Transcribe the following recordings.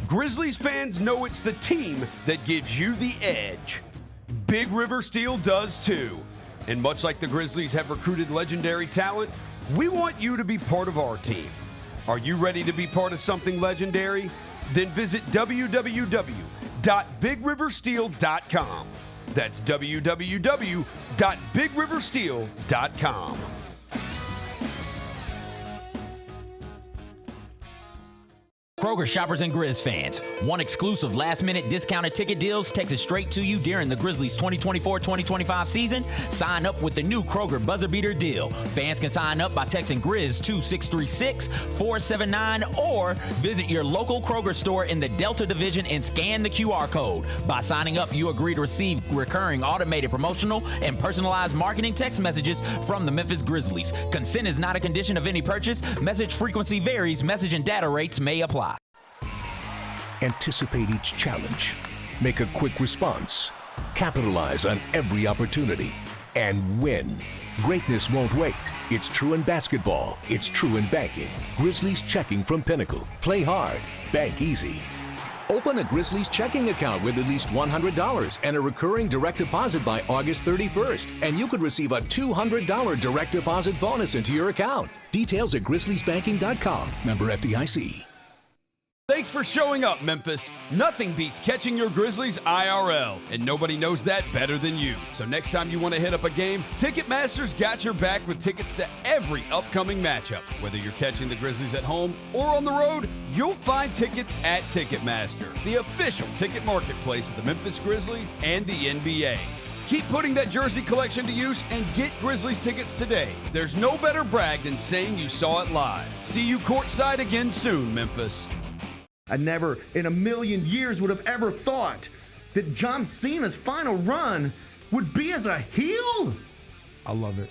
Grizzlies fans know it's the team that gives you the edge. Big River Steel does too. And much like the Grizzlies have recruited legendary talent, we want you to be part of our team. Are you ready to be part of something legendary? Then visit www.bigriversteel.com. That's www.bigriversteel.com. Kroger shoppers and Grizz fans, one exclusive last-minute discounted ticket deals takes it straight to you during the Grizzlies 2024-2025 season. Sign up with the new Kroger Buzzer Beater deal. Fans can sign up by texting Grizz to 636-479 or visit your local Kroger store in the Delta Division and scan the QR code. By signing up, you agree to receive recurring automated promotional and personalized marketing text messages from the Memphis Grizzlies. Consent is not a condition of any purchase. Message frequency varies. Message and data rates may apply. Anticipate each challenge, make a quick response, capitalize on every opportunity, and win. Greatness won't wait. It's true in basketball. It's true in banking. Grizzlies Checking from Pinnacle. Play hard. Bank easy. Open a Grizzlies checking account with at least $100 and a recurring direct deposit by August 31st, and you could receive a $200 direct deposit bonus into your account. Details at grizzliesbanking.com. Member FDIC. Thanks for showing up, Memphis. Nothing beats catching your Grizzlies IRL, and nobody knows that better than you. So next time you want to hit up a game, Ticketmaster's got your back with tickets to every upcoming matchup. Whether you're catching the Grizzlies at home or on the road, you'll find tickets at Ticketmaster, the official ticket marketplace of the Memphis Grizzlies and the NBA. Keep putting that jersey collection to use and get Grizzlies tickets today. There's no better brag than saying you saw it live. See you courtside again soon, Memphis. I never in a million years would have ever thought that John Cena's final run would be as a heel. I love it.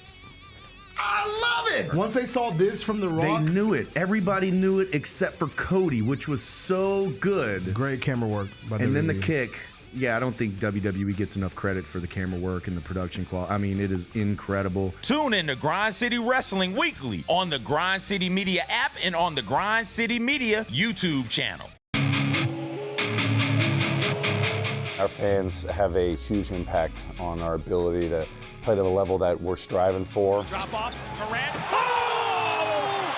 I love it. Once they saw this from The Rock. They knew it. Everybody knew it except for Cody, which was so good. Great camera work by WWE. And then the kick. Yeah, I don't think WWE gets enough credit for the camera work and the production quality. I mean, it is incredible. Tune in to Grind City Wrestling weekly on the Grind City Media app and on the Grind City Media YouTube channel. Our fans have a huge impact on our ability to play to the level that we're striving for. Drop off, Durant. Oh!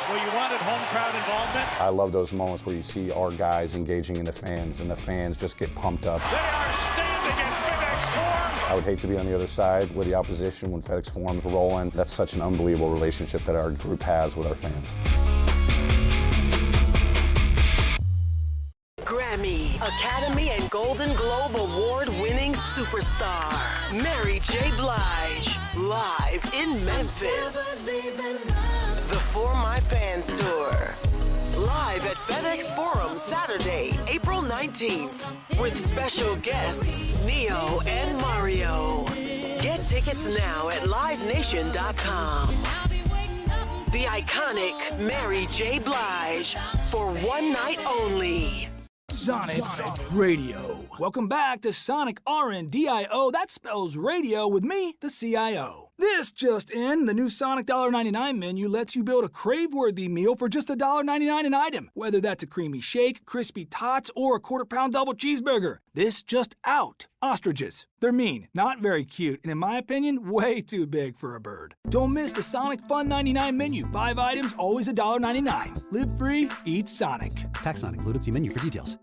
Well, you wanted home crowd involvement. I love those moments where you see our guys engaging in the fans, and the fans just get pumped up. They are standing in FedEx Forum. I would hate to be on the other side with the opposition when FedEx Forum's rolling. That's such an unbelievable relationship that our group has with our fans. Grammy, Academy, and Golden Globe Award-winning superstar, Mary J. Blige, live in Memphis. The For My Fans Tour, live at FedEx Forum Saturday, April 19th, with special guests Neo and Mario. Get tickets now at livenation.com. The iconic Mary J. Blige for one night only. Sonic Radio. Welcome back to Sonic RNDIO. That spells radio with me, the CIO. This just in, the new Sonic $1.99 menu lets you build a crave-worthy meal for just $1.99 an item. Whether that's a creamy shake, crispy tots, or a quarter-pound double cheeseburger. This just out. Ostriches. They're mean, not very cute, and in my opinion, way too big for a bird. Don't miss the Sonic Fun 99 menu. 5 items, always $1.99. Live free, eat Sonic. Tax not included. See menu for details.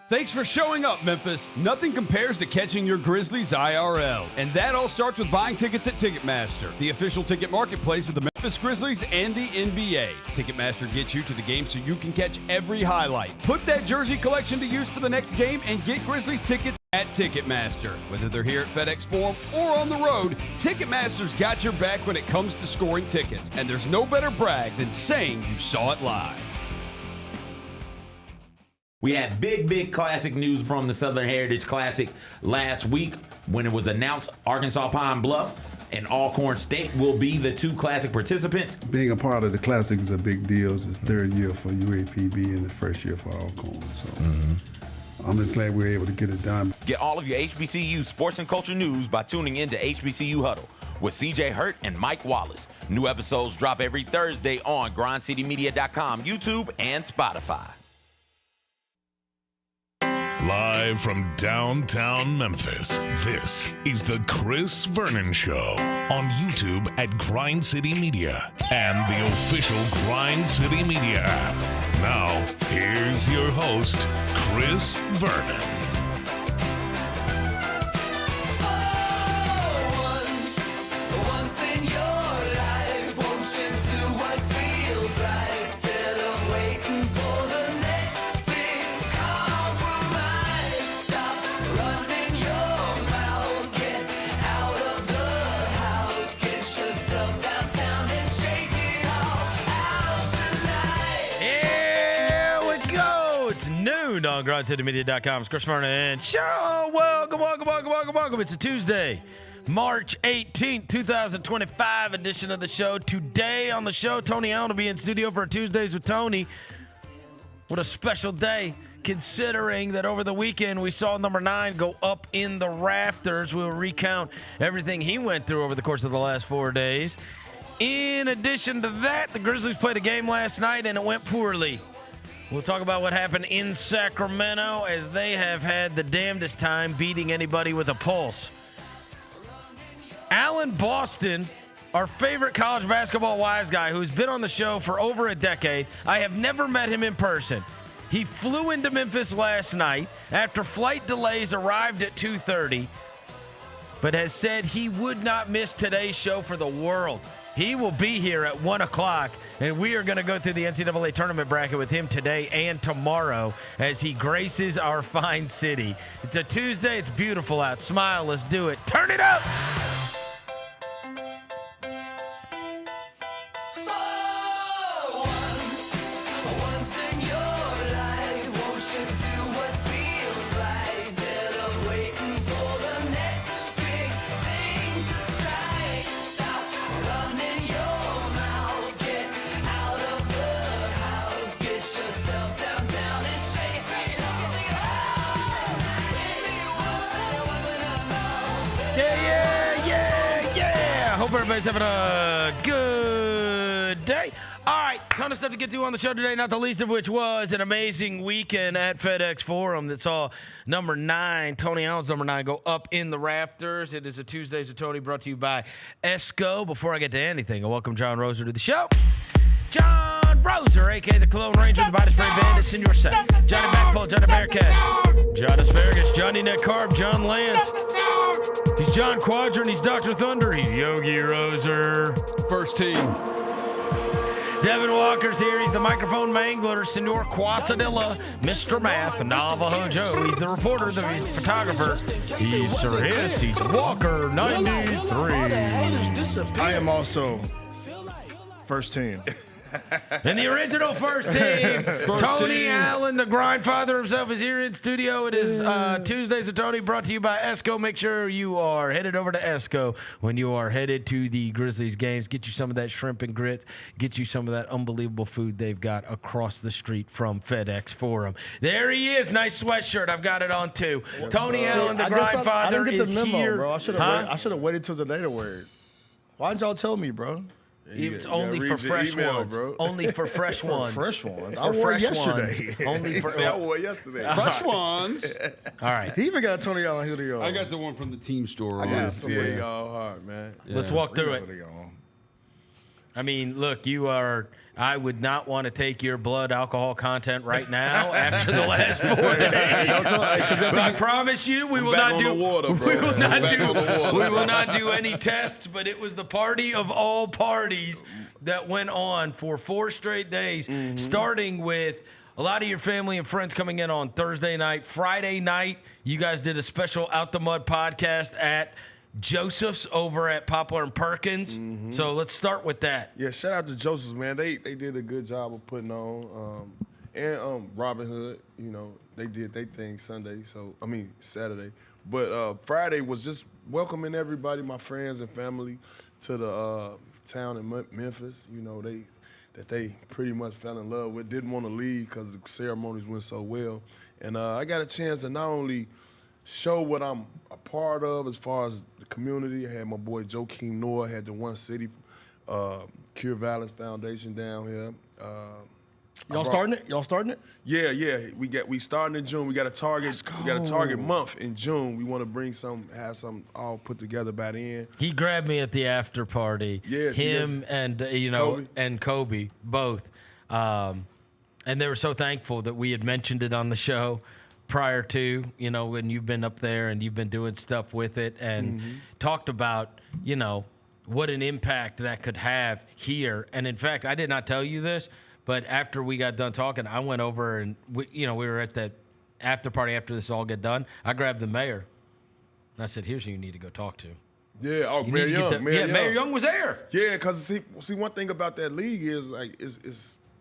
Thanks for showing up, Memphis. Nothing compares to catching your Grizzlies IRL. And that all starts with buying tickets at Ticketmaster, the official ticket marketplace of the Memphis Grizzlies and the NBA. Ticketmaster gets you to the game so you can catch every highlight. Put that jersey collection to use for the next game and get Grizzlies tickets at Ticketmaster. Whether they're here at FedEx Forum or on the road, Ticketmaster's got your back when it comes to scoring tickets. And there's no better brag than saying you saw it live. We had big classic news from the Southern Heritage Classic last week when it was announced Arkansas Pine Bluff and Alcorn State will be the 2 classic participants. Being a part of the classic is a big deal. It's the 3rd year for UAPB and the 1st year for Alcorn. So I'm just glad we were able to get it done. Get all of your HBCU sports and culture news by tuning in to HBCU Huddle with CJ Hurt and Mike Wallace. New episodes drop every Thursday on grindcitymedia.com, YouTube, and Spotify. Live from downtown Memphis, this is the Chris Vernon Show on YouTube at Grind City Media and the official Grind City Media app. Now, here's your host, Chris Vernon. On GrindCityMedia.com. It's Chris Vernon and show. Welcome. It's a Tuesday, March 18th, 2025 edition of the show. Today on the show, Tony Allen will be in studio for Tuesdays with Tony. What a special day, considering that over the weekend we saw number 9 go up in the rafters. We'll recount everything he went through over the course of the last 4 days. In addition to that, the Grizzlies played a game last night and it went poorly. We'll talk about what happened in Sacramento as they have had the damnedest time beating anybody with a pulse. Alan Boston, our favorite college basketball wise guy who's been on the show for over a decade. I have never met him in person. He flew into Memphis last night after flight delays arrived at 2:30, but has said he would not miss today's show for the world. He will be here at 1 o'clock, and we are going to go through the NCAA Tournament bracket with him today and tomorrow as he graces our fine city. It's a Tuesday. It's beautiful out. Smile. Let's do it. Turn it up. Hope everybody's having a good day. All right, ton of stuff to get to on the show today, not the least of which was an amazing weekend at FedEx Forum that saw number 9, Tony Allen's number 9, go up in the rafters. It is a Tuesdays with Tony brought to you by ESCO. Before I get to anything, I welcome John Roser to the show. John Roser, a.k.a. the Cologne Ranger, the Body Spray Bandit, Senior Set, Johnny Backpole, Johnny Bearcat, John Asparagus, Johnny Neck Carb, John Lance. He's John Quadrant, he's Dr. Thunder, he's Yogi Roser. First team. Devin Walker's here, he's the microphone mangler, Senor Quasadilla, Mr. Math, Navajo Joe, he's the reporter, the photographer, he's Sir Hiss, he's Walker 93. I am also first team. And the original first team, Tony Allen, the grind father himself, is here in studio. It is Tuesdays with Tony, brought to you by ESCO. Make sure you are headed over to ESCO when you are headed to the Grizzlies games. Get you some of that shrimp and grits. Get you some of that unbelievable food they've got across the street from FedEx Forum. There he is. Nice sweatshirt. I've got it on too. Tony Allen, the grind father, is here. Bro. I should have waited till the later word. Why didn't y'all tell me, bro? It's only for fresh ones. Bro. Only for fresh ones. Fresh ones. I wore it yesterday. Only for I wore it yesterday. Fresh ones. All right. He even got a Tony Allen hoodie on. I got the one from the team store. I got some all hard, man. Let's walk through it. I mean, look, you are. I would not want to take your blood alcohol content right now after the last 4 days. But I promise you, we will not do. We will not do any tests. But it was the party of all parties that went on for 4 straight days, starting with a lot of your family and friends coming in on Thursday night. Friday night, you guys did a special Out the Mud podcast at Joseph's over at Poplar and Perkins. So let's start with that. Yeah, shout out to Joseph's, man. They did a good job of putting on. And Robin Hood, you know, they did their thing Saturday. But Friday was just welcoming everybody, my friends and family, to the town in Memphis. You know, they pretty much fell in love with, didn't want to leave because the ceremonies went so well. And I got a chance to not only show what I'm a part of as far as the community. I had my boy Joakim Noah, had the One City Cure Violence Foundation down here. Y'all starting it? Y'all starting it? Yeah. We starting in June. We got a target. We got a target month in June. We want to have some all put together by then. He grabbed me at the after party. Yes, him and Kobe. and Kobe both, and they were so thankful that we had mentioned it on the show prior to when you've been up there and you've been doing stuff with it and talked about what an impact that could have here. And in fact, I did not tell you this. But after we got done talking, I went over and we were at that after party after this all get done. I grabbed the mayor, and I said, "Here's who you need to go talk to." Yeah, Mayor Young. Mayor Young was there. Yeah, because see, one thing about that league is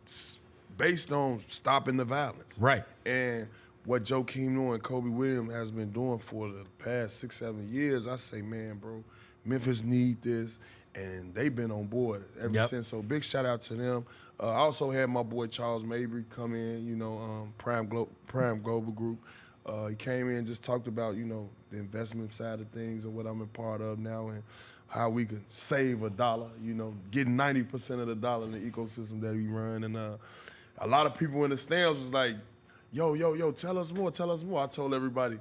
it's based on stopping the violence, right? And what Joakim Noah and Kobe Williams has been doing for the past 6-7 years, I say, man, bro, Memphis need this. And they've been on board ever since. So big shout out to them. I also had my boy Charles Mabry come in, Prime Global Group. He came in and just talked about, the investment side of things and what I'm a part of now and how we can save $1, getting 90% of the dollar in the ecosystem that we run. And a lot of people in the stands was like, yo, tell us more. I told everybody,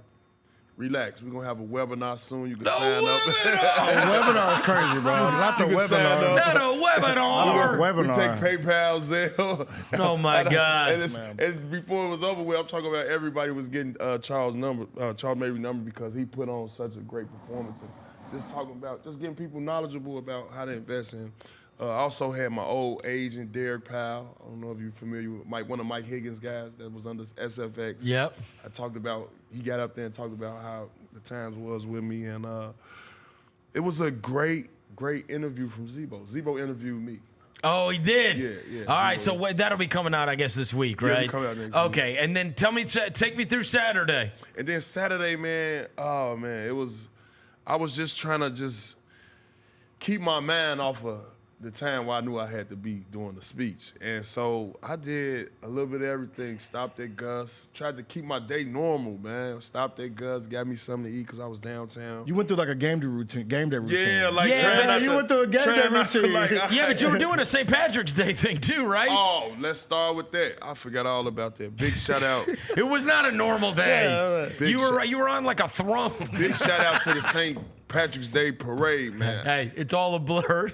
relax. We're going to have a webinar soon. You can sign up. Webinar is crazy, bro. Not the webinar. Not a webinar. We take PayPal, Zelle. Oh, my God. And before it was over with, I'm talking about everybody was getting Charles Mabry number because he put on such a great performance. And just getting people knowledgeable about how to invest in. I also had my old agent, Derek Powell. I don't know if you're familiar with one of Mike Higgins' guys that was under SFX. Yep. He got up there and talked about how the times was with me. And it was a great interview from Zebo. Zebo interviewed me. Oh, he did? Yeah. All right, so that'll be coming out, I guess, this week, right? Yeah, it'll be coming out next week. Okay, and then take me through Saturday. And then Saturday, man, I was just trying to keep my mind off of the time where I knew I had to be doing the speech. And so I did a little bit of everything. Stopped at Gus. Tried to keep my day normal, man. Stopped at Gus. Got me something to eat because I was downtown. You went through like a game day routine. Yeah, you went through a game day routine. Yeah, but you were doing a St. Patrick's Day thing too, right? Oh, let's start with that. I forgot all about that. Big shout out. It was not a normal day. Yeah, you were on like a throne. Big shout out to the St. Patrick's Day parade, man. Hey, it's all a blur.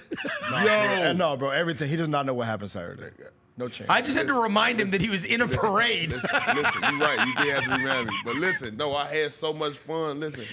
No, bro, everything. He does not know what happened Saturday. No chance. I just had to remind him that he was in a parade. Listen, you're right. You did have to remind me. But listen, no, I had so much fun. Listen,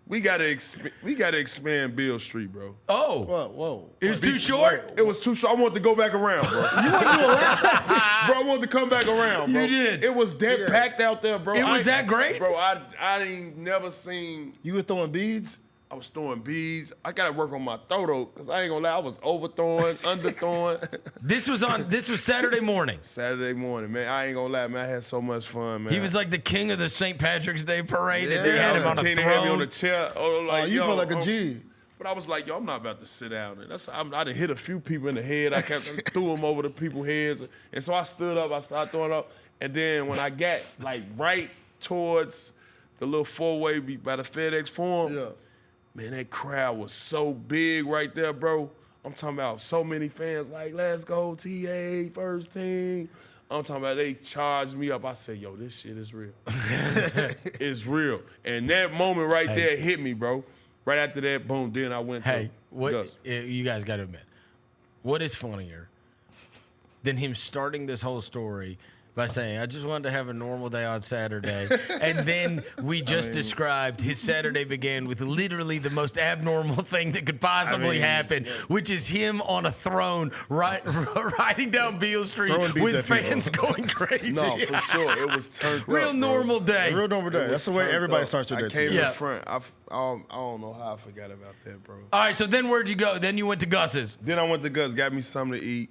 we gotta expand Beale Street, bro. Oh, whoa! It was too short. It was too short. I wanted to go back around, bro. You want to do a lap? Bro, I wanted to come back around, bro. You did. It was that packed out there, bro. It was that great, bro. I ain't never seen. You were throwing beads. I was throwing beads. I gotta work on my throw though, cause I ain't gonna lie, I was overthrowing, underthrowing. This was Saturday morning. Saturday morning, man. I ain't gonna lie, man. I had so much fun, man. He was like the king of the St. Patrick's Day parade, and Yeah, they had him on a king. They had me on throne. a chair. You felt like a G. But I was like, yo, I'm not about to sit down. And I done hit a few people in the head. I threw them over the people's heads. And so I stood up. I started throwing up. And then when I got like right towards the little four-way by the FedEx Forum, man, that crowd was so big right there, bro. I'm talking about so many fans like, let's go, TA, first team. I'm talking about they charged me up. I said, yo, this shit is real. It's real. And that moment right there hit me, bro. Right after that, boom, then I went to Gus. You guys got to admit, what is funnier than him starting this whole story by saying, I just wanted to have a normal day on Saturday. And then we just described his Saturday began with literally the most abnormal thing that could possibly happen, which is him on a throne riding down Beale Street with fans going crazy. No, for sure. It was turned Real up, normal day. Real normal day. That's the way everybody starts their day. I came in front. I don't know how I forgot about that, bro. All right, so then where'd you go? Then you went to Gus's. Then I went to Gus, got me something to eat.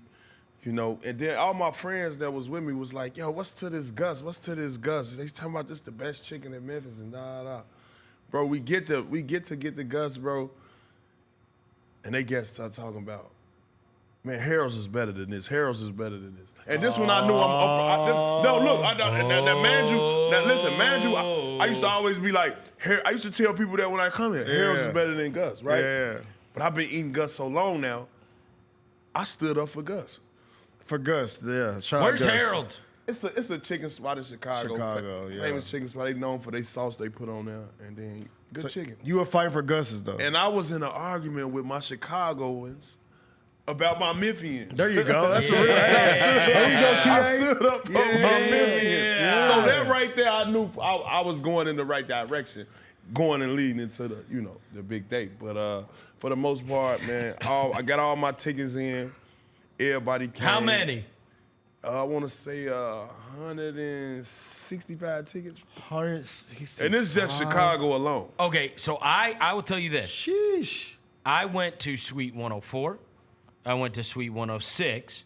And then all my friends that was with me was like, yo, what's to this Gus? What's to this Gus? They talking about this the best chicken in Memphis and da. Bro, we get to get the Gus, bro. And they start talking about, man, Harold's is better than this. Harold's is better than this. And this one I knew mind you, I used to always be like, I used to tell people that when I come here, Harold's is better than Gus, right? Yeah. But I've been eating Gus so long now, I stood up for Gus. For Gus, yeah. Shout Where's out Gus. Harold's? It's a chicken spot in Chicago. Yeah. Famous chicken spot. They known for their sauce they put on there, and then good chicken. You were fighting for Gus's though. And I was in an argument with my Chicagoans about my Memphians. There you go. That's Yeah. a real. There you go, T.A. I stood up for my Memphians. Yeah. So that right there, I knew I was going in the right direction, going and leading into the big day. But for the most part, man, I got all my tickets in. Everybody came. How many? I want to say 165 tickets. 165. And it's just Chicago alone. Okay, so I will tell you this. Sheesh. I went to Suite 104. I went to Suite 106.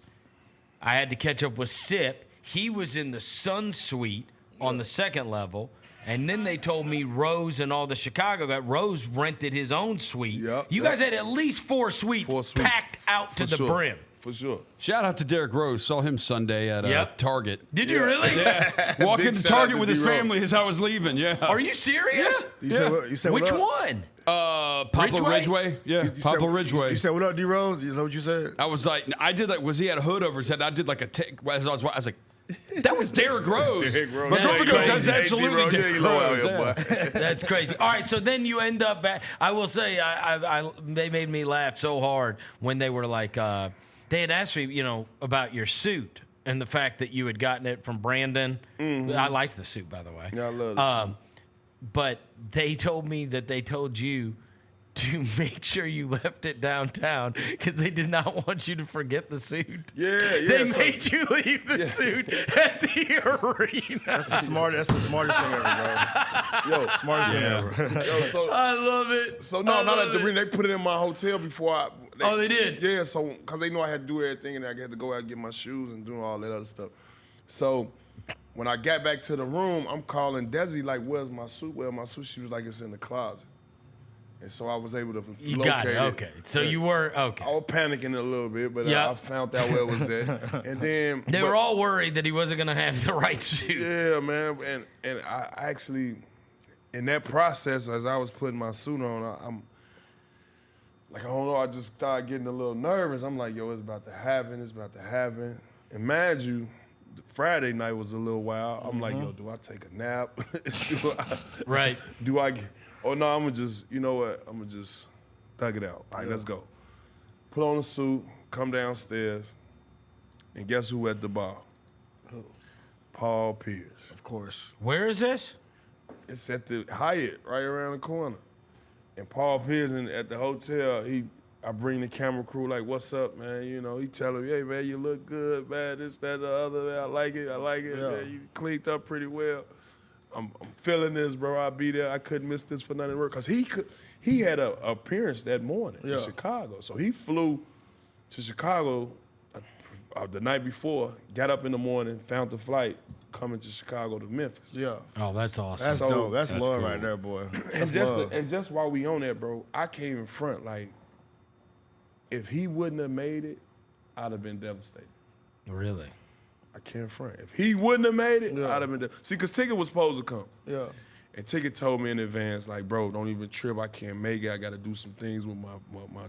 I had to catch up with Sip. He was in the Sun Suite on the second level. And then they told me Rose and all the Chicago guys, Rose rented his own suite. You guys had at least four suites packed out to the brim. For sure. Shout out to Derrick Rose. Saw him Sunday at Target. Did you really? Yeah. Walked Big into shout out Target to with his D-Roll. family as I was leaving. Yeah. Are you serious? You said Which what up? one? Poplar Ridgeway. Yeah, Poplar Ridgeway. You said what up, D Rose? Is that what you said? I was like, was he had a hood over his head? I did like a take. I was like, that was Derrick Rose. Derrick Rose. My girlfriend goes, that's Hey, absolutely D-Roll, you Derrick ain't low out Rose. here, Yeah. boy. That's crazy. All right, so then you end up back. I will say, they made me laugh so hard when they were like, they had asked me, about your suit and the fact that you had gotten it from Brandon. I liked the suit, by the way. Yeah, I love the suit. But they told me that they told you to make sure you left it downtown because they did not want you to forget the suit. Yeah. They made you leave the suit at the arena. That's the smartest thing ever, bro. Yo, Smartest thing ever. Yo, so I love it. So no, not at the arena. They put it in my hotel before they did? Yeah, so because they know I had to do everything and I had to go out and get my shoes and do all that other stuff. So when I got back to the room, I'm calling Desi like, "Where's my suit? Where's my suit?" She was like, "It's in the closet." And so I was able to You locate got it. Okay. So you were okay. I was panicking a little bit, but Yep. I found out where it was at. And then They were all worried that he wasn't going to have the right suit. Yeah, man. And I actually, in that process, as I was putting my suit on, I'm like, I don't know, I just started getting a little nervous. I'm like, yo, it's about to happen. It's about to happen. And mind you, the Friday night was a little wild. I'm like, yo, do I take a nap? Right. Do I get, oh no, I'm gonna just, you know what? I'm gonna just thug it out. All right, let's go. Put on a suit, come downstairs, and guess who at the bar? Paul Pierce. Of course. Where is this? It's at the Hyatt, right around the corner. And Paul Pierce at the hotel, I bring the camera crew like, what's up, man? He tell him, hey, man, you look good, man, this, that, the other, man. I like it, Yeah. man. You cleaned up pretty well. I'm feeling this, bro. I'll be there. I couldn't miss this for nothing. Because he had an appearance that morning in Chicago. So he flew to Chicago the night before, got up in the morning, found the flight, coming to Chicago to Memphis. Yeah. Oh, that's awesome. That's dope. That's love cool. right there, boy. And That's just while we on that, bro, I came in front like, if he wouldn't have made it, I'd have been devastated. Really? I can't front. If he wouldn't have made it, I'd have been devastated. See, because Ticket was supposed to come. Yeah. And Ticket told me in advance, like, bro, don't even trip. I can't make it. I got to do some things with my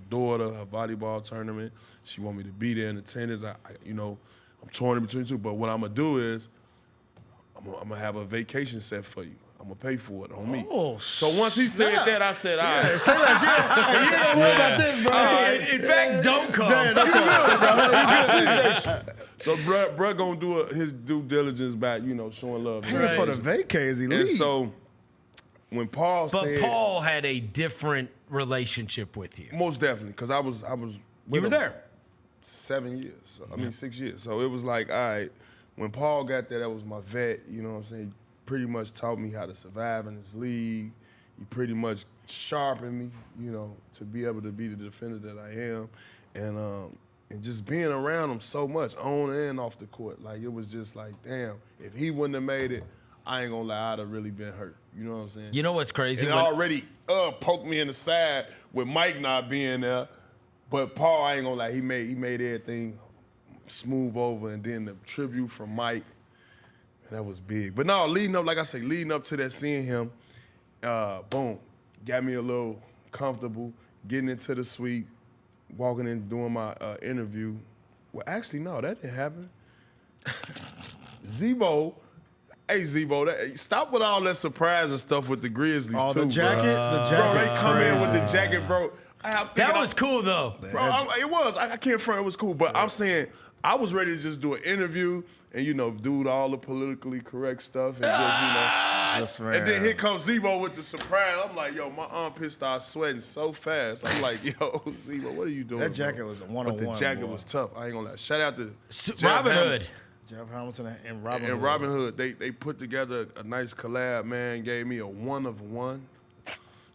daughter, her volleyball tournament. She want me to be there in attendance. I'm torn in between two. But what I'm going to do is I'm going to have a vacation set for you. I'm going to pay for it on me. Oh, so once he said that, I said, all right. Say that. You don't worry about this, bro. In fact, don't come. So bruh gonna do his due diligence back, showing love. Paying for the vacay as he And leaves. so when Paul But said, Paul had a different relationship with you. most definitely, because I was with You were him there. 7 years. I mean 6 years. So it was like, all right, when Paul got there, that was my vet. You know what I'm saying? He pretty much taught me how to survive in this league. He pretty much sharpened me, to be able to be the defender that I am. And just being around him so much, on and off the court, like it was just like, damn, if he wouldn't have made it, I ain't gonna lie, I'd have really been hurt. You know what I'm saying? You know what's crazy? And it already poked me in the side with Mike not being there. But Paul, I ain't gonna lie, he made everything smooth over, and then the tribute from Mike, that was big. But no, leading up to that, seeing him, boom, got me a little comfortable, getting into the suite, walking in, doing my interview Well, actually, no, that didn't happen. Zebo. Hey, Zebo, stop with all that surprise and stuff with the Grizzlies, too, the jacket? The jacket. Bro, they come in with the jacket, bro. That was cool, though. Bro, it was. I can't front. It was cool. But I'm saying, I was ready to just do an interview and, do all the politically correct stuff and just, and then here comes Zebo with the surprise. I'm like, yo, my armpit started sweating so fast. I'm like, yo, Zebo, what are you doing? That jacket was a one-on-one. But the jacket was tough. I ain't gonna lie. Shout out to Robin Hood. Jeff Hamilton and Robin Hood. And Robin Hood, they put together a nice collab, man. Gave me a 1 of 1.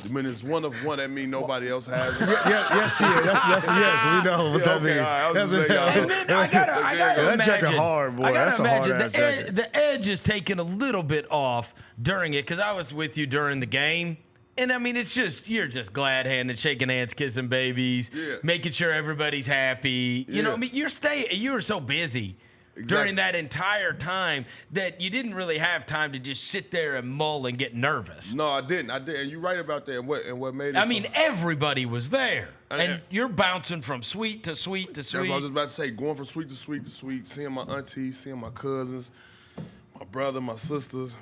I mean, it's 1 of 1. That means nobody else has it. Yes, yes. We know what that means. All right, and then I gotta that imagine. jacket hard, boy. I gotta That's a imagine hard-ass jacket. the edge is taking a little bit off during it because I was with you during the game. And I mean, you're just glad-handed, shaking hands, kissing babies, making sure everybody's happy. You know, I mean, you were so busy. Exactly. During that entire time that you didn't really have time to just sit there and mull and get nervous. No, I didn't. And you're right about that. And what made it I mean, everybody was there. And you're bouncing from suite to suite to suite. That's what I was just about to say. Going from suite to suite to suite, seeing my aunties, seeing my cousins, my brother, my sisters.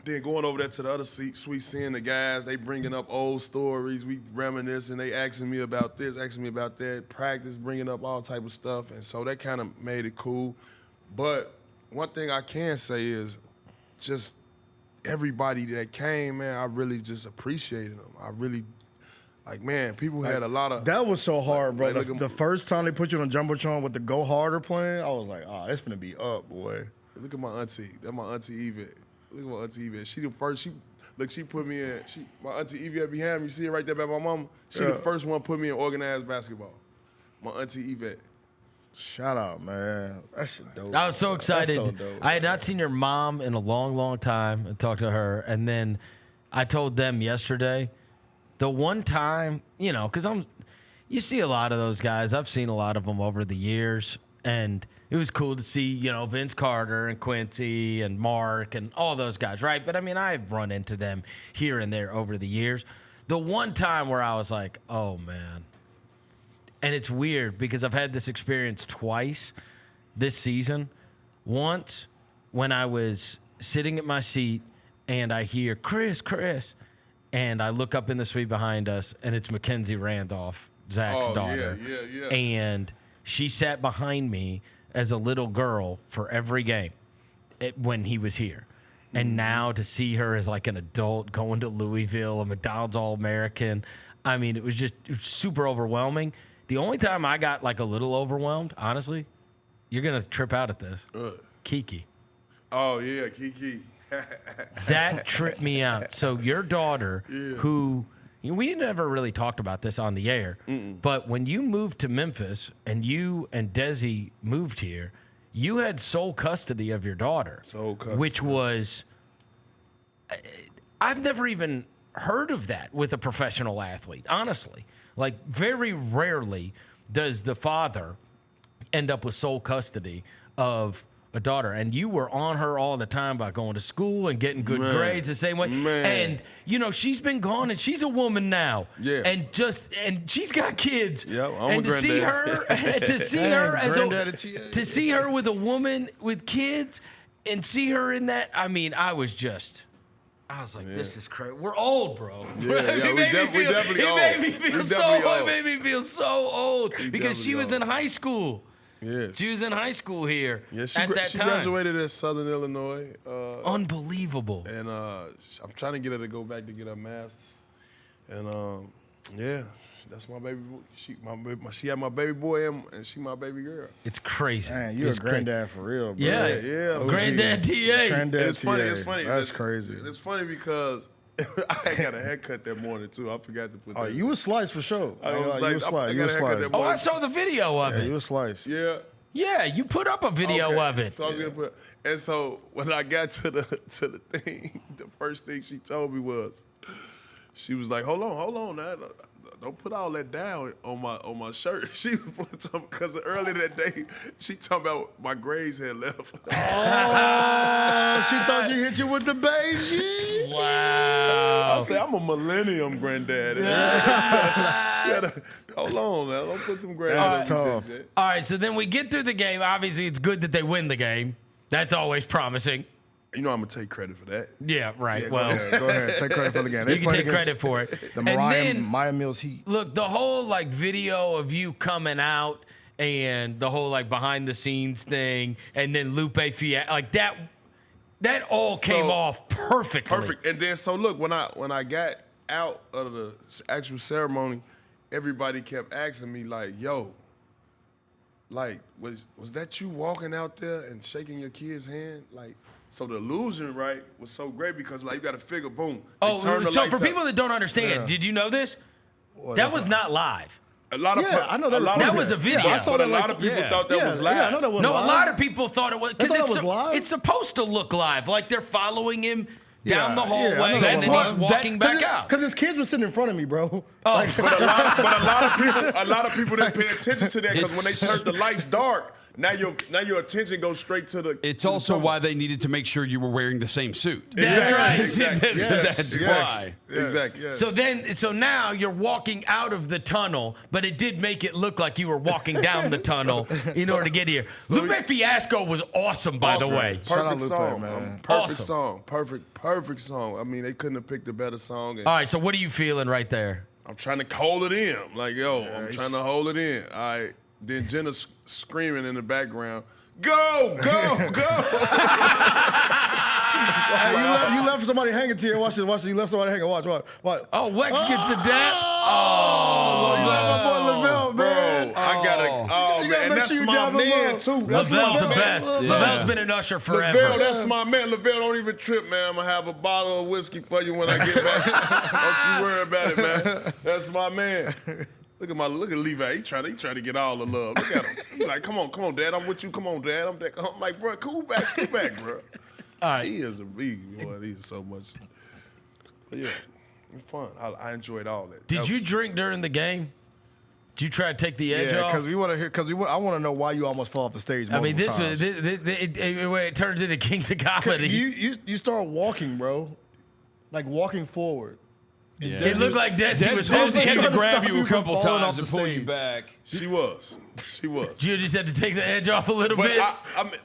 Then going over there to the other suite, seeing the guys, they bringing up old stories. We reminiscing. They asking me about this, asking me about that. Practice, bringing up all type of stuff. And so that kind of made it cool. But one thing I can say is just everybody that came, man, I really just appreciated them. I really, man, people had a lot of. That was so hard, bro. The first time they put you on Jumbotron with the Go Harder playing, I was like, it's finna be up, boy. Look at my auntie. That's my auntie Yvette. Look at my auntie Yvette. She the first. She put me in. My auntie Yvette behind me. You see it right there by my mama. She the first one put me in organized basketball. My auntie Yvette. Shout out, man. That shit dope. I was so excited. So dope, I had not seen your mom in a long, long time and talked to her. And then I told them yesterday, the one time, because you see a lot of those guys. I've seen a lot of them over the years. And it was cool to see, Vince Carter and Quincy and Mark and all those guys, right? But, I mean, I've run into them here and there over the years. The one time where I was like, oh, man. And it's weird because I've had this experience twice this season. Once when I was sitting at my seat and I hear, Chris, and I look up in the suite behind us, and it's Mackenzie Randolph, Zach's daughter. Yeah. And she sat behind me as a little girl for every game when he was here. And now to see her as like an adult going to Louisville, a McDonald's All-American, I mean, it was super overwhelming. The only time I got like a little overwhelmed, honestly, you're going to trip out at this. Kiki. Oh, yeah, Kiki. That tripped me out. So your daughter, who... We never really talked about this on the air, but when you moved to Memphis and you and Desi moved here, you had sole custody of your daughter. Sole custody. Which was, I've never even heard of that with a professional athlete, honestly. Like, very rarely does the father end up with sole custody of a daughter, and you were on her all the time by going to school and getting good grades the same way. And she's been gone, and she's a woman now. Yeah. And she's got kids. Yep, and to see her with a woman with kids, and see her in that. I mean, I was like, this is crazy. We're old, bro. We definitely old. It made me feel so old because she was in high school. Yeah, she was in high school here at that time. She graduated at Southern Illinois. Unbelievable. And I'm trying to get her to go back to get her master's. And that's my baby boy. She had my baby boy and she my baby girl. It's crazy. Man, you're a granddad for real, bro. Yeah. Granddad TA. It's funny. That's crazy. It's funny because I got a haircut that morning too. I forgot to put that. Oh, you was sliced for sure. You was sliced. Oh, I saw the video of it. You was sliced. Yeah. Yeah, you put up a video of it. So I'm gonna put. And so when I got to the thing, the first thing she told me was, she was like, "Hold on, now. don't put all that down on my shirt. She put some because earlier that day she talking about my grades had left. Oh, she thought you hit you with the baby. Wow. I said I'm a millennium granddad. Hold on now, don't put them grades. That's tough. All right, so then we get through the game. Obviously, it's good that they win the game. That's always promising. You know I'm gonna take credit for that. Yeah, right. Yeah, well, Go ahead. Take credit for the game. You can take credit for it. The And Maya Mills Heat. Look, the whole like video of you coming out and the whole like behind the scenes thing, and then Lupe Fiat, like that all came off perfectly. Perfect. And then so look, when I got out of the actual ceremony, everybody kept asking me like, "Yo, like was that you walking out there and shaking your kid's hand?" Like, so the illusion, right, was so great because like you got to figure, boom. Oh, turn the so lights for people up. that don't understand, did you know this? That was not live. A lot of I know that was a video. But a lot of people thought that was live. Yeah, I know that was No, live. a lot of people thought it was They thought it was it's, live? it's supposed to look live, like they're following him down the I hallway, know and that then was he's live. walking back out. Because his kids were sitting in front of me, bro. Oh, But a lot of people didn't pay attention to that because when they turned the lights dark, now your attention goes straight to the. It's also why they needed to make sure you were wearing the same suit. That's right. Exactly. That's why. Exactly. Yes. So now you're walking out of the tunnel, but it did make it look like you were walking down the tunnel in order to get here. Lupe Fiasco was awesome, by the way. Shout out Perfect Lupe, song, man. Perfect Awesome. song. Perfect song. I mean, they couldn't have picked a better song. And All right, so what are you feeling right there? I'm trying to hold it in. Like, yo, I'm trying to hold it in. All right. Then Jenna's screaming in the background, go, go, go. You left somebody hanging to you. Watch this. You left somebody hanging. Watch. Oh, Wex gets the dap. Oh, you left my boy Lavelle, man. Bro, I gotta. Oh, You gotta man, and make that's sure you my drive him man up. too. Lavelle's the best. Yeah. Lavelle's been an usher forever. Lavelle, that's my man. Lavelle, don't even trip, man. I'm gonna have a bottle of whiskey for you when I get back. Don't you worry about it, man. That's my man. Look at Levi. He trying to get all the love. Look at him. He like, come on, Dad. I'm with you. Come on, Dad. I'm like, bro, scoot back, bro. All right. He is a big boy. He is so much. But yeah, it's fun. I enjoyed all that. Did you drink during the game? Did you try to take the edge Yeah, off? because we want to hear. I want to know why you almost fall off the stage. I mean, multiple times. it turns into Kings of Comedy. You start walking, bro, like walking forward. Yeah. It looked like Desi was Desi had to trying to grab stop you you a from couple falling times off and the pull you stage. back. She was. You just had to take the edge off a little But bit.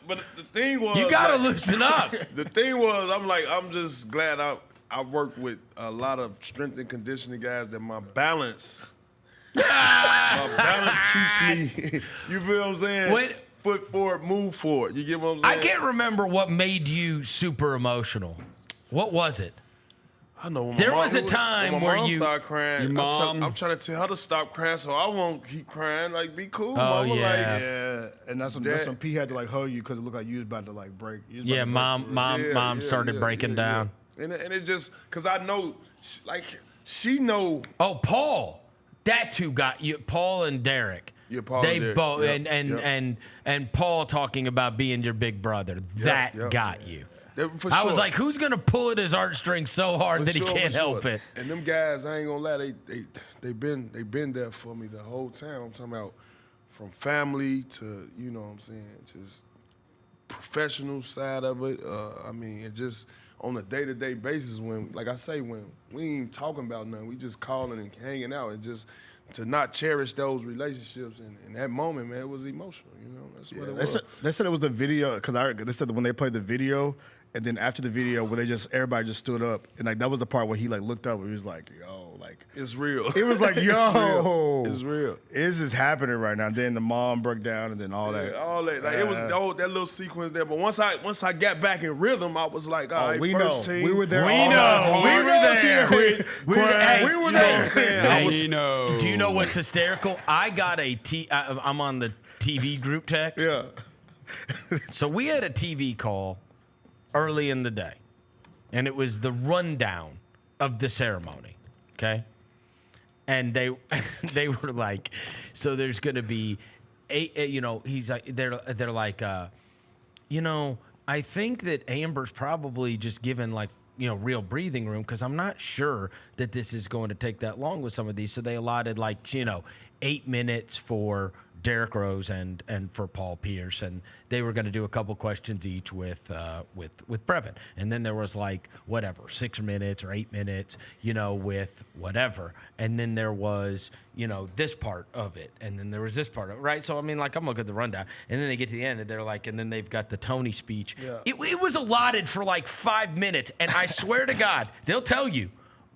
but the thing was, You gotta like, loosen up. The thing was, I'm just glad I worked with a lot of strength and conditioning guys that my balance keeps me. You feel what I'm saying? Foot forward, move forward. You get what I'm saying? I can't remember what made you super emotional. What was it? I know when There was a time when my where mom you- started crying. Your mom- I'm trying to tell her to stop crying, so I won't keep crying. Like, be cool, Oh, mama. yeah. Like, Yeah, and that's when P had to like hug you because it looked like you was about to like break. You was about Yeah, to break mom for real. started breaking down. And it just, because I know, she know. Oh, Paul. That's who got you. Paul and Derek. Yeah, Paul They and Derek. both Yep, and Paul talking about being your big brother. That yep. got you. For I was sure. like, who's gonna pull at his heartstrings so hard For that he sure, can't for sure. help it? And them guys, I ain't gonna lie, they been there for me the whole time. I'm talking about from family to, you know what I'm saying, just professional side of it. I mean, it just on a day-to-day basis when, like I say, when we ain't even talking about nothing, we just calling and hanging out, and just to not cherish those relationships in that moment, man, it was emotional. You know, that's what it was. They said it was the video because they said that when they played the video, and then after the video, where everybody just stood up, and like that was the part where he like looked up and he was like, "Yo, like It's real. it was like, yo, It's real. This is happening right now." And then the mom broke down, and then all that. All that, like it was that little sequence there. But once I got back in rhythm, I was like, all right, we first know. team. We were there. We all know. night. We were there. We were there. You know what I'm saying? Do you know what's hysterical? I got I'm on the TV group text. Yeah. So we had a TV call early in the day, and it was the rundown of the ceremony, okay? And they were like, so there's going to be he's like, they're like, I think that Amber's probably just given like, real breathing room, because I'm not sure that this is going to take that long with some of these. So they allotted 8 minutes for Derrick Rose and for Paul Pierce, and they were going to do a couple questions each with Brevin, and then there was 6 minutes or 8 minutes, with whatever, and then there was this part of it, and then there was this part of it, right? So I'm looking at the rundown, and then they get to the end, and they're and then they've got the Tony speech. Yeah. It was allotted for 5 minutes, and I swear to God, they'll tell you.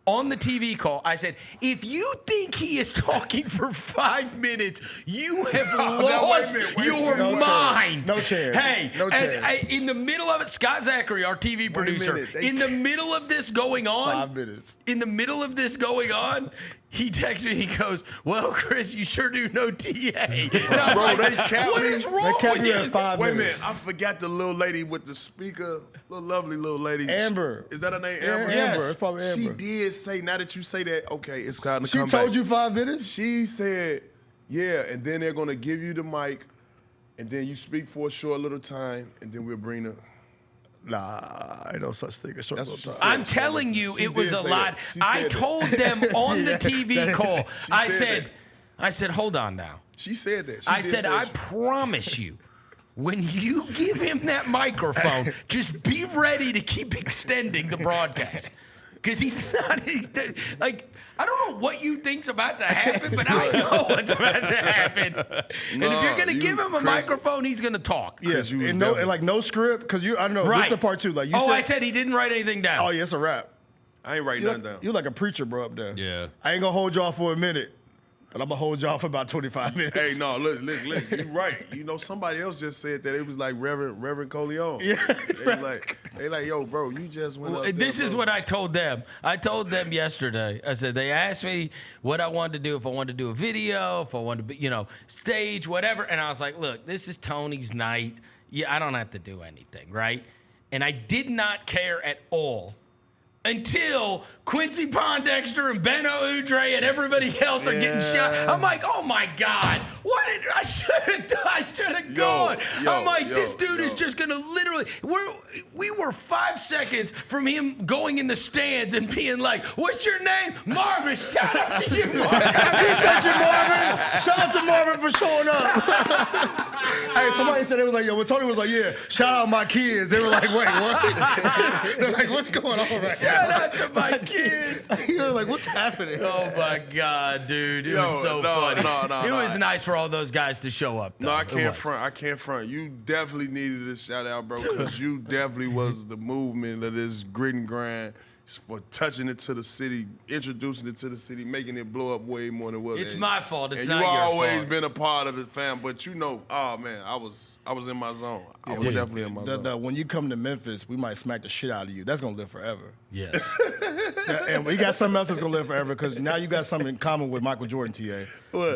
On the TV call, I said, if you think he is talking for 5 minutes, you have lost your mind. No chance. Hey, no chance. In the middle of it, Scott Zachary, our TV producer, in the middle of this going on, 5 minutes. In the middle of this going on, he texts me, he goes, well, Chris, you sure do know TA. And I was they kept what me. is wrong with you? At 5 Wait a minutes. minute, I forgot the little lady with the speaker, lovely little lady. Amber. Is that her name, Yeah, Amber? Amber. It's probably Amber. She did say, now that you say that, okay, it's time to She come back. told you 5 minutes? She said, yeah, and then they're going to give you the mic, and then you speak for a short little time, and then we'll bring her. Nah, ain't no such thing as short That's little what she time. said. I'm telling you, She it was did a say lot. that. She I said that. told them on the TV call. said I said, hold on now. She said that. I said, I promise you, when you give him that microphone, just be ready to keep extending the broadcast. Because he's not, I don't know what you think's about to happen, but I know what's about to happen. And if you're going to give him a microphone, he's going to talk. Yes, and no script, because I know Right. this is the part too. Like you I said he didn't write anything down. Oh yeah, it's a rap. I ain't writing nothing down. You like a preacher, bro, up there. Yeah. I ain't gonna hold y'all for a minute, but I'm gonna hold y'all for about 25 minutes. Hey, no, look, you right. Somebody else just said that. It was like Reverend Coleon. Yeah. They like, yo, bro, you just went up there, This is bro. what I told them. I told them yesterday. I said, they asked me what I wanted to do, if I wanted to do a video, if I wanted to be, stage, whatever. And I was like, look, this is Tony's night. Yeah, I don't have to do anything, right? And I did not care at all until Quincy Pondexter and Benno Udre and everybody else are getting shot. I'm like, oh my God, I should have gone. I'm like, this dude is just gonna literally, we were 5 seconds from him going in the stands and being like, what's your name? Marvin, shout out to you, Marvin. Appreciate you, Marvin. Shout out to Marvin for showing up. Hey, somebody said, it was like, yo, when Tony was like, yeah, shout out my kids. They were like, wait, what? They're like, what's going on right now? Shout out to my kids. You're like, what's happening? Oh my God, dude. It was so funny. It was nice for all those guys to show up, though. No, I can't front. You definitely needed a shout out, bro, because you definitely was the movement of this grit and grind for touching it to the city, introducing it to the city, making it blow up way more than what It's my fault. It's and not you your always fault. been a part of the fam, but oh man, I was in my zone. I was definitely in my zone. When you come to Memphis, we might smack the shit out of you. That's gonna live forever. Yes. And we got something else that's gonna live forever because now you got something in common with Michael Jordan, TA. What?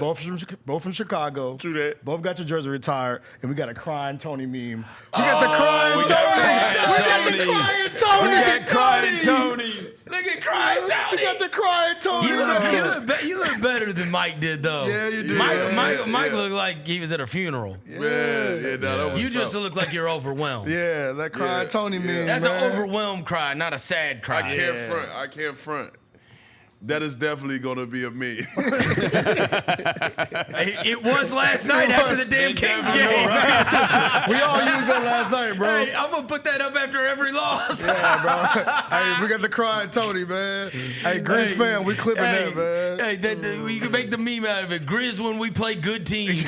Both from Chicago. True that. Both got your jersey retired, and we got a crying Tony meme. We got the crying Tony. We got the crying Tony. Look at crying Tony. We got the crying Tony. You look better than Mike did, though. Yeah, you do. Mike looked like he was at a funeral. That was You just tough. look like you're overwhelmed. Yeah, that crying Tony meme. That's man. an overwhelmed cry, not a sad cry. I can't front. That is definitely gonna be a me. It was last night after the damn Kings game. We all used that last night, bro. Hey, I'm gonna put that up after every loss. Yeah, bro. Hey, we got the crying Tony, man. Hey, Grizz fan, we clipping that, man. Hey, we can make the meme out of it. Grizz when we play good teams.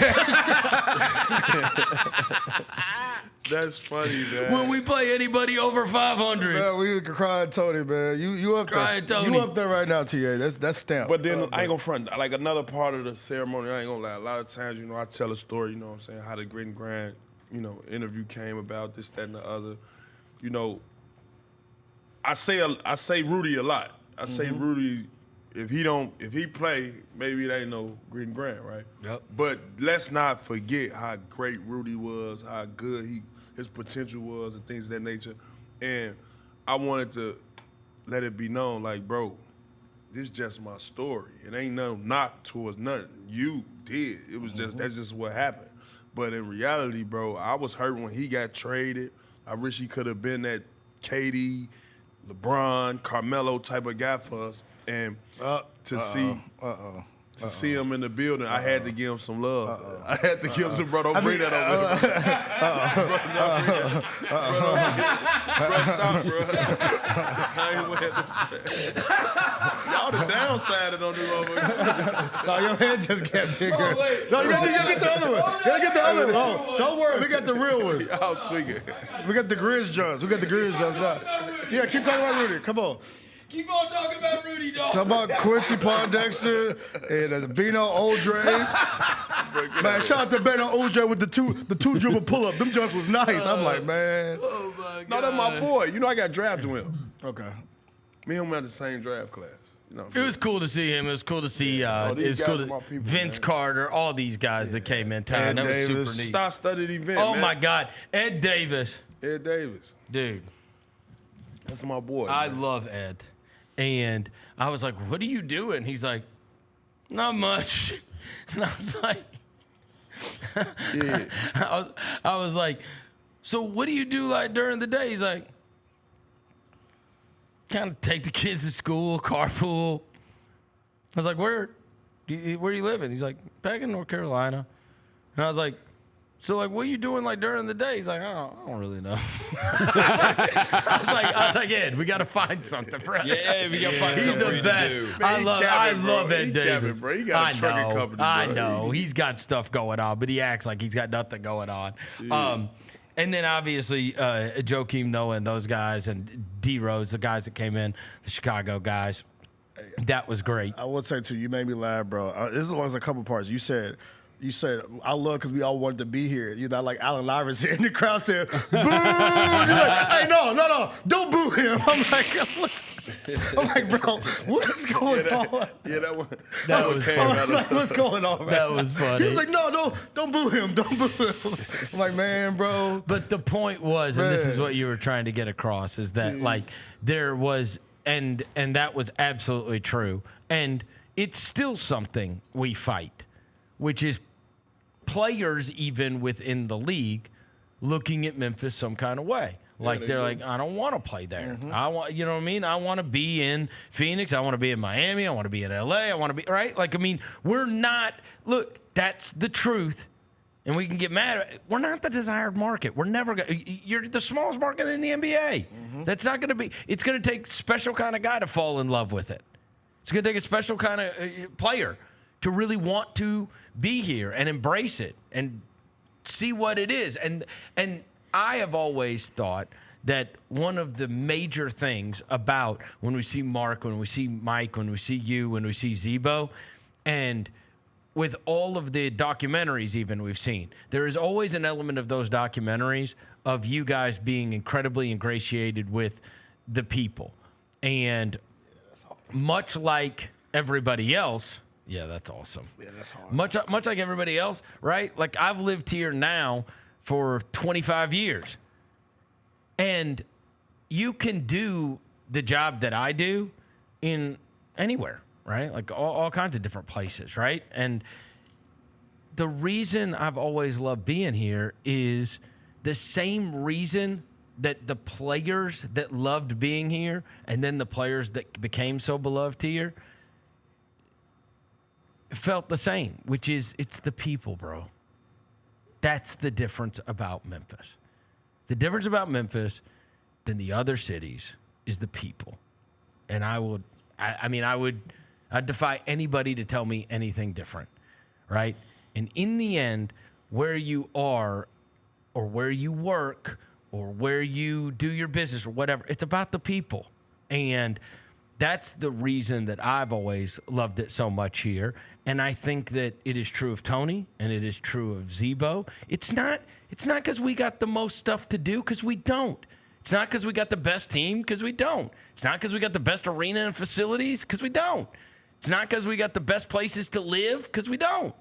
That's funny, man. When we play anybody over 500. Man, we crying Tony, man. You up Crying there? Tony. You up there right now, TA? That's stamped. But then I ain't gonna front. Like another part of the ceremony, I ain't gonna lie. A lot of times, I tell a story. You know what I'm saying? How the grit and grind, interview came about, this, that, and the other. I say Rudy a lot. I say Rudy. If he play, maybe it ain't no grit and grind, right? Yep. But let's not forget how great Rudy was, how good his potential was, and things of that nature. And I wanted to let it be known, like, bro, this just my story. It ain't no knock towards nothing. You did. It was just that's just what happened. But in reality, bro, I was hurt when he got traded. I wish he could have been that KD LeBron, Carmelo type of guy for us, and to see him in the building, I had to give him some love. I had to give him some, bro. Don't bring that over there. Bro, stop, bro. I ain't wearing this. Y'all the downside on this motherfucker. No, your head just got bigger. No, you gotta get the other one. You gotta get the other one. Oh, don't worry, we got the real ones. Y'all tweaking. We got the Grizz Jones. We got the Grizz Jones now. Yeah, keep talking about Rudy. Come on. Keep on talking about Rudy, dog. Talk about Quincy Pondexter and Beno Odre. Man, shout out to Beno Odre with the two dribble pull up. Them jumps was nice. I'm like, man. Oh my God. No, that's my boy. You know I got drafted with him. Okay. Me and him had the same draft class. You know, It was cool to see him. It was cool to see Vince Carter, all these guys that came in town. That was super neat. Star-studded event. Oh man. my God, Ed Davis, dude. That's my boy. I love Ed, and I was like, "What are you doing?" He's like, "Not much," and I was like, Yeah. I was like, "So what do you do like during the day?" He's like, kind of take the kids to school, carpool. I was like, where do you living? He's like, back in North Carolina. And I was like, so like, what are you doing like during the day? He's like, I don't really know. I was like, Ed, we got to find something, bro. Yeah, we got to find something for you best. to do. Man, I love Ed Davis. Capping, bro. He got a trucking company, bro. I know. He's got stuff going on, but he acts like he's got nothing going on. Yeah. And then obviously Joakim Noah and those guys and D Rose, the guys that came in, the Chicago guys. That was great. I would say too, you made me laugh, bro. This was a couple parts. You said, I love because we all wanted to be here. You know, like Allen Iverson in the crowd said, boo! You're like, hey, no, don't boo him. I'm like, what? I'm like, bro, what is going on? Yeah, that was I was like, what's going on, man? That was funny. He was like, no, don't boo him. Don't boo him. I'm like, man, bro. But the point was, and this is what you were trying to get across, is that like there was, and that was absolutely true. And it's still something we fight, which is players even within the league looking at Memphis some kind of way. Like they're like, I don't want to play there. I want, you know what I mean? I want to be in Phoenix. I want to be in Miami. I want to be in LA. I want to be right. Like, I mean, we're not. Look, that's the truth, and we can get mad at it. We're not the desired market. We're never going. You're the smallest market in the NBA. That's not going to be. It's going to take a special kind of guy to fall in love with it. It's going to take a special kind of player to really want to be here and embrace it and see what it is. And I have always thought that one of the major things about when we see Mark, when we see Mike, when we see you, when we see Zebo, and with all of the documentaries even we've seen, there is always an element of those documentaries of you guys being incredibly ingratiated with the people. And much like everybody else, yeah, that's awesome. Yeah, that's hard. Much like everybody else, right? Like I've lived here now for 25 years. And you can do the job that I do in anywhere, right? Like all kinds of different places, right? And the reason I've always loved being here is the same reason that the players that loved being here and then the players that became so beloved here felt the same, which is it's the people, bro. That's the difference about Memphis. The difference about Memphis than the other cities is the people. And I'd defy anybody to tell me anything different, right? And in the end, where you are or where you work or where you do your business or whatever, it's about the people. And that's the reason that I've always loved it so much here. And I think that it is true of Tony and it is true of Zebo. It's not because we got the most stuff to do, because we don't. It's not because we got the best team, because we don't. It's not because we got the best arena and facilities, because we don't. It's not because we got the best places to live, because we don't.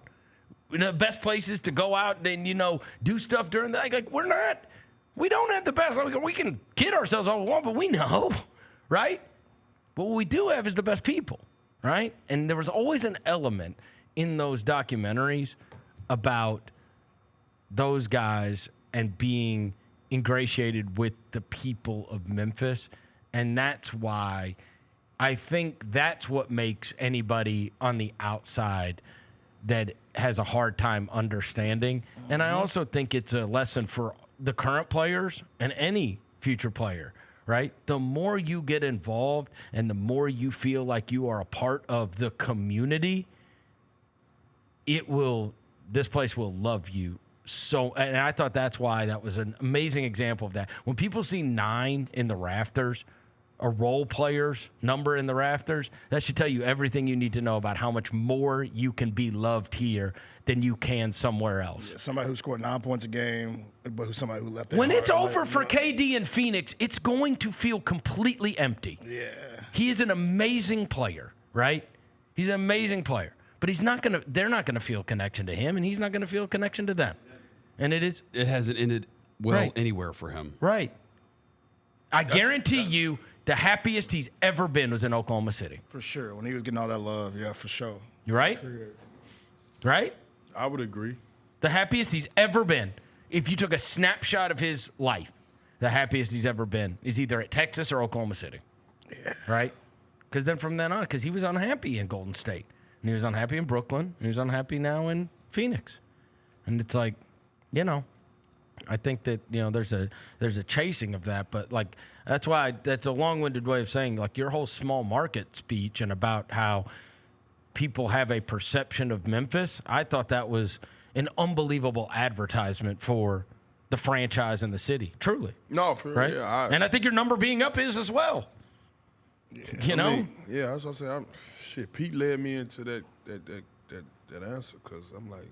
The best places to go out and, do stuff during the day. Like, we don't have the best. We can kid ourselves all we want, but we know, right? But what we do have is the best people, right? And there was always an element in those documentaries about those guys and being ingratiated with the people of Memphis And that's why I think that's what makes anybody on the outside that has a hard time understanding. And I also think it's a lesson for the current players and any future player, right? The more you get involved and the more you feel like you are a part of the community, this place will love you. So, and I thought that's why that was an amazing example of that. When people see 9 in the rafters, a role player's number in the rafters, that should tell you everything you need to know about how much more you can be loved here than you can somewhere else. Yeah, somebody who scored 9 points a game, but who's somebody who left. When it's over for KD in Phoenix, it's going to feel completely empty. Yeah. He is an amazing player, right? He's an amazing player. But they're not gonna feel a connection to him, and he's not gonna feel a connection to them. And it hasn't ended well anywhere for him. Right. I guarantee you the happiest he's ever been was in Oklahoma City. For sure. When he was getting all that love, yeah, for sure. You right? Right? I would agree. The happiest he's ever been. If you took a snapshot of his life, the happiest he's ever been is either at Texas or Oklahoma City. Yeah. Right? Because then from then on, because he was unhappy in Golden State. And he was unhappy in Brooklyn. And he was unhappy now in Phoenix. And it's like, I think that, there's a chasing of that. But, like, that's a long-winded way of saying, like, your whole small market speech and about how people have a perception of Memphis, I thought that was an unbelievable advertisement for the franchise and the city. Truly. No, for right? Yeah, and I think your number being up is as well. Yeah, that's what I said. Pete led me into that answer because I'm like,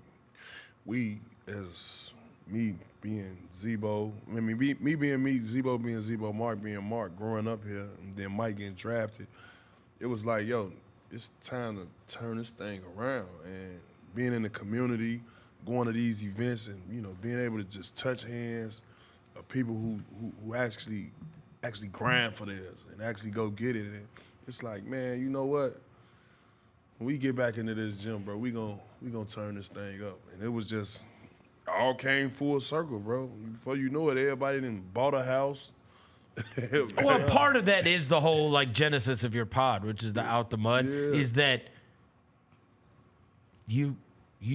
we as me being Zebo, me being me, Zebo being Zebo, Mark being Mark, growing up here, and then Mike getting drafted, it was like, yo, it's time to turn this thing around. And being in the community, going to these events, and being able to just touch hands of people who actually grind for this and actually go get it. And it's like, man, you know what? When we get back into this gym, bro, we gonna turn this thing up. And it was just all came full circle, bro. Before you know it, everybody done bought a house. Well, part of that is the whole like genesis of your pod, which is the Out the Mud, is that you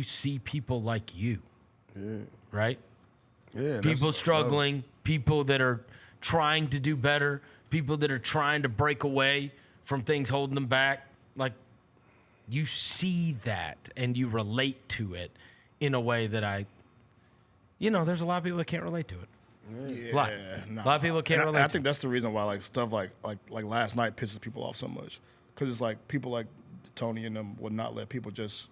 see people like you, right? Yeah. People struggling, people that are trying to do better, people that are trying to break away from things holding them back. Like, you see that and you relate to it in a way that there's a lot of people that can't relate to it. Yeah, a lot of people can't relate. I think that's the reason why like stuff like last night pisses people off so much, because it's like people like Tony and them would not let people just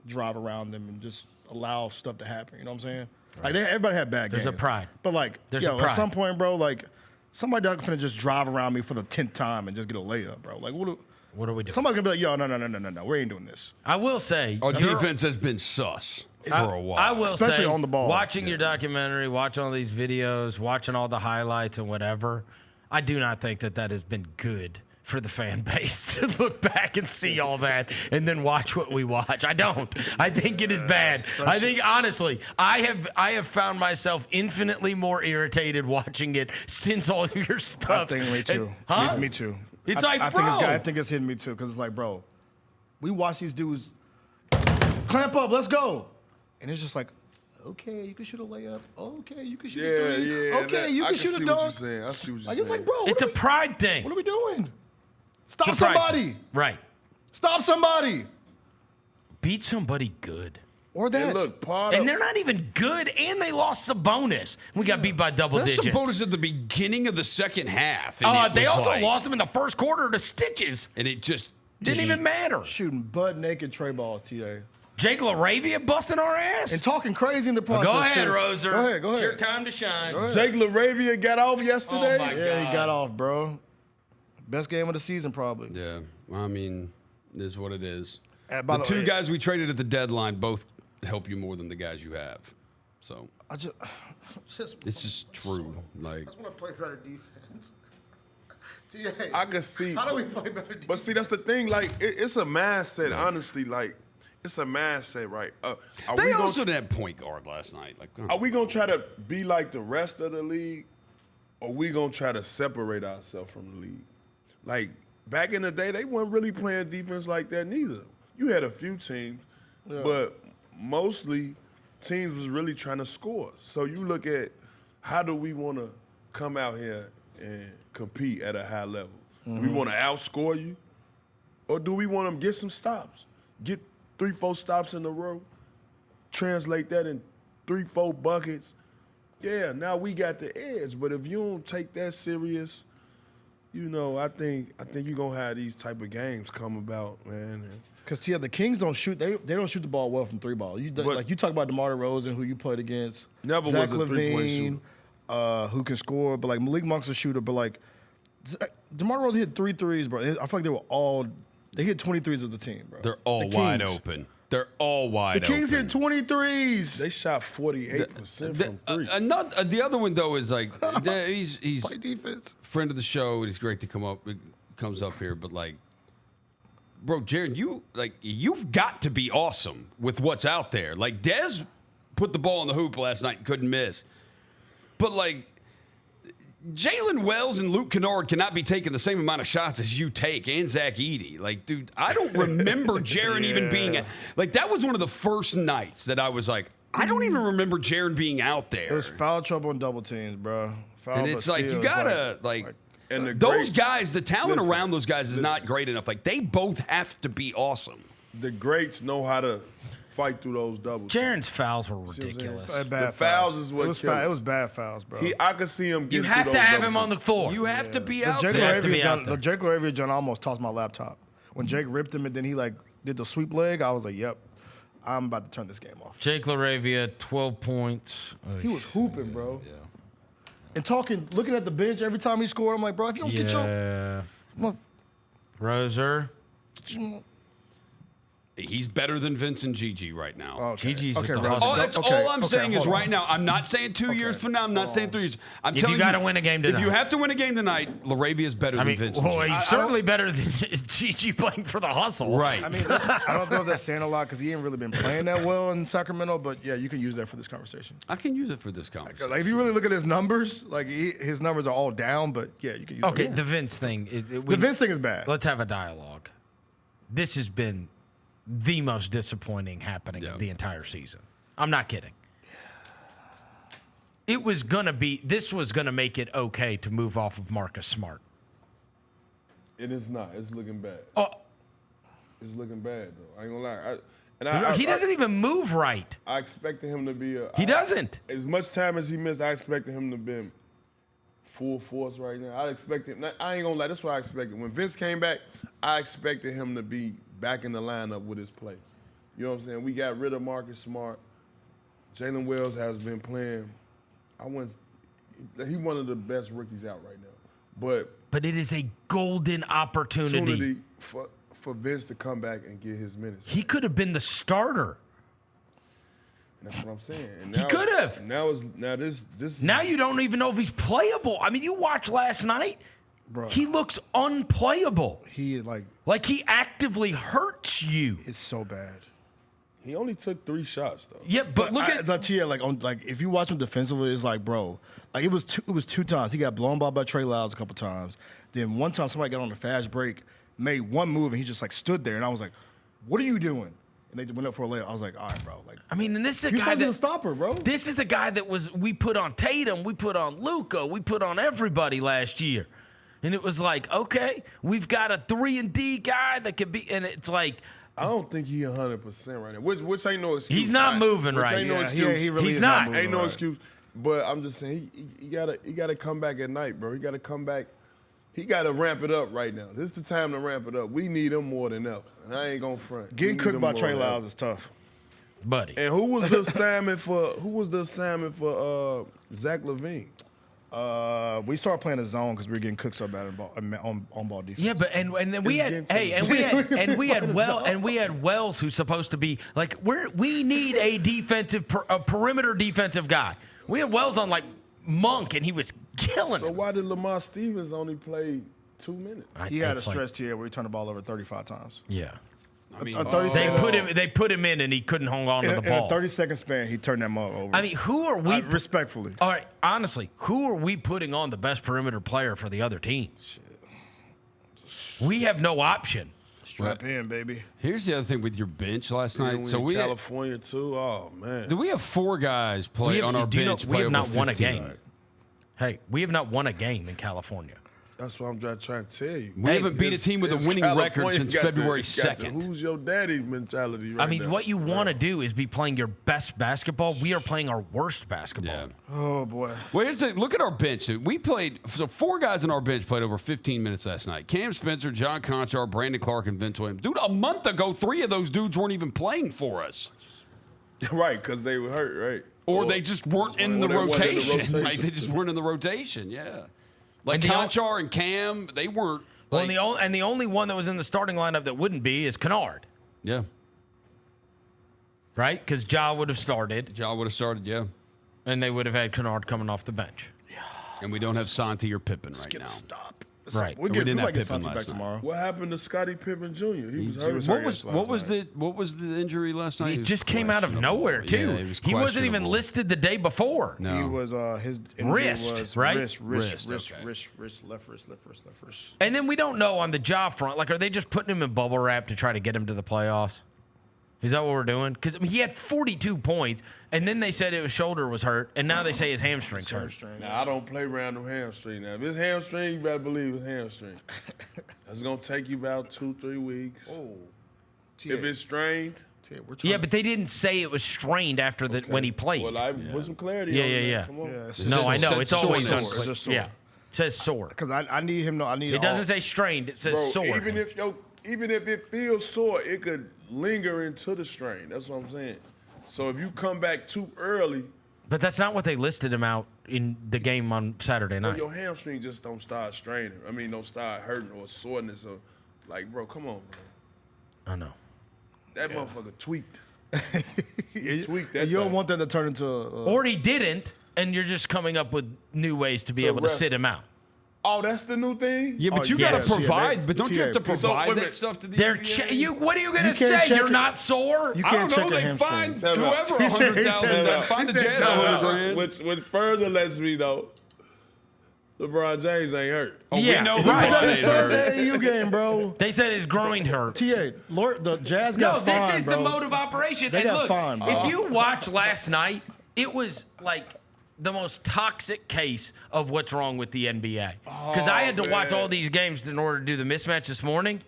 drive around them and just allow stuff to happen. You know what I'm saying? Right. Like everybody had bad games. There's a pride, but like at some point, bro, like somebody not gonna just drive around me for the 10th time and just get a layup, bro. Like what are we doing? Somebody's gonna be like, yo, no, we ain't doing this. I will say, our defense has been sus for a while. I will especially say, on the ball. Watching your documentary, watching all these videos, watching all the highlights and whatever, I do not think that has been good for the fan base to look back and see all that and then watch what we watch. I don't. I think it is bad. I think, honestly, I have found myself infinitely more irritated watching it since all your stuff. I think me too. Me too. It's I bro. I think it's hitting me too, because it's like, bro, we watch these dudes clamp up, let's go. And it's just like, okay, you can shoot a layup. Okay, you can shoot a three. Yeah. Okay, you can shoot a dunk. I see what you're saying. It's like, bro, it's a pride thing. What are we doing? Stop somebody. Right. Stop somebody. Beat somebody good. Or that. And look, they're not even good, and they lost Sabonis. We got beat by double digits. Sabonis at the beginning of the second half. They also lost him in the first quarter to stitches. And it just didn't even matter. Shooting butt naked tray balls, TA. Jake LaRavia busting our ass. And talking crazy in the process. Go ahead, too. Roser. Go ahead. It's your time to shine. Jake LaRavia got off yesterday? Oh, my God. Yeah, he got off, bro. Best game of the season, probably. Yeah. Well, I mean, it is what it is. The two guys we traded at the deadline both help you more than the guys you have. So it's just true. Like, I just want to play better defense. I can see. How do we play better defense? But see, that's the thing. Like, it's a mindset, honestly. Like, it's a mindset, right? They also didn't have point guard last night. Like, are we going to try to be like the rest of the league? or we gonna try to separate ourselves from the league. Like back in the day, they weren't really playing defense like that neither. You had a few teams, but mostly teams was really trying to score. So you look at how do we want to come out here and compete at a high level? Do we want to outscore you, or do we want to get some stops? Get 3-4 stops in a row, translate that in 3-4 buckets. Yeah, now we got the edge. But if you don't take that serious, you know, I think you're gonna have these type of games come about, man. Because the Kings don't shoot. They don't shoot the ball well from 3-ball. Like you talk about DeMar DeRozan, who you played against. Never Zach was a 3-point shooter. Who can score, but like Malik Monk's a shooter. But like DeMar DeRozan hit 3 threes, bro. I feel like they hit 23s as a team, bro. They're all wide open. They're all wide open. The Kings hit 23s. They shot 48% from three. The other one though is like he's play defense. Friend of the show. He's great to comes up here, but like, bro, Jaron, you've got to be awesome with what's out there. Like Dez put the ball in the hoop last night and couldn't miss, but like Jalen Wells and Luke Kennard cannot be taking the same amount of shots as you take, and Zach Edey. Like, dude, I don't remember Jaron even being like that was one of the first nights that I was like, I don't even remember Jaron being out there. There's foul trouble and double teams, bro. And it's like you gotta and those guys, the talent around those guys is not great enough. Like they both have to be awesome. The greats know how to fight through those doubles. Jaron's fouls were ridiculous. The fouls is what kills. It was bad fouls, bro. I could see him getting You have through to those have him double on the floor. You have to be out there. there. The Jake LaRavia John almost tossed my laptop. When Jake ripped him and then he did the sweep leg, I was like, yep, I'm about to turn this game off. Jake LaRavia, 12 points. He was hooping, bro. Yeah. And looking at the bench every time he scored, I'm like, bro, if you don't get your Roser. He's better than Vincent Gigi right now. Okay. Gigi's okay, with the all I'm saying is right on. now. I'm not saying 2 years from now. I'm not saying 3 years. I'm telling you got to win a game tonight. If you have to win a game tonight, LaRavia is better than Vincent. Well, he's certainly better than Gigi playing for the Hustle. Right. I mean, listen, I don't know if that's saying a lot because he ain't really been playing that well in Sacramento. But yeah, you can use that for this conversation. I can use it for this conversation. Like if you really look at his numbers, his numbers are all down. But yeah, you can use it. Okay, the Vince thing. The Vince thing is bad. Let's have a dialogue. This has been the most disappointing happening of the entire season. I'm not kidding. This was going to make it okay to move off of Marcus Smart. It is not. It's looking bad. Oh. It's looking bad, though. I ain't gonna lie. He doesn't even move right. I expected him to be He doesn't. As much time as he missed, I expected him to be full force right now. I ain't gonna lie. That's what I expected. When Vince came back, I expected him to be back in the lineup with his play. You know what I'm saying? We got rid of Marcus Smart. Jalen Wells has been playing. He's one of the best rookies out right now. But it is a golden opportunity for Vince to come back and get his minutes. He could have been the starter. And that's what I'm saying. And he could have. Now you don't even know if he's playable. I mean, you watched last night. Bro. He looks unplayable. He like he actively hurts you. It's so bad. He only took 3 shots though. Yeah, but look at if you watch him defensively, it's like, bro, like it was 2 times. He got blown by Trey Lyles a couple times. Then one time somebody got on a fast break, made one move, and he just stood there, and I was like, "What are you doing?" And they went up for a layup. I was like, "All right, bro." I mean, and this is the guy that's a stopper, bro. This is the guy that we put on Tatum, we put on Luka, we put on everybody last year. And it was like, okay, we've got a 3-and-D guy that could be, and it's like, I don't think he 100% right now, which ain't no excuse. He's not moving right. Ain't no excuse. He really he's not. Ain't no excuse. But I'm just saying, he gotta come back at night, bro. He gotta come back. He gotta ramp it up right now. This is the time to ramp it up. We need him more than ever. And I ain't gonna front. Getting cooked by Trey Lyles is tough, buddy. And who was the assignment for Zach LaVine? We started playing a zone because we were getting cooked so bad on ball defense. Yeah, but and then we had Wells who's supposed to be like we need a perimeter defensive guy. We had Wells on like Monk and he was killing. So why did Lamar Stevens only play 2 minutes? He had a stretch here where he turned the ball over 35 times. Yeah. I mean, they put him in and he couldn't hold on to the ball. In a 30-second span, he turned that mug over. I mean, who are we? Respectfully. All right, honestly, who are we putting on the best perimeter player for the other team? We have no option. Strap in, baby. Here's the other thing with your bench last night. So we California too. Oh man. Do we have 4 guys play on our bench? We have not won a 15? game. Hey, we have not won a game in California. That's what I'm trying to tell you. We haven't beat a team with a winning record since February 2nd. Who's your daddy mentality right I mean, now. what you want to do is be playing your best basketball. We are playing our worst basketball. Yeah. Oh, boy. Well, look at our bench. We played, so 4 guys on our bench played over 15 minutes last night. Cam Spencer, John Conchar, Brandon Clark, and Vince Williams. Dude, a month ago, 3 of those dudes weren't even playing for us. Right, because they were hurt, right? Or they just weren't in the rotation. Right? They just weren't in the rotation, yeah. Like Conchar and Cam, they weren't. Well, and the only one that was in the starting lineup that wouldn't be is Kennard. Yeah. Right? Because Ja would have started. Ja would have started, yeah. And they would have had Kennard coming off the bench. Yeah. And we don't have Santi or Pippen right now. Stop. Right. We didn't have might get Pippen Santi back last night. tomorrow. What happened to Scottie Pippen Jr.? He was hurt. What was the injury last night? It just came out of nowhere, too. Yeah, he wasn't even listed the day before. No. He was his wrist, was right? Wrist, okay. left wrist. And then we don't know on the job front. Like, are they just putting him in bubble wrap to try to get him to the playoffs? Is that what we're doing? Because he had 42 points, and then they said his shoulder was hurt, and now they say his hamstring's hurt. Now, I don't play random hamstring. Now, if it's hamstring, you better believe it's hamstring. That's going to take you about 2-3 weeks. Oh. If it's strained. Yeah, but they didn't say it was strained after when he played. Well, I put some clarity on yeah. Come on. No, I know. It's always sore. unclear. Yeah. It says sore. Because I need him. It doesn't say strained. It says sore. Even if it feels sore, it could linger into the strain. That's what I'm saying. So if you come back too early. But that's not what they listed him out in the game on Saturday night. Your hamstring just don't start straining. I mean, don't start hurting or soreness. Or, like, bro, come on, bro. I know. That motherfucker tweaked. He tweaked that You don't thing. want that to turn into or he didn't, and you're just coming up with new ways to be able to sit him out. Oh, that's the new thing? Yeah, but you got to provide. But don't you have to provide that stuff to the NBA? What are you going to say? You're not sore? You I can't don't know. check They find whoever He said- $100,000. Find the Jazz $100,000. Which further lets me know LeBron James ain't hurt. Oh, Yeah. we know Right. LeBron He ain't said hurt. the AAU game, bro. They said his groin hurt. The Jazz No, got this fined, is bro. the mode of operation. They and got look, fined, bro. if you watch last night, it was like the most toxic case of what's wrong with the NBA. Because I had to watch all these games in order to do the mismatch this morning.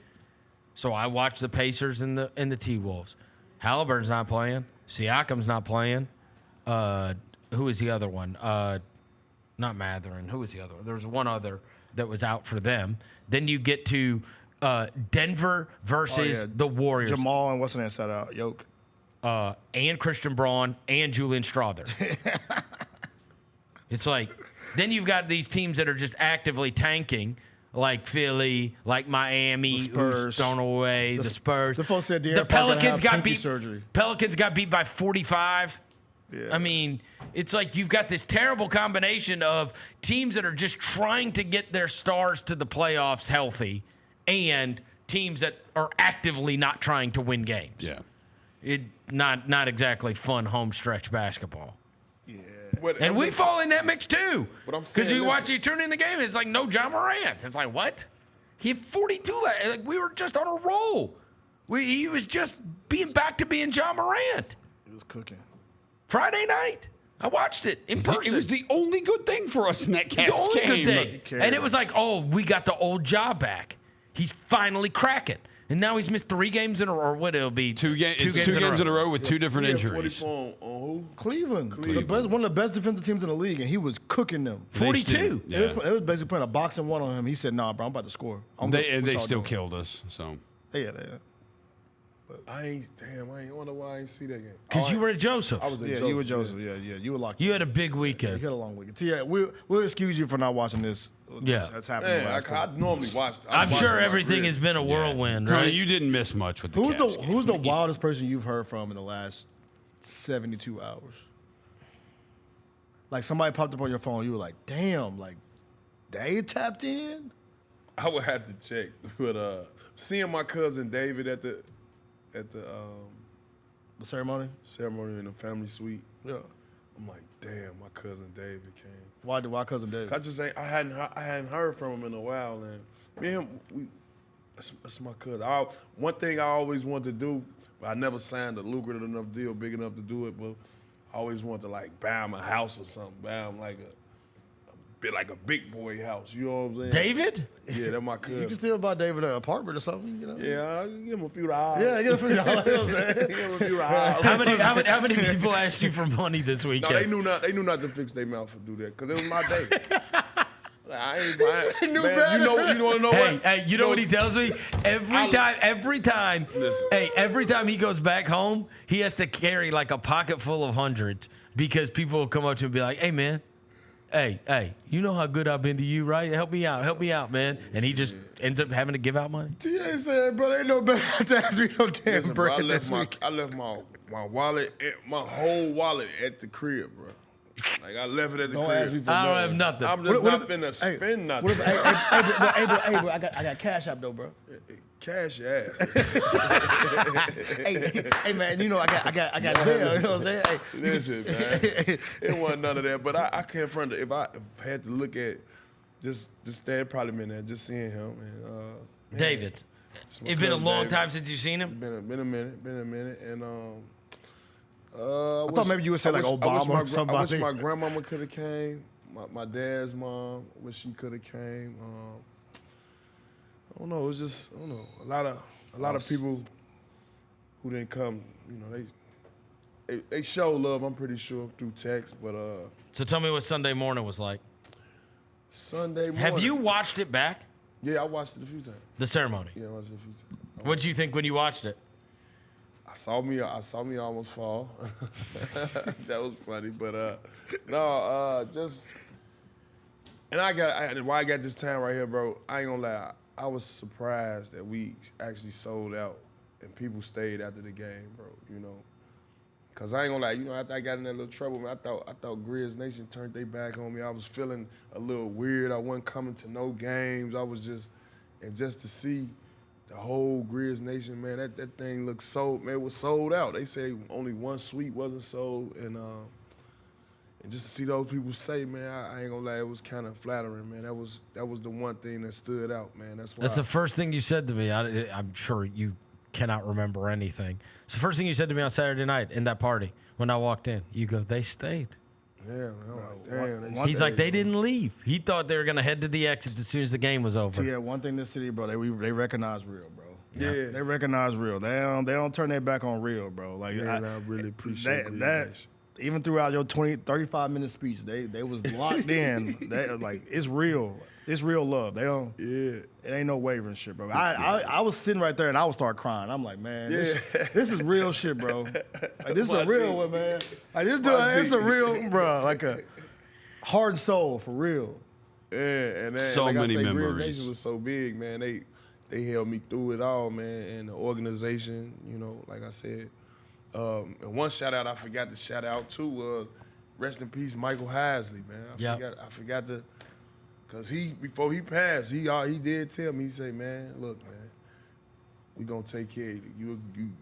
So I watched the Pacers and the T-Wolves. Halliburton's not playing. Siakam's not playing. Who is the other one? Not Matherin. Who was the other one? There was one other that was out for them. Then you get to Denver versus the Warriors. Jamal and what's the name sat out? Yoke. And Christian Braun and Julian Strawther. It's like, then you've got these teams that are just actively tanking, like Philly, like Miami, who's thrown away, the Spurs. The folks said the Pelicans got beat. Surgery. Pelicans got beat by 45. Yeah. I mean, it's like you've got this terrible combination of teams that are just trying to get their stars to the playoffs healthy, and teams that are actively not trying to win games. Yeah, Not exactly fun home stretch basketball. But And we fall in that mix too. But I'm Because saying, you turn in the game, it's like no John Morant. It's like, what? He had 42. Like, we were just on a roll. He was just back to being John Morant. He was cooking. Friday night. I watched it in person. It was the only good thing for us in that It's Cavs the only game. good thing. And it was like, oh, we got the old job back. He's finally cracking. And now he's missed 3 games in a row. Or what it'll be? Two games in a row with 2 different injuries. 44 on who? Cleveland. One of the best defensive teams in the league, and he was cooking them. 42. Yeah. It was basically playing a boxing one on him. He said, nah, bro, I'm about to score. They still killed us. So Yeah. I wonder why I ain't see that game. Because you were at Joseph. I was at Yeah, Joseph. you were Joseph. Yeah, you were locked. You had a big weekend. You had a long weekend. Yeah, we'll excuse you for not watching this. Yeah. That's happening. Man, I normally watch. I'm sure everything has been a whirlwind, Tony, right? you didn't miss much with the Cavs game. Who's the wildest person you've heard from in the last 72 hours? Like somebody popped up on your phone, you were like, damn, like they tapped in? I would have to check. But seeing my cousin David at the at the ceremony in the family suite. Yeah. I'm like, damn, my cousin David came. Why cousin David? I hadn't heard from him in a while, and me and him, that's my cousin. One thing I always wanted to do, but I never signed a lucrative enough deal, big enough to do it, but I always wanted to like buy him a house or something, buy him like a big boy house. You know what I'm saying? David? Yeah, that's my cousin. You can still buy David an apartment or something, you know? Yeah, I'll give him a few dollars. Yeah, give him a few dollars. You know what I'm saying? Give him a few dollars. How many people asked you for money this weekend? No, they knew not to fix their mouth to do that, because it was my day. I ain't buying. Man, better. you want to know what? Hey, you know what he tells me? Every time, Listen. every time he goes back home, he has to carry like a pocket full of hundreds because people will come up to him and be like, "Hey, man, hey, you know how good I've been to you, right? Help me out, man." And he just ends up having to give out money. T.A. said, bro, ain't no better to ask me no damn Listen, bro, bread this week. I left my wallet, my whole wallet at the crib, bro. Like I left it at the Don't crib. ask me for I don't have nothing. I'm just not finna spend nothing. Hey, bro, I got Cash App though, bro. Cash your ass. hey, man, you know I got Zelle. You know what I'm saying? Hey. Listen, man, it wasn't none of that. But I can't front it. If I had to look at just that, probably been there, just seeing him and David, it's been a long time since you've seen him. Been a minute, and I thought maybe you would say like Obama or somebody. I wish my grandmama could have came. My dad's mom, wish she could have came. I don't know. It was just a lot of people who didn't come. You know, they show love. I'm pretty sure through text, but So tell me what Sunday morning was like. Sunday morning. Have you watched it back? Yeah, I watched it a few times. The ceremony. Yeah, I watched it a few times. What did you think when you watched it? I saw me almost fall. That was funny, but just. And why I got this time right here, bro. I ain't gonna lie. I was surprised that we actually sold out and people stayed after the game, bro. You know, cause I ain't gonna lie. You know, after I got in that little trouble, man, I thought Grizz Nation turned their back on me. I was feeling a little weird. I wasn't coming to no games. I was just to see the whole Grizz Nation, man. That thing looked sold. Man, it was sold out. They say only one suite wasn't sold, and just to see those people say, man, I ain't gonna lie, it was kind of flattering, man. That was the one thing that stood out, man. That's the first thing you said to me. I'm sure you cannot remember anything. It's the first thing you said to me on Saturday night in that party when I walked in. You go, they stayed. Yeah, man. I'm like, damn. He's like, they didn't leave. He thought they were gonna head to the exits as soon as the game was over. Yeah, one thing in this city, bro, they recognize real, bro. Yeah. They recognize real. They don't turn their back on real, bro. Like I really appreciate that. Even throughout your 35-minute speech, they was locked in. They like it's real. It's real love. They don't. Yeah. It ain't no wavering shit, bro. I was sitting right there and I would start crying. I'm like, man, this is real shit, bro. Like this is a real one, man. Like this dude, it's a real, bro. Like a heart and soul for real. Yeah, and then, so like many I say, memories. Grizz Nation was so big, man. They held me through it all, man. And the organization, you know, like I said. And one shout out I forgot to shout out too was rest in peace Michael Heisley, man. I forgot to, cause before he passed, he did tell me, he said, man, look, man, we gonna take care of you.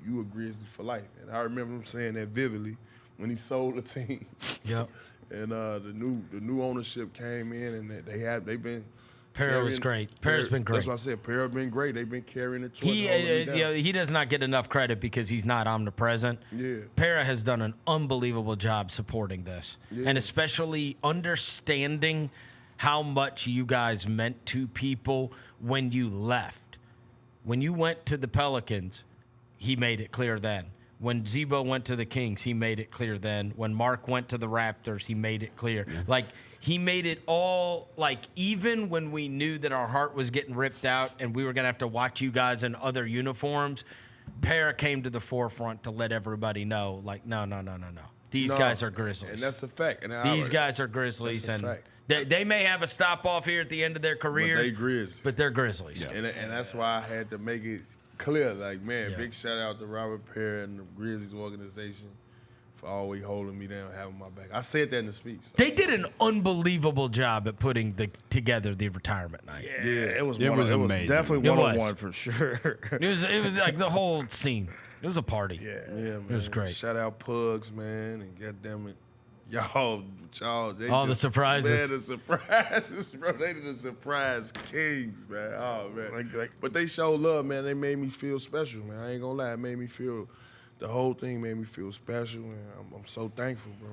You a Grizzly for life. And I remember him saying that vividly when he sold the team. Yep. And the new ownership came in and they've been. Para was great. Para's been great. That's what I said. Para been great. They've been carrying it towards he does not get enough credit because he's not omnipresent. Yeah. Para has done an unbelievable job supporting this. Yeah. And especially understanding how much you guys meant to people when you left. When you went to the Pelicans, he made it clear then. When Zebo went to the Kings, he made it clear then. When Mark went to the Raptors, he made it clear. Yeah. Like, he made it all, like, even when we knew that our heart was getting ripped out and we were going to have to watch you guys in other uniforms, Para came to the forefront to let everybody know, like, no. These guys are Grizzlies. And that's a fact. And these guys are Grizzlies. That's a and fact. They may have a stop-off here at the end of their careers. But they're Grizzlies. Yeah. And that's why I had to make it clear, like, man, big shout out to Robert Para and the Grizzlies organization for always holding me down, having my back. I said that in the speech. So. They did an unbelievable job at putting together the retirement night. Yeah, it was amazing. It was definitely one-on-one for sure. It was like the whole scene. It was a party. Yeah, man. It was great. Shout out Pugs, man, and goddamn it, y'all, they all the surprises. Man, the surprises, bro. They did the surprise kings, man. Oh man, but they showed love, man. They made me feel special, man. I ain't gonna lie, it made me feel. The whole thing made me feel special, and I'm so thankful, bro.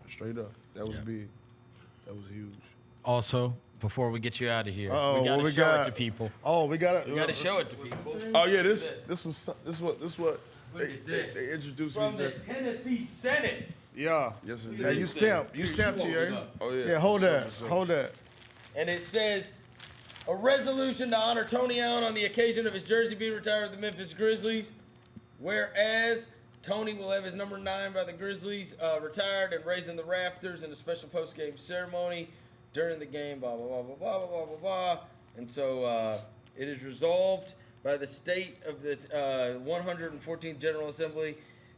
Straight up, that was big. That was huge. Also, before we get you out of here, we gotta show it to people. Oh, we gotta show it to people. Oh yeah, this what they introduced me from the Tennessee Senate. Yeah. Yes, it Yeah, did. you stamped, Thierry. Oh yeah. Yeah, hold that. Sure. Hold that. And it says, a resolution to honor Tony Allen on the occasion of his jersey being retired with the Memphis Grizzlies. Whereas Tony will have his number 9 by the Grizzlies retired and raised in the rafters in a special post-game ceremony during the game, blah, blah, blah, blah, blah, blah, blah, blah. And so it is resolved by the state of the 114th General Assembly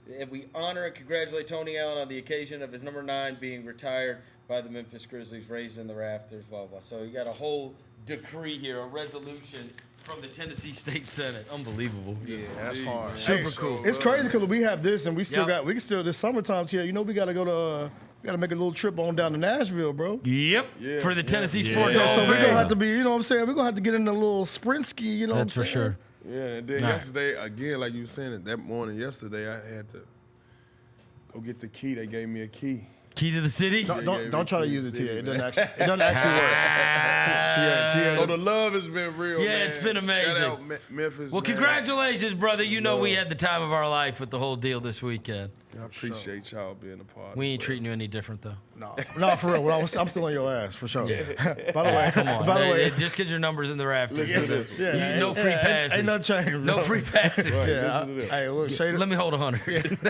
that we honor and congratulate Tony Allen on the occasion of his number 9 being retired by the Memphis Grizzlies, raised in the rafters, blah, blah. So you got a whole decree here, a resolution from the Tennessee State Senate. Unbelievable. Yeah, that's hard. Super cool. It's crazy because we have this and we can still this summertime here. You know, we gotta go to we gotta make a little trip on down to Nashville, bro. Yep. Yeah, for the Tennessee Sports. So we're gonna have to be, you know what I'm saying? We're gonna have to get in a little sprint ski, you know That's what I'm for saying? sure. Yeah, and then yesterday, again, like you were saying, that morning yesterday, I had to go get the key. They gave me a key. Key to the city? Don't try to use it, Tia. It doesn't actually work. So the love has been real, Yeah, man. it's been amazing. Shout out Memphis, Well, man. congratulations, brother. You know we had the time of our life with the whole deal this weekend. I appreciate y'all being a part. We ain't treating you any different, though. No, for real. Well, I'm still on your ass, for sure. Yeah. By the way, Come on. By the way, just get your numbers in the rafters. Listen to this one. Yeah, no free passes. Ain't nothing changed, No bro. free passes. Right, Yeah, listen to this. hey, look, Shady. Let me hold 100. By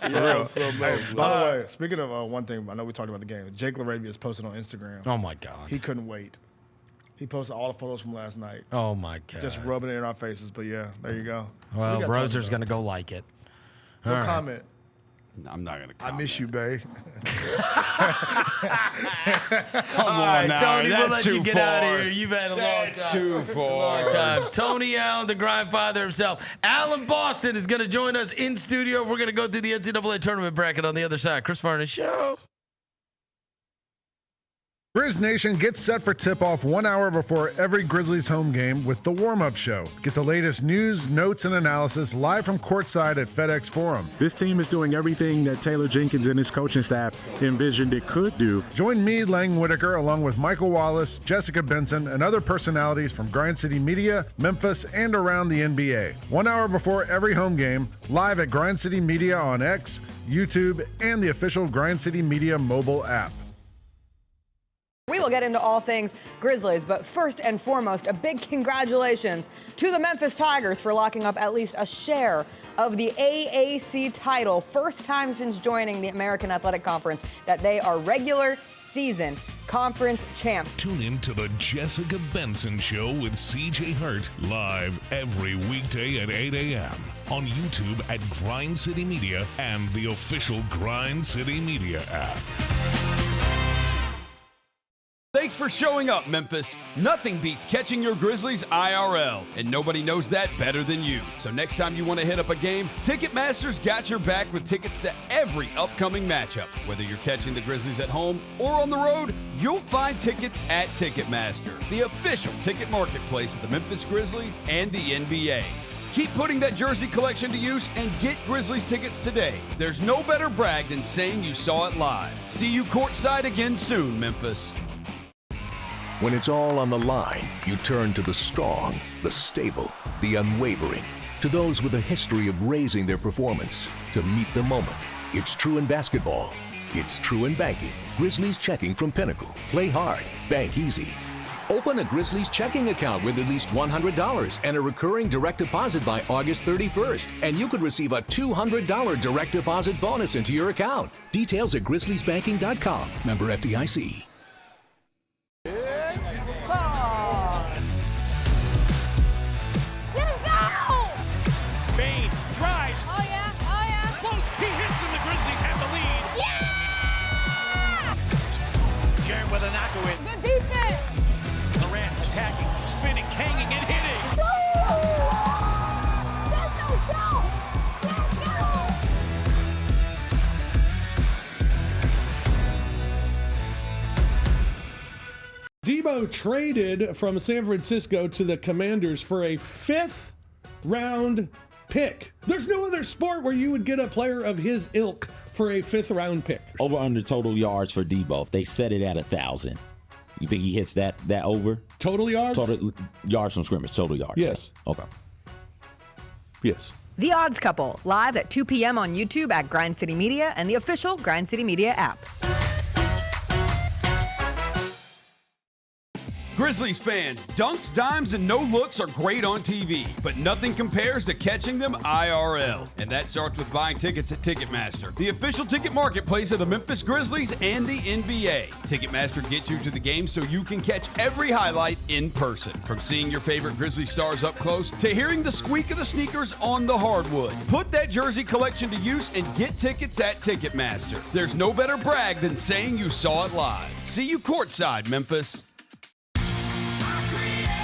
the way, speaking of one thing, I know we talked about the game. Jake LaRavia's posted on Instagram. Oh, my God. He couldn't wait. He posted all the photos from last night. Oh, my God. Just rubbing it in our faces. But yeah, there you go. Well, We got time Roser's to going to go like it. No All right. comment. I'm not gonna. I miss you, babe. Come on now. Tony, we'll That's let you too get far. out of here. You've had a long That's time. too far. Long time. Tony Allen, the grindfather himself. Alan Boston is going to join us in studio. We're going to go through the NCAA Tournament bracket on the other side. Chris Vernon Show. Grizz Nation gets set for tip-off 1 hour before every Grizzlies home game with the warm-up show. Get the latest news, notes, and analysis live from courtside at FedEx Forum. This team is doing everything that Taylor Jenkins and his coaching staff envisioned it could do. Join me, Lang Whitaker, along with Michael Wallace, Jessica Benson, and other personalities from Grind City Media, Memphis, and around the NBA. 1 hour before every home game, live at Grind City Media on X, YouTube, and the official Grind City Media mobile app. We will get into all things Grizzlies, but first and foremost, a big congratulations to the Memphis Tigers for locking up at least a share of the AAC title. First time since joining the American Athletic Conference that they are regular season conference champs. Tune in to the Jessica Benson Show with CJ Hurt live every weekday at 8 a.m. on YouTube at Grind City Media and the official Grind City Media app. Thanks for showing up, Memphis. Nothing beats catching your Grizzlies IRL, and nobody knows that better than you. So next time you want to hit up a game, Ticketmaster's got your back with tickets to every upcoming matchup. Whether you're catching the Grizzlies at home or on the road, you'll find tickets at Ticketmaster, the official ticket marketplace of the Memphis Grizzlies and the NBA. Keep putting that jersey collection to use and get Grizzlies tickets today. There's no better brag than saying you saw it live. See you courtside again soon, Memphis. When it's all on the line, you turn to the strong, the stable, the unwavering. To those with a history of raising their performance, to meet the moment. It's true in basketball. It's true in banking. Grizzlies Checking from Pinnacle. Play hard, bank easy. Open a Grizzlies checking account with at least $100 and a recurring direct deposit by August 31st, and you could receive a $200 direct deposit bonus into your account. Details at grizzliesbanking.com. Member FDIC. Bain drives. Oh, yeah? Oladipo traded from San Francisco to the Commanders for a 5th-round pick. There's no other sport where you would get a player of his ilk for a 5th-round pick. Over under total yards for Debo. If they set it at 1,000, you think he hits that over? Total yards? Total yards from scrimmage. Total yards. Yes. Okay. Yes. The Odds Couple, live at 2 p.m. on YouTube at Grind City Media and the official Grind City Media app. Grizzlies fans, dunks, dimes, and no-looks are great on TV, but nothing compares to catching them IRL. And that starts with buying tickets at Ticketmaster, the official ticket marketplace of the Memphis Grizzlies and the NBA. Ticketmaster gets you to the game so you can catch every highlight in person. From seeing your favorite Grizzly stars up close to hearing the squeak of the sneakers on the hardwood. Put that jersey collection to use and get tickets at Ticketmaster. There's no better brag than saying you saw it live. See you courtside, Memphis.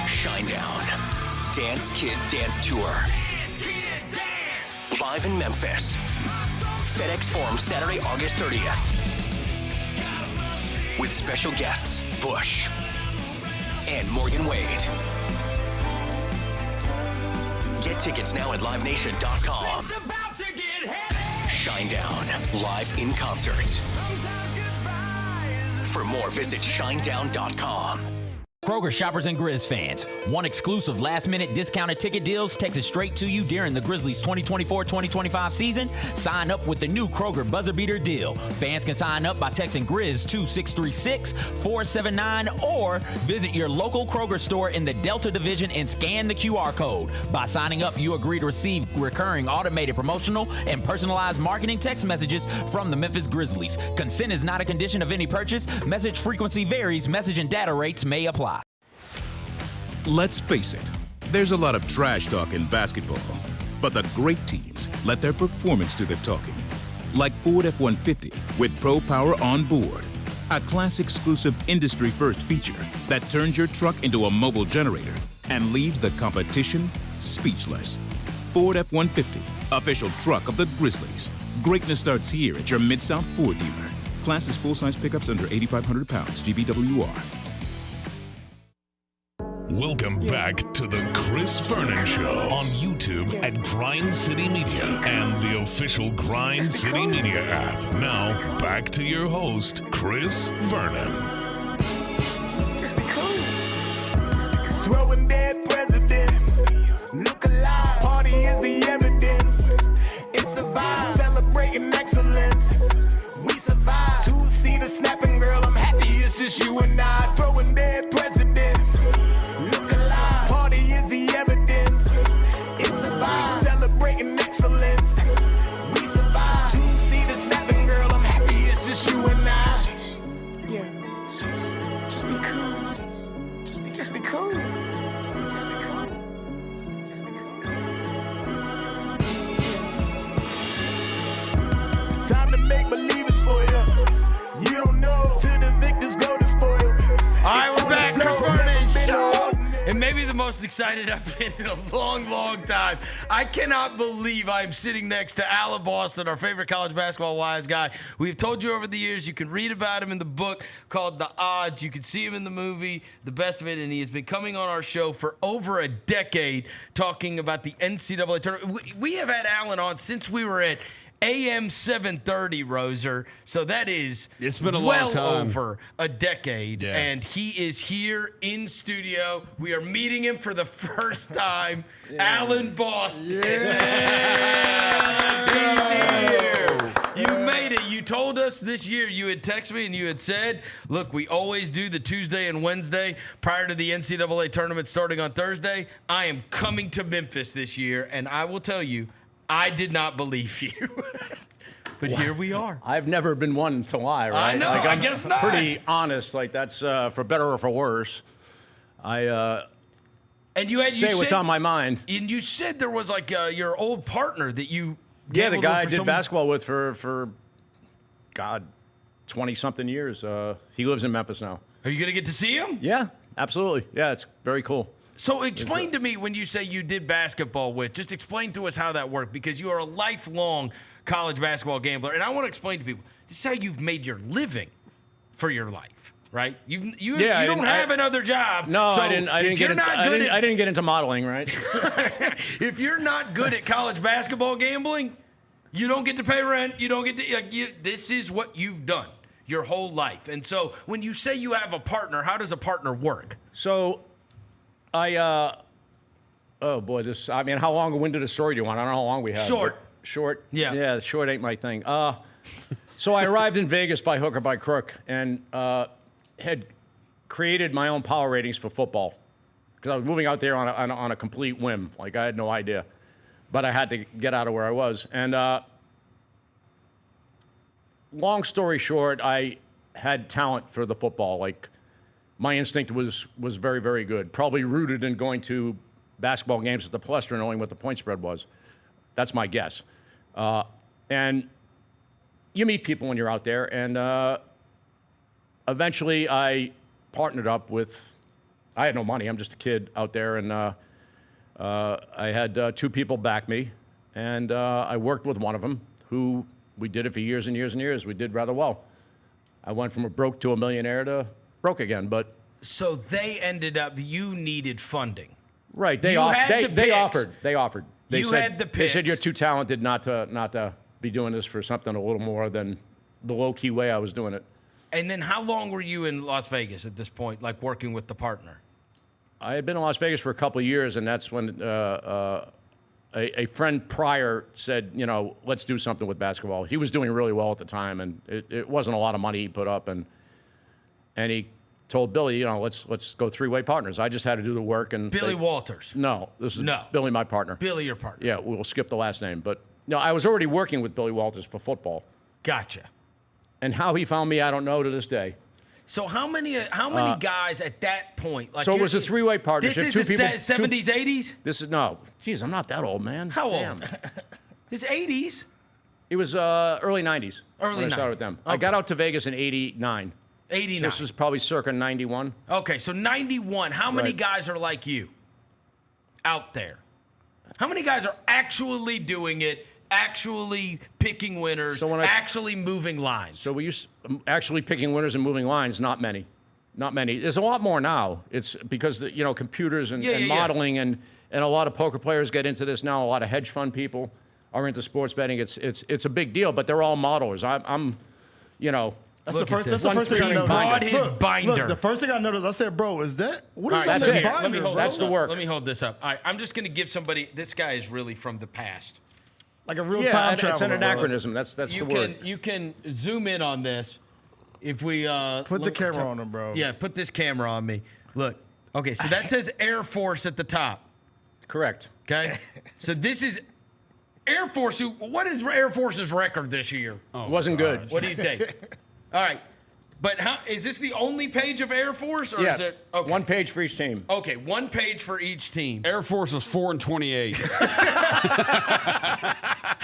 Shinedown. Dance Kid Dance Tour. Live in Memphis. FedEx Forum, Saturday, August 30th. With special guests, Bush and Morgan Wade. Get tickets now at livenation.com. Shinedown, live in concert. For more, visit shinedown.com. Kroger shoppers and Grizz fans, want exclusive last-minute discounted ticket deals texted straight to you during the Grizzlies 2024-2025 season? Sign up with the new Kroger Buzzer Beater deal. Fans can sign up by texting Grizz to 636-479 or visit your local Kroger store in the Delta Division and scan the QR code. By signing up, you agree to receive recurring automated promotional and personalized marketing text messages from the Memphis Grizzlies. Consent is not a condition of any purchase. Message frequency varies. Message and data rates may apply. Let's face it, there's a lot of trash talk in basketball, but the great teams let their performance do the talking. Like Ford F-150 with Pro Power on board, a class-exclusive industry-first feature that turns your truck into a mobile generator and leaves the competition speechless. Ford F-150, official truck of the Grizzlies. Greatness starts here at your Mid-South Ford dealer. Class is full-size pickups under 8,500 pounds, GBWR. Welcome back to the Chris Vernon Show on YouTube at Grind City Media and the official Grind City Media app. Now, back to your host, Chris Vernon. Just be cool. Throwing dead presidents. Look alive. Party is the evidence. It's a vibe. Celebrating excellence. We survive. Two-seater snapping, girl. I'm happy it's just you and I. Throwing dead presidents. Look alive. Party is the evidence. It's a vibe. Celebrating excellence. We survive. Two-seater snapping, girl. I'm happy it's just you and I. Yeah. Just be cool. Just be cool. Just be cool. Just be cool. Time to make believers for you. You don't know till the victors go to spoils. All right, we're back. Chris Vernon Show. And maybe the most excited I've been in a long, long time. I cannot believe I'm sitting next to Alan Boston, our favorite college basketball wise guy. We've told you over the years, you can read about him in the book called The Odds. You can see him in the movie, The Best of It, and he has been coming on our show for over a decade talking about the NCAA Tournament. We have had Alan on since we were at AM 730, Roser. So that is it's been a well long time. Over a decade. Yeah. And he is here in studio. We are meeting him for the first time. Alan Boston. He's here. You made it. You told us this year, you had texted me and you had said, look, we always do the Tuesday and Wednesday prior to the NCAA tournament starting on Thursday. I am coming to Memphis this year, and I will tell you, I did not believe you. But here we are. I've never been one to lie, right? I know, like, I I'm guess not. Pretty honest. Like, that's for better or for worse. And you say what's on my mind. And you said there was like your old partner that you Yeah, the guy I with did basketball with for God, 20-something years. He lives in Memphis now. Are you going to get to see him? Yeah, absolutely. Yeah, it's very cool. So explain to me when you say you did basketball with, just explain to us how that worked, because you are a lifelong college basketball gambler. And I want to explain to people, this is how you've made your living for your life, right? You don't have another job. No, so I didn't get into modeling, right? If you're not good at college basketball gambling, you don't get to pay rent. You don't get to. This is what you've done your whole life. And so when you say you have a partner, how does a partner work? So, oh boy, how long a winded a story do you want? I don't know how long we have. Short. Short? Yeah. Yeah, short ain't my thing. So I arrived in Vegas by hook or by crook and had created my own power ratings for football because I was moving out there on a complete whim. Like, I had no idea. But I had to get out of where I was. And long story short, I had talent for the football. Like, my instinct was very, very good. Probably rooted in going to basketball games at the Palestra and knowing what the point spread was. That's my guess. And you meet people when you're out there, and eventually I partnered up with, I had no money, I'm just a kid out there, and I had two people back me, and I worked with one of them, who we did it for years and years and years. We did rather well. I went from a broke to a millionaire to broke again, but. So they ended up, you needed funding. Right, they offered. They said, had the picks. They said you're too talented not to be doing this for something a little more than the low-key way I was doing it. And then how long were you in Las Vegas at this point, like working with the partner? I had been in Las Vegas for a couple of years, and that's when a friend prior said, let's do something with basketball. He was doing really well at the time, and it wasn't a lot of money he put up, and he told Billy, let's go three-way partners. I just had to do the work. And Billy Walters? No, this is Billy, my partner. Billy, your partner. Yeah, we'll skip the last name. But no, I was already working with Billy Walters for football. Gotcha. And how he found me, I don't know to this day. So how many guys at that point? So it was a three-way partnership. This is the 70s, 80s? This is, no. Geez, I'm not that old, man. How old? It's 80s. It was early 90s. Early 90s. When I started with them. Okay. I got out to Vegas in 89. 89. So this is probably circa 91. Okay, so 91. How many guys are like you out there? How many guys are actually doing it, actually picking winners, actually moving lines? So we used actually picking winners and moving lines. Not many. There's a lot more now. It's because computers and modeling and a lot of poker players get into this now. A lot of hedge fund people are into sports betting. It's a big deal, but they're all modelers. I'm. That's the first thing I noticed. Brought his binder. Look, the first thing I noticed, I said, bro, is that? What is that's that it. binder, bro? That's the work. Let me hold this up. All right, I'm just going to give somebody, this guy is really from the past. Like a real time traveler. It's an anachronism. That's the word. You can zoom in on this if we... put the camera on him, bro. Yeah, put this camera on me. Look. Okay, so that says Air Force at the top. Correct. Okay? So this is Air Force. What is Air Force's record this year? It wasn't good. What do you think? All right. But how is this the only page of Air Force, or is it okay. One page for each team? Okay, one page for each team. Air Force was 4-28.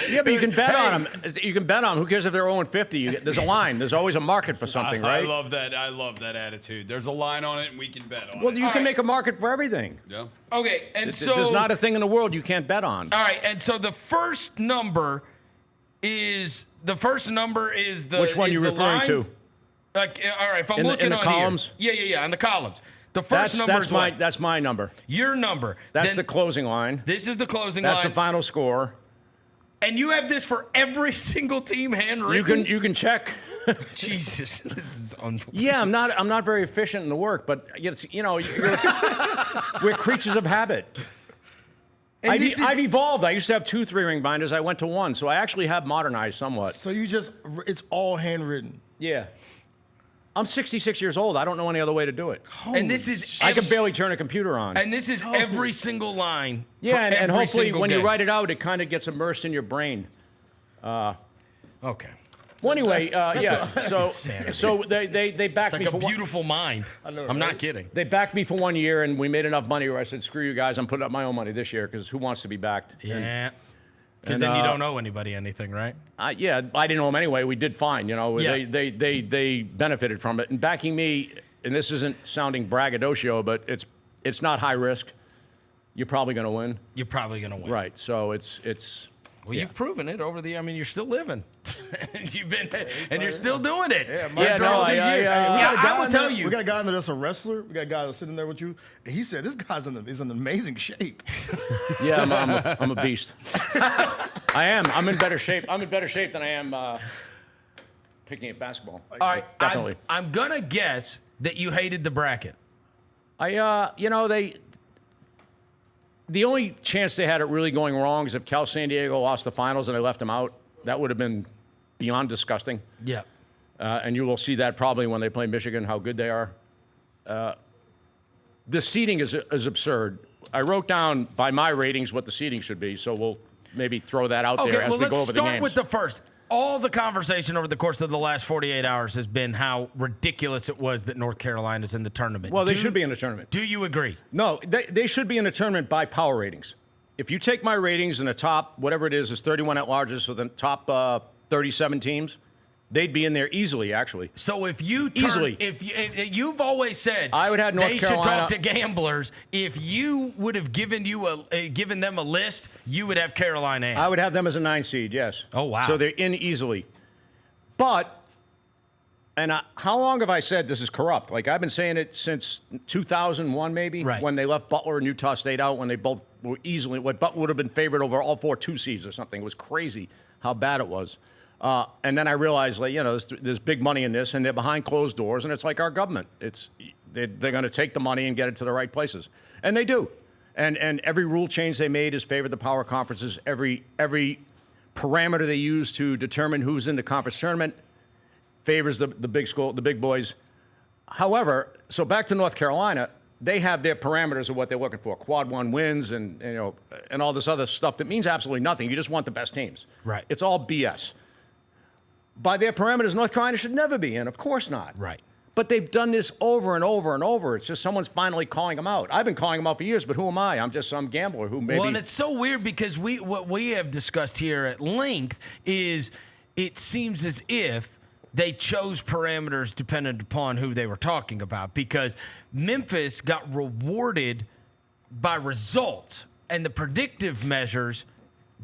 Yeah, but you can bet on them. You can bet on them. Who cares if they're 0-50? There's a line. There's always a market for something, right? I love that. I love that attitude. There's a line on it, and we can bet on it. Well, you can make a market for everything. Yeah. Okay, and so there's not a thing in the world you can't bet on. All right, and so the first number is the. Which one are you referring to? Like, all right, if I'm looking in the on columns? Here. Yeah, on the columns. The first number is what? That's my number. Your number. That's the closing line. This is the closing line. That's the final score. And you have this for every single team handwritten? You can check. Jesus, this is unbelievable. Yeah, I'm not very efficient in the work, but we're creatures of habit. I've evolved. I used to have 2 3-ring binders. I went to 1, so I actually have modernized somewhat. So it's all handwritten. Yeah. I'm 66 years old. I don't know any other way to do it. And this is... I can barely turn a computer on. And this is every single line. Yeah, and hopefully when game. you write it out, it kind of gets immersed in your brain. Okay. Well, anyway, yeah. So they backed me for for a beautiful mind. I'm not kidding. They backed me for 1 year, and we made enough money where I said, "Screw you guys! I'm putting up my own money this year because who wants to be backed?" Yeah. Because then you don't owe anybody anything, right? Yeah, I didn't owe them anyway. We did fine. Yeah. They benefited from it. And backing me, and this isn't sounding braggadocio, but it's not high risk. You're probably going to win. You're probably going to win. Right. So it's Well, you've proven it over the. I mean, you're still living. You've been, and you're still doing it. I will tell you. We got a guy in there that's a wrestler. We got a guy that's sitting there with you. And he said this guy's is in amazing shape. Yeah, I'm a beast. I am. I'm in better shape. I'm in better shape than I am picking at basketball. All right, definitely. I'm gonna guess that you hated the bracket. The only chance they had it really going wrong is if Cal San Diego lost the finals and they left them out. That would have been beyond disgusting. Yeah. And you will see that probably when they play Michigan, how good they are. The seeding is absurd. I wrote down by my ratings what the seeding should be, so we'll maybe throw that out there as we go over the games. Let's start with the first. All the conversation over the course of the last 48 hours has been how ridiculous it was that North Carolina's in the tournament. Well, they should be in the tournament. Do you agree? No, they should be in the tournament by power ratings. If you take my ratings and the top, whatever it is 31 at larges, so the top 37 teams, they'd be in there easily, actually. So if you easily, if you've always said I would have North they Carolina, should talk to gamblers. If you would have given them a list, you would have Carolina in. I would have them as a 9 seed. Yes. Oh wow. So they're in easily. But, how long have I said this is corrupt? Like, I've been saying it since 2001, maybe, when they left Butler and Utah State out, when they both were easily, what Butler would have been favored over all 4 2 seeds or something. It was crazy how bad it was. And then I realized, there's big money in this, and they're behind closed doors, and it's like our government. They're going to take the money and get it to the right places. And they do. And every rule change they made has favored the power conferences. Every parameter they use to determine who's in the conference tournament favors the big school, the big boys. However, so back to North Carolina, they have their parameters of what they're looking for: quad 1 wins and all this other stuff that means absolutely nothing. You just want the best teams. Right. It's all BS. By their parameters, North Carolina should never be in. Of course not. Right. But they've done this over and over and over. It's just someone's finally calling them out. I've been calling them out for years, but who am I? I'm just some gambler who maybe. Well, and it's so weird because what we have discussed here at length is it seems as if they chose parameters dependent upon who they were talking about, because Memphis got rewarded by results, and the predictive measures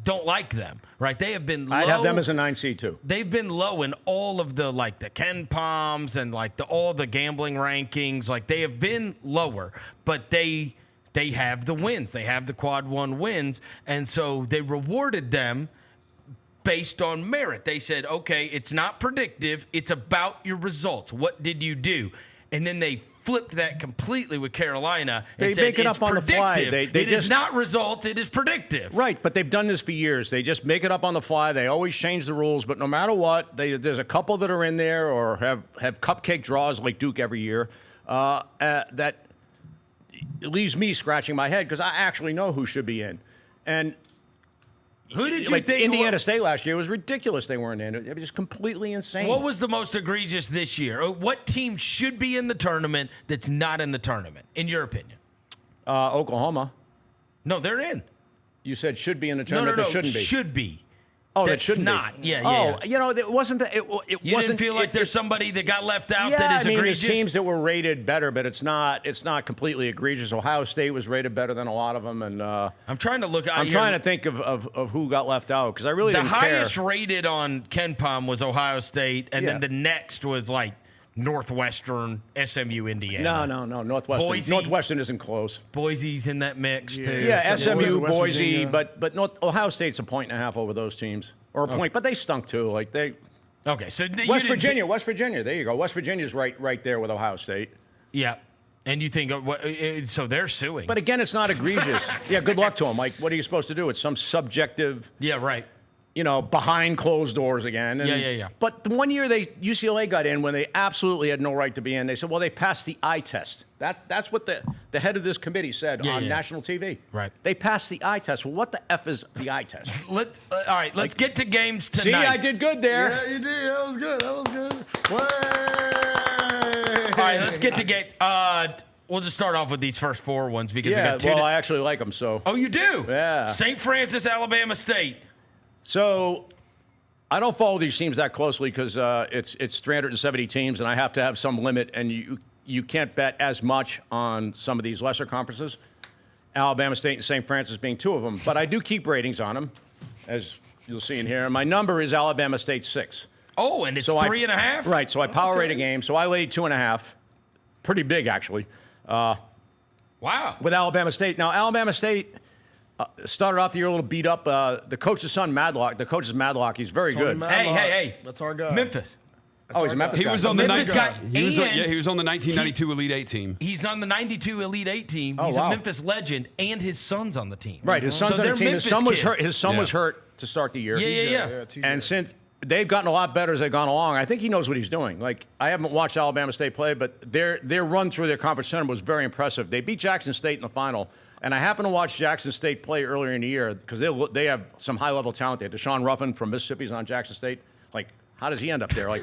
don't like them, right? They have been low. I'd have them as a 9 seed too. They've been low in all of the the Ken Palms and all the gambling rankings. They have been lower, but they have the wins. They have the quad 1 wins, and so they rewarded them based on merit. They said, okay, it's not predictive. It's about your results. What did you do? And then they flipped that completely with Carolina. They said, make it up on the fly. It is not results. It is predictive. Right, but they've done this for years. They just make it up on the fly. They always change the rules, but no matter what, there's a couple that are in there or have cupcake draws like Duke every year that leaves me scratching my head because I actually know who should be in. And who did you think? Indiana State last year was ridiculous. They weren't in it. It was just completely insane. What was the most egregious this year? What team should be in the tournament that's not in the tournament, in your opinion? Oklahoma. No, they're in. You said should be in the tournament. No, They shouldn't be. Should be. Oh, that's that shouldn't not. be. Yeah. It wasn't that. It you wasn't. Didn't feel like there's somebody that got left out yeah, that is there's egregious? teams that were rated better, but it's not completely egregious. Ohio State was rated better than a lot of them, and I'm trying to look. I'm trying to think of who got left out because I really didn't care. The highest rated on Ken Palm was Ohio State, and then the next was Northwestern, SMU, Indiana. No. Northwestern. Boise. Northwestern isn't close. Boise's in that mix too. Yeah, SMU, Boise, Virginia. but Ohio State's a 1.5 over those teams, or a point. But they stunk too. Okay, so West Virginia. There you go. West Virginia's right there with Ohio State. Yeah. And you think, so they're suing. But again, it's not egregious. Yeah, good luck to them. What are you supposed to do? It's some subjective. Yeah, right. Behind closed doors again. And, yeah. But the one year UCLA got in when they absolutely had no right to be in, they said, well, they passed the eye test. That's what the head of this committee said on national TV. Right. They passed the eye test. Well, what the F is the eye test? All right, let's get to games tonight. See, I did good there. Yeah, you did. That was good. Way! All right, let's get to games. We'll just start off with these first 4 ones because we got two. I actually like them. So. Oh, you do? Yeah. St. Francis, Alabama State. So I don't follow these teams that closely because it's 370 teams, and I have to have some limit, and you can't bet as much on some of these lesser conferences, Alabama State and St. Francis being 2 of them. But I do keep ratings on them, as you'll see in here. My number is Alabama State 6. Oh, and it's 3.5? Right, so I power rate a game. So I laid 2.5. Pretty big, actually. Wow. With Alabama State. Now, Alabama State started off the year a little beat up. The coach's son, Madlock. The coach is Madlock. He's very Tony good. Madlock. Hey. That's our guy. Memphis. Oh, he's a Memphis He guy. was on the Memphis guy. he was on the 1992 Elite 8 team. He's on the 92 Elite 8 team. Oh, He's wow. a Memphis legend, and his son's on the team. Right, his son's So on the they're team. His Memphis son was kids. hurt. His son was hurt to start the year. Yeah. And since they've gotten a lot better as they've gone along, I think he knows what he's doing. Like, I haven't watched Alabama State play, but their run through their conference tournament was very impressive. They beat Jackson State in the final, and I happened to watch Jackson State play earlier in the year because they have some high-level talent there. Deshaun Ruffin from Mississippi's on Jackson State. Like, how does he end up there? Like,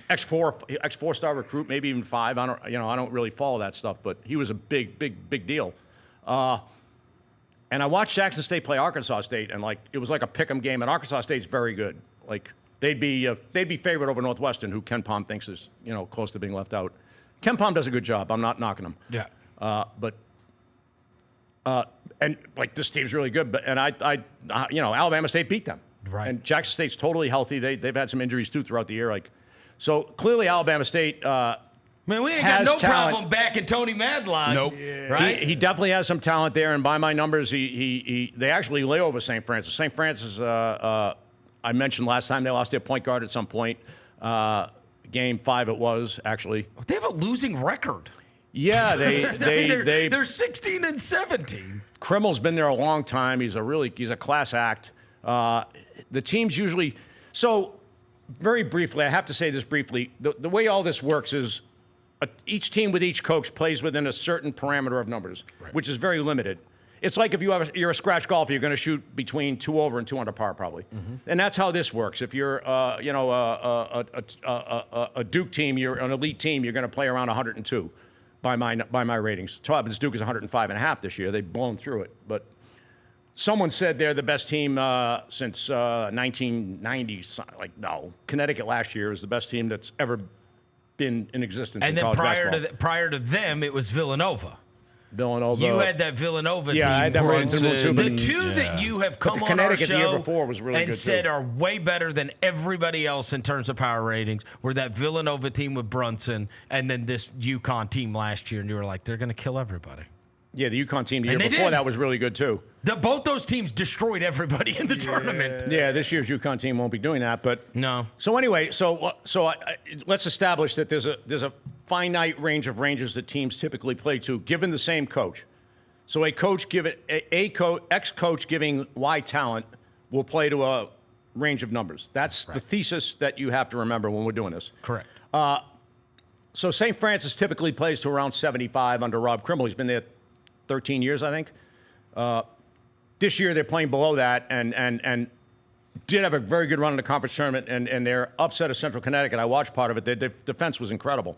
X4-star recruit, maybe even 5. I don't really follow that stuff, but he was a big deal. And I watched Jackson State play Arkansas State, and it was like a pick'em game. And Arkansas State's very good. Like they'd be favored over Northwestern, who Ken Palm thinks is close to being left out. Ken Palm does a good job. I'm not knocking him. Yeah. And this team's really good. But Alabama State beat them. Right. And Jackson State's totally healthy. They've had some injuries too throughout the year. So clearly Alabama State. Man, we ain't got no problem backing Tony Madlock. Nope. Yeah. Right? He definitely has some talent there, and by my numbers, they actually lay over St. Francis. St. Francis, I mentioned last time they lost their point guard at some point. Game 5 it was actually. They have a losing record. Yeah, they're 16 and 17. Krimmel's been there a long time. He's a class act. The teams usually very briefly, I have to say this briefly. The way all this works is each team with each coach plays within a certain parameter of numbers, which is very limited. It's like if you're a scratch golfer, you're going to shoot between 2 over and 2 under par probably. Mm-hmm. And that's how this works. If you're a Duke team, you're an elite team, you're going to play around 102 by my ratings. Providence Duke is 105.5 this year. They've blown through it, but someone said they're the best team since 1990. No. Connecticut last year is the best team that's ever been in existence in college basketball. And then prior to them, it was Villanova. You had that Villanova team. Yeah, I had that right. The two that you have come on our show the year before was really and good said too. are way better than everybody else in terms of power ratings were that Villanova team with Brunson and then this UConn team last year. And you were like, they're going to kill everybody. Yeah, the UConn team the year before that was really good too. Both those teams destroyed everybody in the tournament. Yeah, this year's UConn team won't be doing that, but no. So anyway, let's establish that there's a finite range of ranges that teams typically play to, given the same coach. So a coach ex-coach giving Y talent will play to a range of numbers. That's the thesis that you have to remember when we're doing this. Correct. So St. Francis typically plays to around 75 under Rob Krimmel. He's been there 13 years, I think. This year they're playing below that and did have a very good run in the conference tournament and their upset of Central Connecticut. I watched part of it. Their defense was incredible.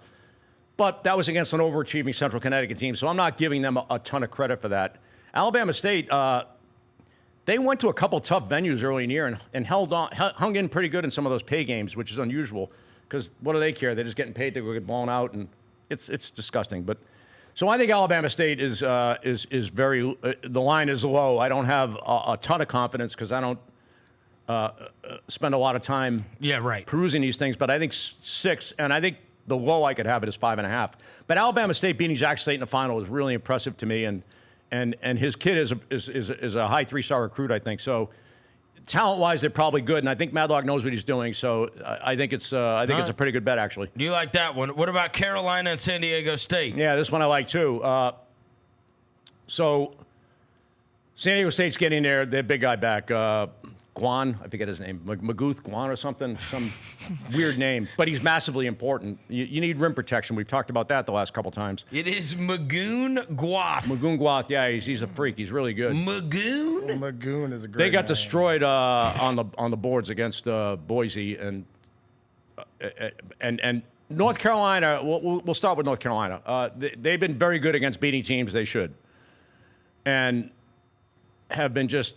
But that was against an overachieving Central Connecticut team, so I'm not giving them a ton of credit for that. Alabama State, they went to a couple tough venues early in the year and hung in pretty good in some of those pay games, which is unusual because what do they care? They're just getting paid to go get blown out, and it's disgusting. But so I think Alabama State is very the line is low. I don't have a ton of confidence because I don't spend a lot of time perusing these things. But I think 6, and I think the low I could have it is 5.5. But Alabama State beating Jackson State in the final is really impressive to me, and his kid is a high 3-star recruit, I think. So talent-wise, they're probably good, and I think Madlock knows what he's doing. So I think it's a pretty good bet, actually. You like that one? What about Carolina and San Diego State? Yeah, this one I like too. So San Diego State's getting their big guy back. Guan, I forget his name, Maguth Guan or something, some weird name, but he's massively important. You need rim protection. We've talked about that the last couple times. It is Magoon Guath. Magoon Guath, yeah, he's a freak. He's really good. Magoon? Well, Magoon is a great They got name. destroyed on the boards against Boise and North Carolina. We'll start with North Carolina. They've been very good against beating teams they should, and have been just.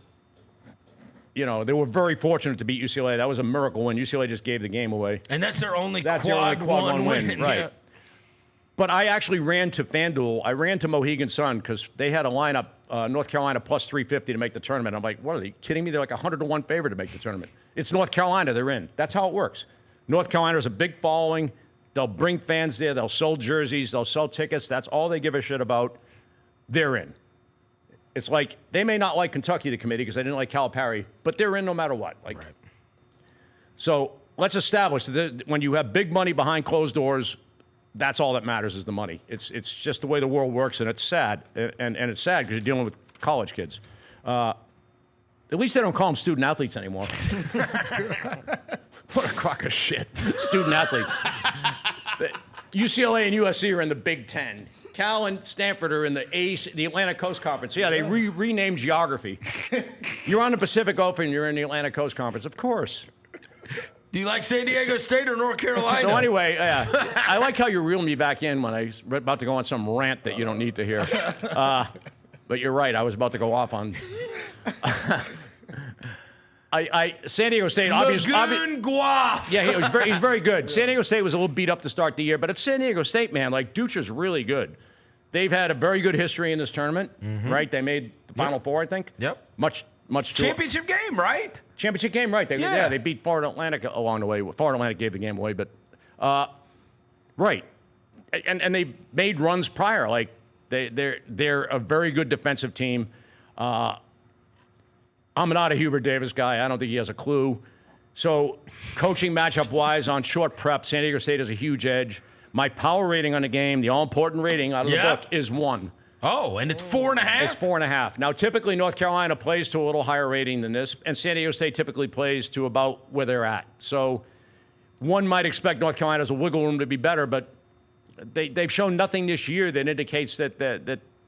They were very fortunate to beat UCLA. That was a miracle win. UCLA just gave the game away. And that's their only quad one win. Right. Yeah. But I actually ran to FanDuel. I ran to Mohegan Sun because they had a lineup North Carolina plus 350 to make the tournament. I'm like, what are they kidding me? They're like 100-1 favorite to make the tournament. It's North Carolina. They're in. That's how it works. North Carolina has a big following. They'll bring fans there. They'll sell jerseys. They'll sell tickets. That's all they give a shit about. They're in. It's like they may not like Kentucky, the committee, because they didn't like Calipari, but they're in no matter what. Like, right. So let's establish that when you have big money behind closed doors, that's all that matters is the money. It's just the way the world works, and it's sad. And it's sad because you're dealing with college kids. At least they don't call them student athletes anymore. What a crock of shit. Student athletes. UCLA and USC are in the Big Ten. Cal and Stanford are in the Atlantic Coast Conference. Yeah, they renamed geography. You're on the Pacific Ocean, you're in the Atlantic Coast Conference. Of course. Do you like San Diego State or North Carolina? So anyway, I like how you reeled me back in when I was about to go on some rant that you don't need to hear. But you're right, I was about to go off on... San Diego State, obviously. Guaf. Yeah, he's very good. San Diego State was a little beat up to start the year, but it's San Diego State, man. Like, Dutra's really good. They've had a very good history in this tournament, right? They made the Final Four, I think. Yep. Much championship game, right? Championship game, right? They beat Florida Atlantic along the way. Florida Atlantic gave the game away, but right. And they made runs prior. Like they're a very good defensive team. I'm not a Hubert Davis guy. I don't think he has a clue. So coaching matchup-wise on short prep, San Diego State has a huge edge. My power rating on the game, the all-important rating out of the book, is 1. Oh, and it's 4.5? It's 4.5. Now, typically, North Carolina plays to a little higher rating than this, and San Diego State typically plays to about where they're at. So one might expect North Carolina's a wiggle room to be better, but they've shown nothing this year that indicates that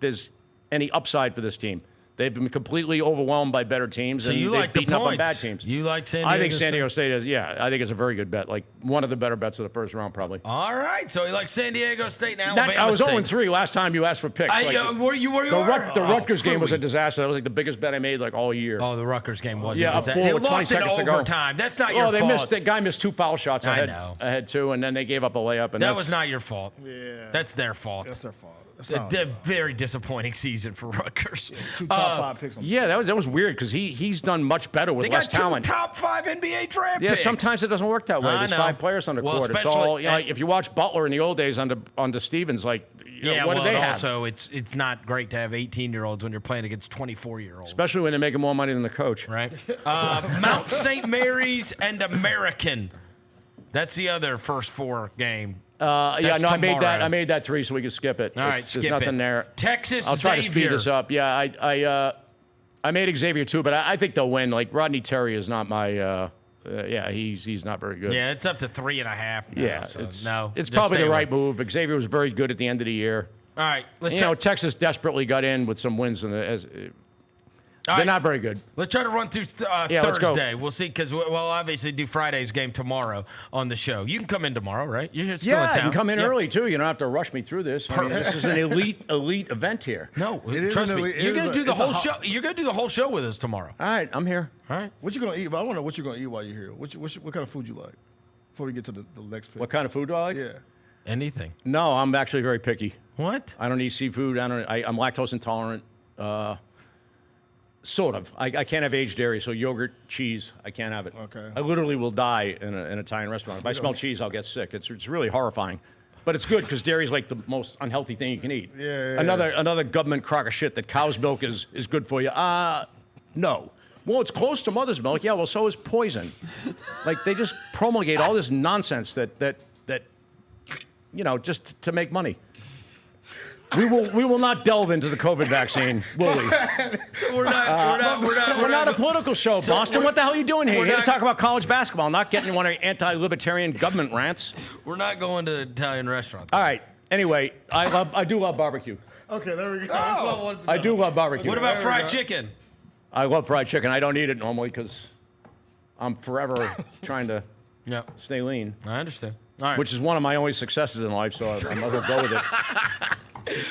there's any upside for this team. They've been completely overwhelmed by better teams, and they've beaten up on bad teams. You like San Diego State? I think San Diego State is, I think it's a very good bet. Like, one of the better bets of the first round, probably. All right, so you like San Diego State and Alabama I was State. 0-3 last time you asked for picks. The Rutgers game was a disaster. That was like the biggest bet I made like all year. Oh, the Rutgers game was a disaster. They with 20 lost in seconds to go. overtime. That's not your fault. The guy missed 2 foul shots. I know. Ahead 2, and then they gave up a layup. And that was not your fault. Yeah. That's their fault. That's their fault. A very disappointing season for Rutgers. 2 top 5 picks. Yeah, that was weird because he's done much better with less talent. They got 2 top 5 NBA draft picks. Yeah, sometimes it doesn't work that way. There's 5 players on the court. It's all like if you watch Butler in the old days under Stevens, like what did they have? Also, it's not great to have 18-year-olds when you're playing against 24-year-olds, especially when they're making more money than the coach. Right. Mount St. Mary's and American. That's the other first 4 game. I made that 3 so we could skip it. All right, there's nothing there. Texas, I'll try Xavier. to speed this up. Yeah, I made Xavier too, but I think they'll win. Like Rodney Terry is not my. He's not very good. Yeah, it's up to 3.5 now. Yeah, so it's probably the right move. Xavier was very good at the end of the year. All right, Texas desperately got in with some wins they're not very good. Let's try to run through Thursday. We'll see, because we'll obviously do Friday's game tomorrow on the show. You can come in tomorrow, right? You're still in town. You can come in early, too. You don't have to rush me through this. I mean, this is an elite event here. No, trust me. You're going to do the whole show. You're going to do the whole show with us tomorrow. All right, I'm here. All right. What you going to eat? I want to know what you're going to eat while you're here. What kind of food you like? Before we get to the next pick. What kind of food do I like? Yeah. Anything. No, I'm actually very picky. What? I don't eat seafood. I'm lactose intolerant. Sort of. I can't have aged dairy, so yogurt, cheese, I can't have it. Okay. I literally will die in an Italian restaurant. If I smell cheese, I'll get sick. It's really horrifying. But it's good because dairy is like the most unhealthy thing you can eat. Yeah. Another government crock of shit that cow's milk is good for you. No. Well, it's close to mother's milk. Yeah, well, so is poison. Like, they just promulgate all this nonsense that just to make money. We will not delve into the COVID vaccine, will we? We're not a political show, Boston. What the hell are you doing here? You're here to talk about college basketball, not getting one of your anti-libertarian government rants. We're not going to Italian restaurants. All right. Anyway, I do love barbecue. Okay, there we go. That's what I wanted to I know. do love barbecue. What about fried chicken? I love fried chicken. I don't eat it normally because I'm forever trying to stay lean. I understand. All right. Which is one of my only successes in life, so I might as well go with it.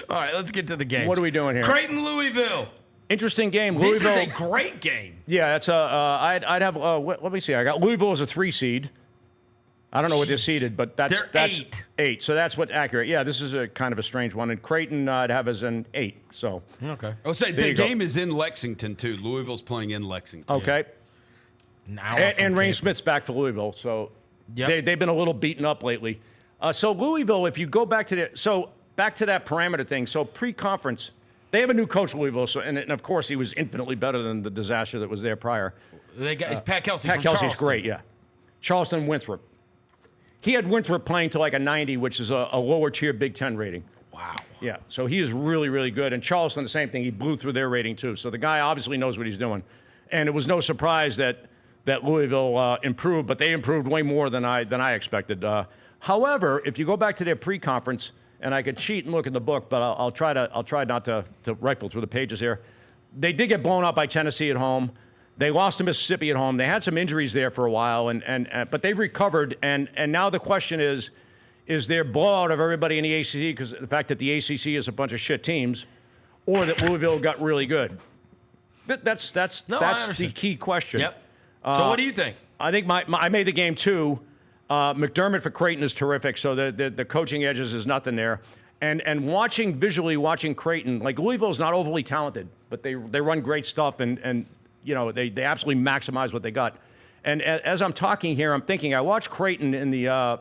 All right, let's get to the game. What are we doing here? Creighton, Louisville. Interesting game. This Louisville, is a great game. Yeah, that's I'd have. Let me see. I got Louisville as a 3 seed. I don't know what they're seeded, but that's They're 8. 8. So that's what's accurate. Yeah, this is a kind of a strange one. And Creighton I'd have as an 8. So okay. I would say There the you go. game is in Lexington too. Louisville's playing in Lexington. Okay. And Rain Smith's back for Louisville, so they've been a little beaten up lately. So Louisville, if you go back to back to that parameter thing. So pre-conference, they have a new coach, Louisville, so and of course he was infinitely better than the disaster that was there prior. They got Pat Kelsey. Pat from Kelsey's Charleston. great, yeah. Charleston Winthrop. He had Winthrop playing to like a 90, which is a lower tier Big Ten rating. Wow. Yeah, so he is really, really good. And Charleston, the same thing. He blew through their rating too. So the guy obviously knows what he's doing. And it was no surprise that Louisville improved, but they improved way more than I expected. However, if you go back to their pre-conference, and I could cheat and look in the book, but I'll try not to rifle through the pages here. They did get blown out by Tennessee at home. They lost to Mississippi at home. They had some injuries there for a while, but they've recovered. And now the question is there blowout of everybody in the ACC because the fact that the ACC is a bunch of shit teams, or that Louisville got really good? That's the key question. Yep. So what do you think? I think I made the game too. McDermott for Creighton is terrific, so the coaching edges is nothing there. And visually watching Creighton, like Louisville's not overly talented, but they run great stuff and you know they absolutely maximize what they got. And as I'm talking here, I'm thinking I watched Creighton in the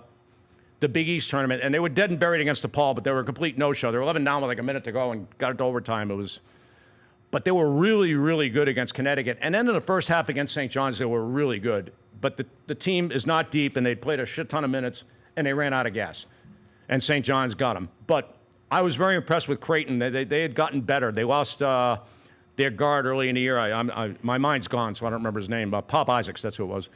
Big East tournament, and they were dead and buried against DePaul, but they were a complete no-show. They were 11 down with like a minute to go and got it to overtime. But they were really, really good against Connecticut. And then in the first half against St. John's, they were really good. But the team is not deep, and they played a shit ton of minutes, and they ran out of gas. And St. John's got them. But I was very impressed with Creighton. They had gotten better. They lost their guard early in the year. My mind's gone, so I don't remember his name. Pop Isaacs, that's who it was.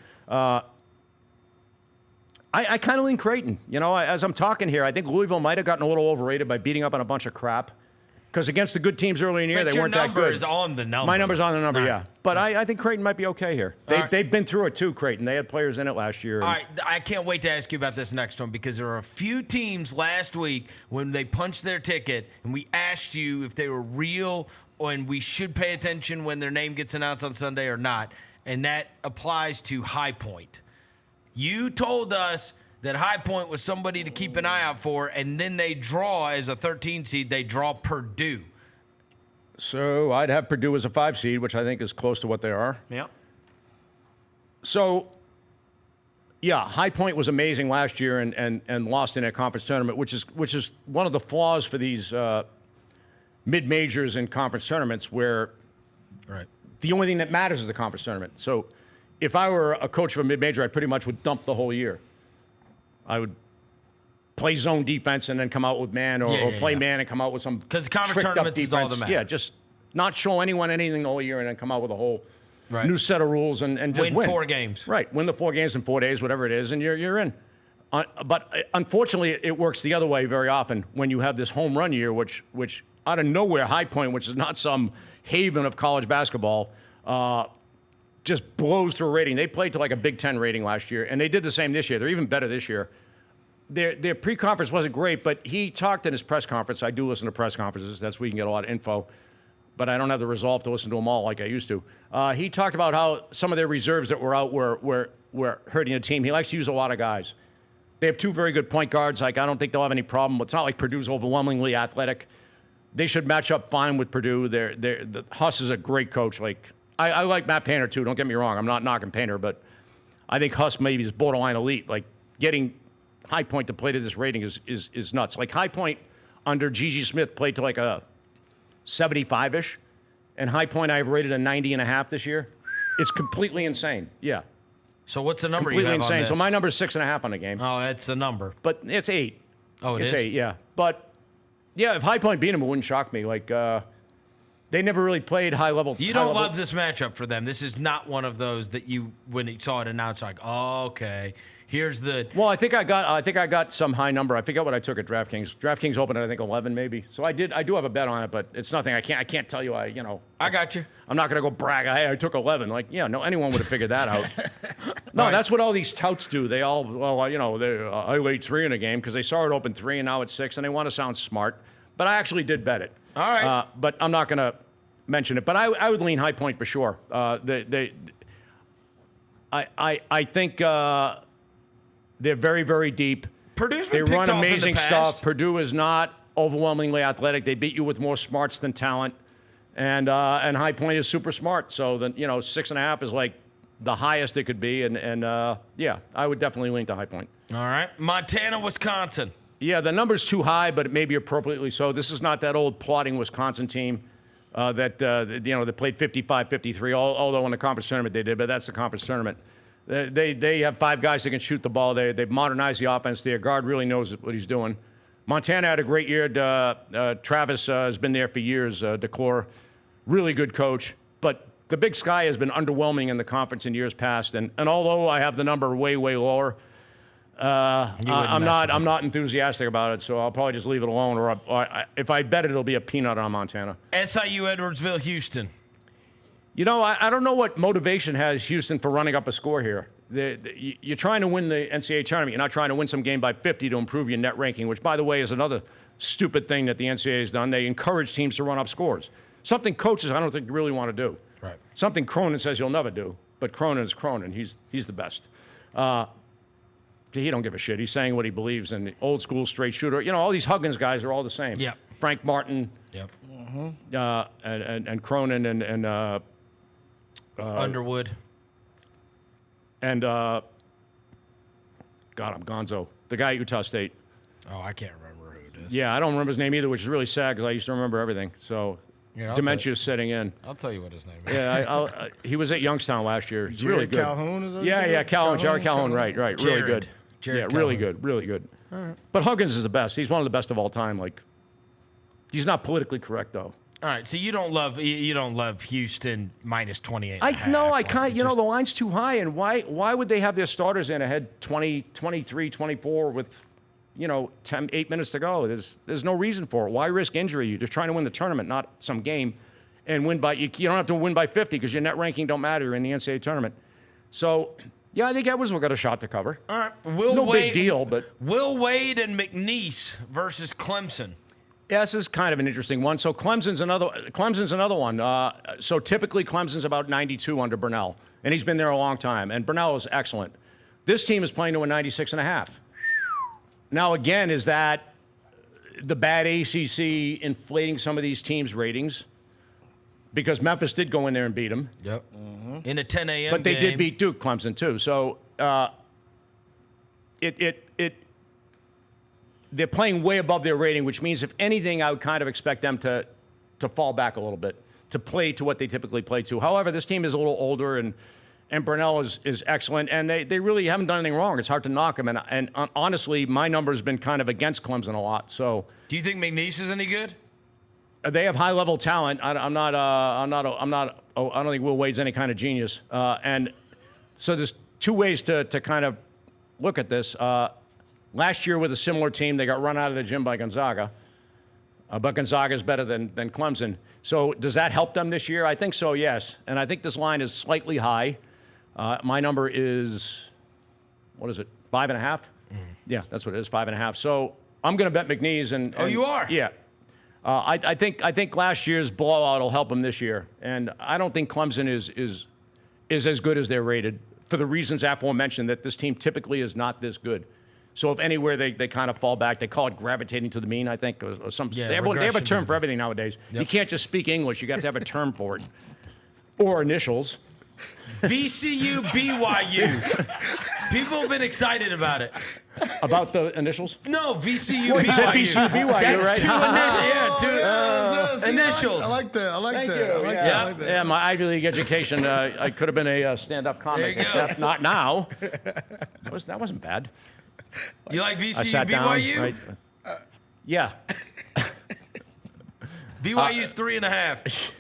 I kind of lean Creighton. You know, as I'm talking here, I think Louisville might have gotten a little overrated by beating up on a bunch of crap. Because against the good teams early in the year, they weren't that good. Your number is on the number. My number's on the number, Right. yeah. But I think Creighton might be okay here. They've been through it too, Creighton. They had players in it last year. All right, I can't wait to ask you about this next one because there were a few teams last week when they punched their ticket and we asked you if they were real and we should pay attention when their name gets announced on Sunday or not. And that applies to High Point. You told us that High Point was somebody to keep an eye out for, and then they draw as a 13 seed, they draw Purdue. So I'd have Purdue as a 5 seed, which I think is close to what they are. Yep. So, yeah, High Point was amazing last year and lost in a conference tournament, which is one of the flaws for these mid-majors and conference tournaments where the only thing that matters is the conference tournament. So if I were a coach of a mid-major, I pretty much would dump the whole year. I would play zone defense and then come out with man, or play man and come out with some because conference tricked up tournaments defense. is all that matters. Yeah, just not show anyone anything the whole year and then come out with a whole new set of rules and just win 4 games. Right, win the 4 games in 4 days, whatever it is, and you're in. But unfortunately, it works the other way very often when you have this home run year, which out of nowhere, High Point, which is not some haven of college basketball, just blows through a rating. They played to like a Big Ten rating last year, and they did the same this year. They're even better this year. Their pre-conference wasn't great, but he talked in his press conference. I do listen to press conferences. That's where you can get a lot of info. But I don't have the resolve to listen to them all like I used to. He talked about how some of their reserves that were out were hurting the team. He likes to use a lot of guys. They have 2 very good point guards. Like, I don't think they'll have any problem. It's not like Purdue's overwhelmingly athletic. They should match up fine with Purdue. Huss is a great coach. Like, I like Matt Painter, too. Don't get me wrong. I'm not knocking Painter, but I think Huss maybe is borderline elite. Like, getting High Point to play to this rating is nuts. Like, High Point under Gigi Smith played to like a 75-ish, and High Point I've rated a 90.5 this year. It's completely insane. Yeah. So what's the number completely you have insane. on this? So my number is 6.5 on the game. Oh, that's the number. But it's 8. Oh, it's is? 8, yeah. But, yeah, if High Point beat them, it wouldn't shock me. Like, they never really played high level. You don't love this matchup for them. This is not one of those that you, when you saw it announced, like, oh, okay, here's the. Well, I think I got some high number. I forget what I took at DraftKings. DraftKings opened at I think 11 maybe. So I do have a bet on it, but it's nothing. I can't tell you. I got you. I'm not gonna go brag. Hey, I took 11. Like, yeah, no, anyone would have figured that out. No, that's what all these touts do. They all, I laid 3 in a game because they saw it open 3 and now it's 6, and they want to sound smart. But I actually did bet it. All right. But I'm not gonna mention it. But I would lean High Point for sure. I think They're very, very deep. Purdue's They been picked run off in the amazing past. stuff. Purdue is not overwhelmingly athletic. They beat you with more smarts than talent. And High Point is super smart. So, 6.5 is like the highest it could be. And yeah, I would definitely lean to High Point. All right. Montana, Wisconsin. Yeah, the number's too high, but it may be appropriately so. This is not that old plodding Wisconsin team that played 55-53, although in the conference tournament they did, but that's the conference tournament. They have 5 guys that can shoot the ball. They've modernized the offense. Their guard really knows what he's doing. Montana had a great year. Travis has been there for years. Decor, really good coach. But the Big Sky has been underwhelming in the conference in years past. And although I have the number way, way lower, I'm not enthusiastic about it. So I'll probably just leave it alone. Or if I bet it, it'll be a peanut on Montana. SIU, Edwardsville, Houston. I don't know what motivation has Houston for running up a score here. You're trying to win the NCAA tournament. You're not trying to win some game by 50 to improve your net ranking, which, by the way, is another stupid thing that the NCAA has done. They encourage teams to run up scores. Something coaches, I don't think, really want to do. Right. Something Cronin says he'll never do. But Cronin is Cronin. He's the best. He don't give a shit. He's saying what he believes. And the old school straight shooter. All these Huggins guys are all the same. Yep. Frank Martin. Yep. And Cronin and Underwood. And, God, I'm gonzo. The guy at Utah State. Oh, I can't remember who it is. Yeah, I don't remember his name either, which is really sad because I used to remember everything. So dementia is setting in. I'll tell you what his name is. Yeah, he was at Youngstown last year. He's really good. Calhoun is that Yeah, Calhoun. Jared Calhoun, right. Really Jared. good. Jared really Calhoun. good. All right. But Huggins is the best. He's one of the best of all time. Like, he's not politically correct, though. All right, so you don't love Houston minus 28. I can't. The line's too high, and why would they have their starters in ahead 20, 23, 24 with 8 minutes to go? There's no reason for it. Why risk injury? You're just trying to win the tournament, not some game, and win by. You don't have to win by 50 because your net ranking don't matter in the NCAA tournament. So, yeah, I think Edwardsville got a shot to cover. All right, big deal, but Will Wade and McNeese versus Clemson. Yeah, this is kind of an interesting one. So Clemson's another one. So typically Clemson's about 92 under Burnell, and he's been there a long time. And Burnell is excellent. This team is playing to a 96.5. Now, again, is that the bad ACC inflating some of these teams' ratings? Because Memphis did go in there and beat them. Yep. In a 10 a.m. But they game. did beat Duke, Clemson, too. So they're playing way above their rating, which means, if anything, I would kind of expect them to fall back a little bit, to play to what they typically play to. However, this team is a little older, and Burnell is excellent, and they really haven't done anything wrong. It's hard to knock them, and honestly, my number has been kind of against Clemson a lot. So, do you think McNeese is any good? They have high-level talent. I don't think Will Wade's any kind of genius. And so there's 2 ways to kind of look at this. Last year with a similar team, they got run out of the gym by Gonzaga. But Gonzaga is better than Clemson. So does that help them this year? I think so, yes. And I think this line is slightly high. My number is, 5.5? Yeah, that's what it is, 5.5. So I'm going to bet McNeese. And you are? Yeah. I think last year's blowout will help them this year. And I don't think Clemson is as good as they're rated for the reasons aforementioned, that this team typically is not this good. So if anywhere they kind of fall back, they call it gravitating to the mean, I think, or something. Yeah, they have a term for everything nowadays. Yep. You can't just speak English. You got to have a term for it. Or initials. VCU, BYU. People have been excited about it. About the initials? No, VCU, Well, BYU. you said VCU, BYU, That's right? two initials. I like that. Thank you. I like that. Yeah, my Ivy League education, I could have been a stand-up comic, except not now. That wasn't bad. You like VCU, I sat down, BYU? right? Yeah. BYU's 3.5.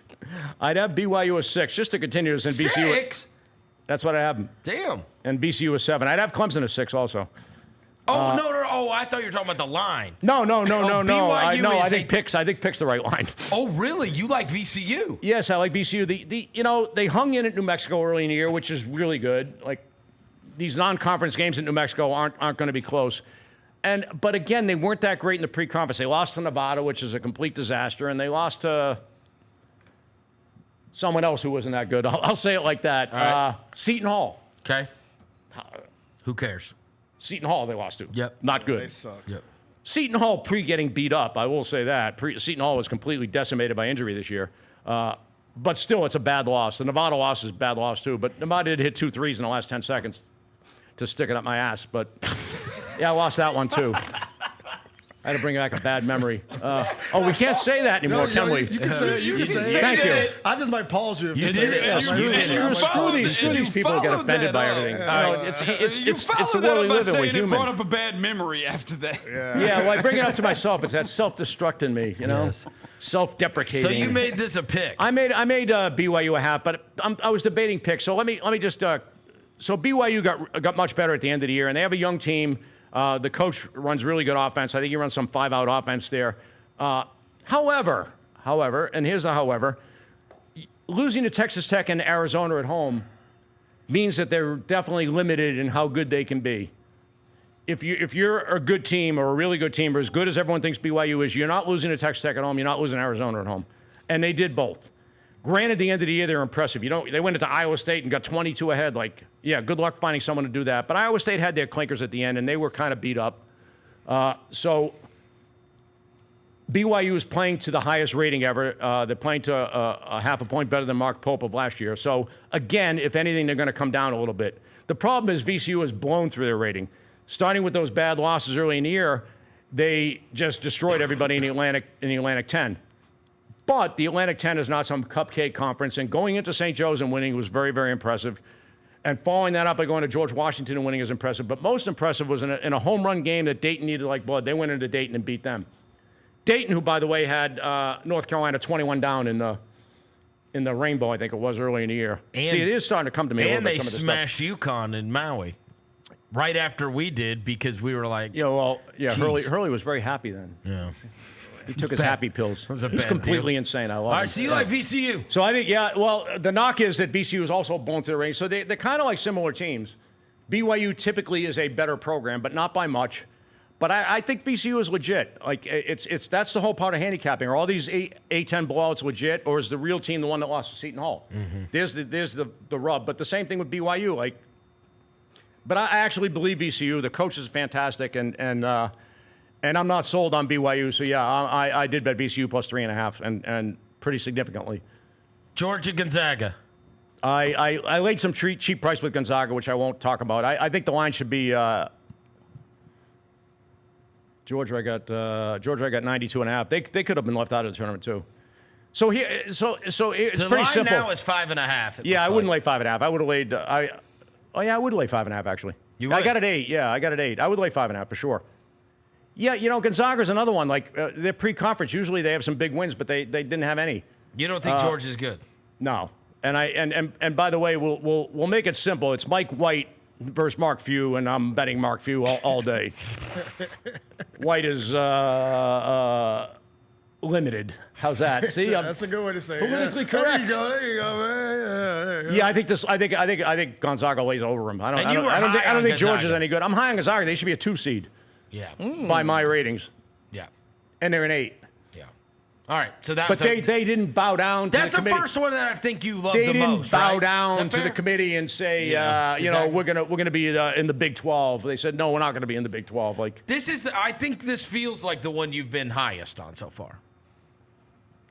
I'd have BYU a 6, just to continue this. And VCU. 6? That's what I have. Damn. And VCU a 7. I'd have Clemson a 6 also. Oh, no. Oh, I thought you were talking about the line. No. BYU I think Pick's the right line. Oh, really? You like VCU? Yes, I like VCU. They hung in at New Mexico early in the year, which is really good. Like, these non-conference games in New Mexico aren't going to be close. But again, they weren't that great in the pre-conference. They lost to Nevada, which is a complete disaster, and they lost to someone else who wasn't that good. I'll say it like that. All right. Seton Hall. Okay. Who cares? Seton Hall they lost to. Yep. Not good. They suck. Yep. Seton Hall pre-getting beat up, I will say that. Seton Hall was completely decimated by injury this year. But still, it's a bad loss. The Nevada loss is a bad loss, too. But Nevada did hit 2 threes in the last 10 seconds to stick it up my ass. But, yeah, I lost that one, too. I had to bring back a bad memory. We can't say that anymore, can we? You can say it. You can say it. Thank you. I just might pause you if you You say did it. it. Screw these people who get offended by everything. It's the world we live in. We're human. Brought up a bad memory after that. Yeah, well, I bring it up to myself. It's that self-destructing me, you know? Yes. Self-deprecating. So you made this a pick. I made BYU a half, but I was debating picks. So let me just so BYU got much better at the end of the year, and they have a young team. The coach runs really good offense. I think he runs some 5-out offense there. However, and here's the however, losing to Texas Tech and Arizona at home means that they're definitely limited in how good they can be. If you're a good team or a really good team or as good as everyone thinks BYU is, you're not losing to Texas Tech at home. You're not losing to Arizona at home. And they did both. Granted, at the end of the year, they're impressive. They went into Iowa State and got 22 ahead. Yeah, good luck finding someone to do that. But Iowa State had their clinkers at the end, and they were kind of beat up. So BYU is playing to the highest rating ever. They're playing to a half a point better than Mark Pope of last year. So, again, if anything, they're going to come down a little bit. The problem is VCU has blown through their rating. Starting with those bad losses early in the year, they just destroyed everybody in the Atlantic 10. But the Atlantic 10 is not some cupcake conference, and going into St. Joe's and winning was very, very impressive. And following that up by going to George Washington and winning is impressive. But most impressive was in a home run game that Dayton needed like blood. They went into Dayton and beat them. Dayton, who, by the way, had North Carolina 21 down in the Rainbow, I think it was, early in the year. See, it is starting to come to me a little bit. And they smashed UConn in Maui right after we did because we were like, Hurley was very happy then. Yeah. He took his happy pills. It was completely insane. I love it. All right, so you like VCU. So I think, the knock is that VCU is also blown through the range. So they're kind of like similar teams. BYU typically is a better program, but not by much. But I think VCU is legit. Like that's the whole part of handicapping. Are all these A10 blowouts legit, or is the real team the one that lost to Seton Hall? Mm-hmm. There's the rub. But the same thing with BYU. But I actually believe VCU. The coach is fantastic, and I'm not sold on BYU. So yeah, I did bet VCU plus 3.5, and pretty significantly. Georgia Gonzaga. I laid some cheap price with Gonzaga, which I won't talk about. I think the line should be. Georgia, I got 92.5. They could have been left out of the tournament too. So it's the pretty line simple. Now is 5.5. Yeah, I wouldn't lay 5.5. I would have laid. I would lay 5.5 actually. I got it 8. Yeah, I got it 8. I would lay 5.5 for sure. Yeah, Gonzaga's another one. They're pre-conference. Usually they have some big wins, but they didn't have any. You don't think Georgia's good? No. And by the way, we'll make it simple. It's Mike White versus Mark Few, and I'm betting Mark Few all day. White is limited. How's that? See, that's a good way to say it. Politically correct. There you go, man. Yeah, I think Gonzaga lays over him. I don't think Georgia's any good. I'm high on Gonzaga. They should be a 2 seed. Yeah. By my ratings. Yeah. And they're an 8. Yeah. All right. So But they didn't bow down to that's the committee. First one that I think you love they the most. They didn't bow right? down to the committee and say, exactly. we're gonna be in the Big 12. They said, no, we're not gonna be in the Big 12. I think this feels like the one you've been highest on so far.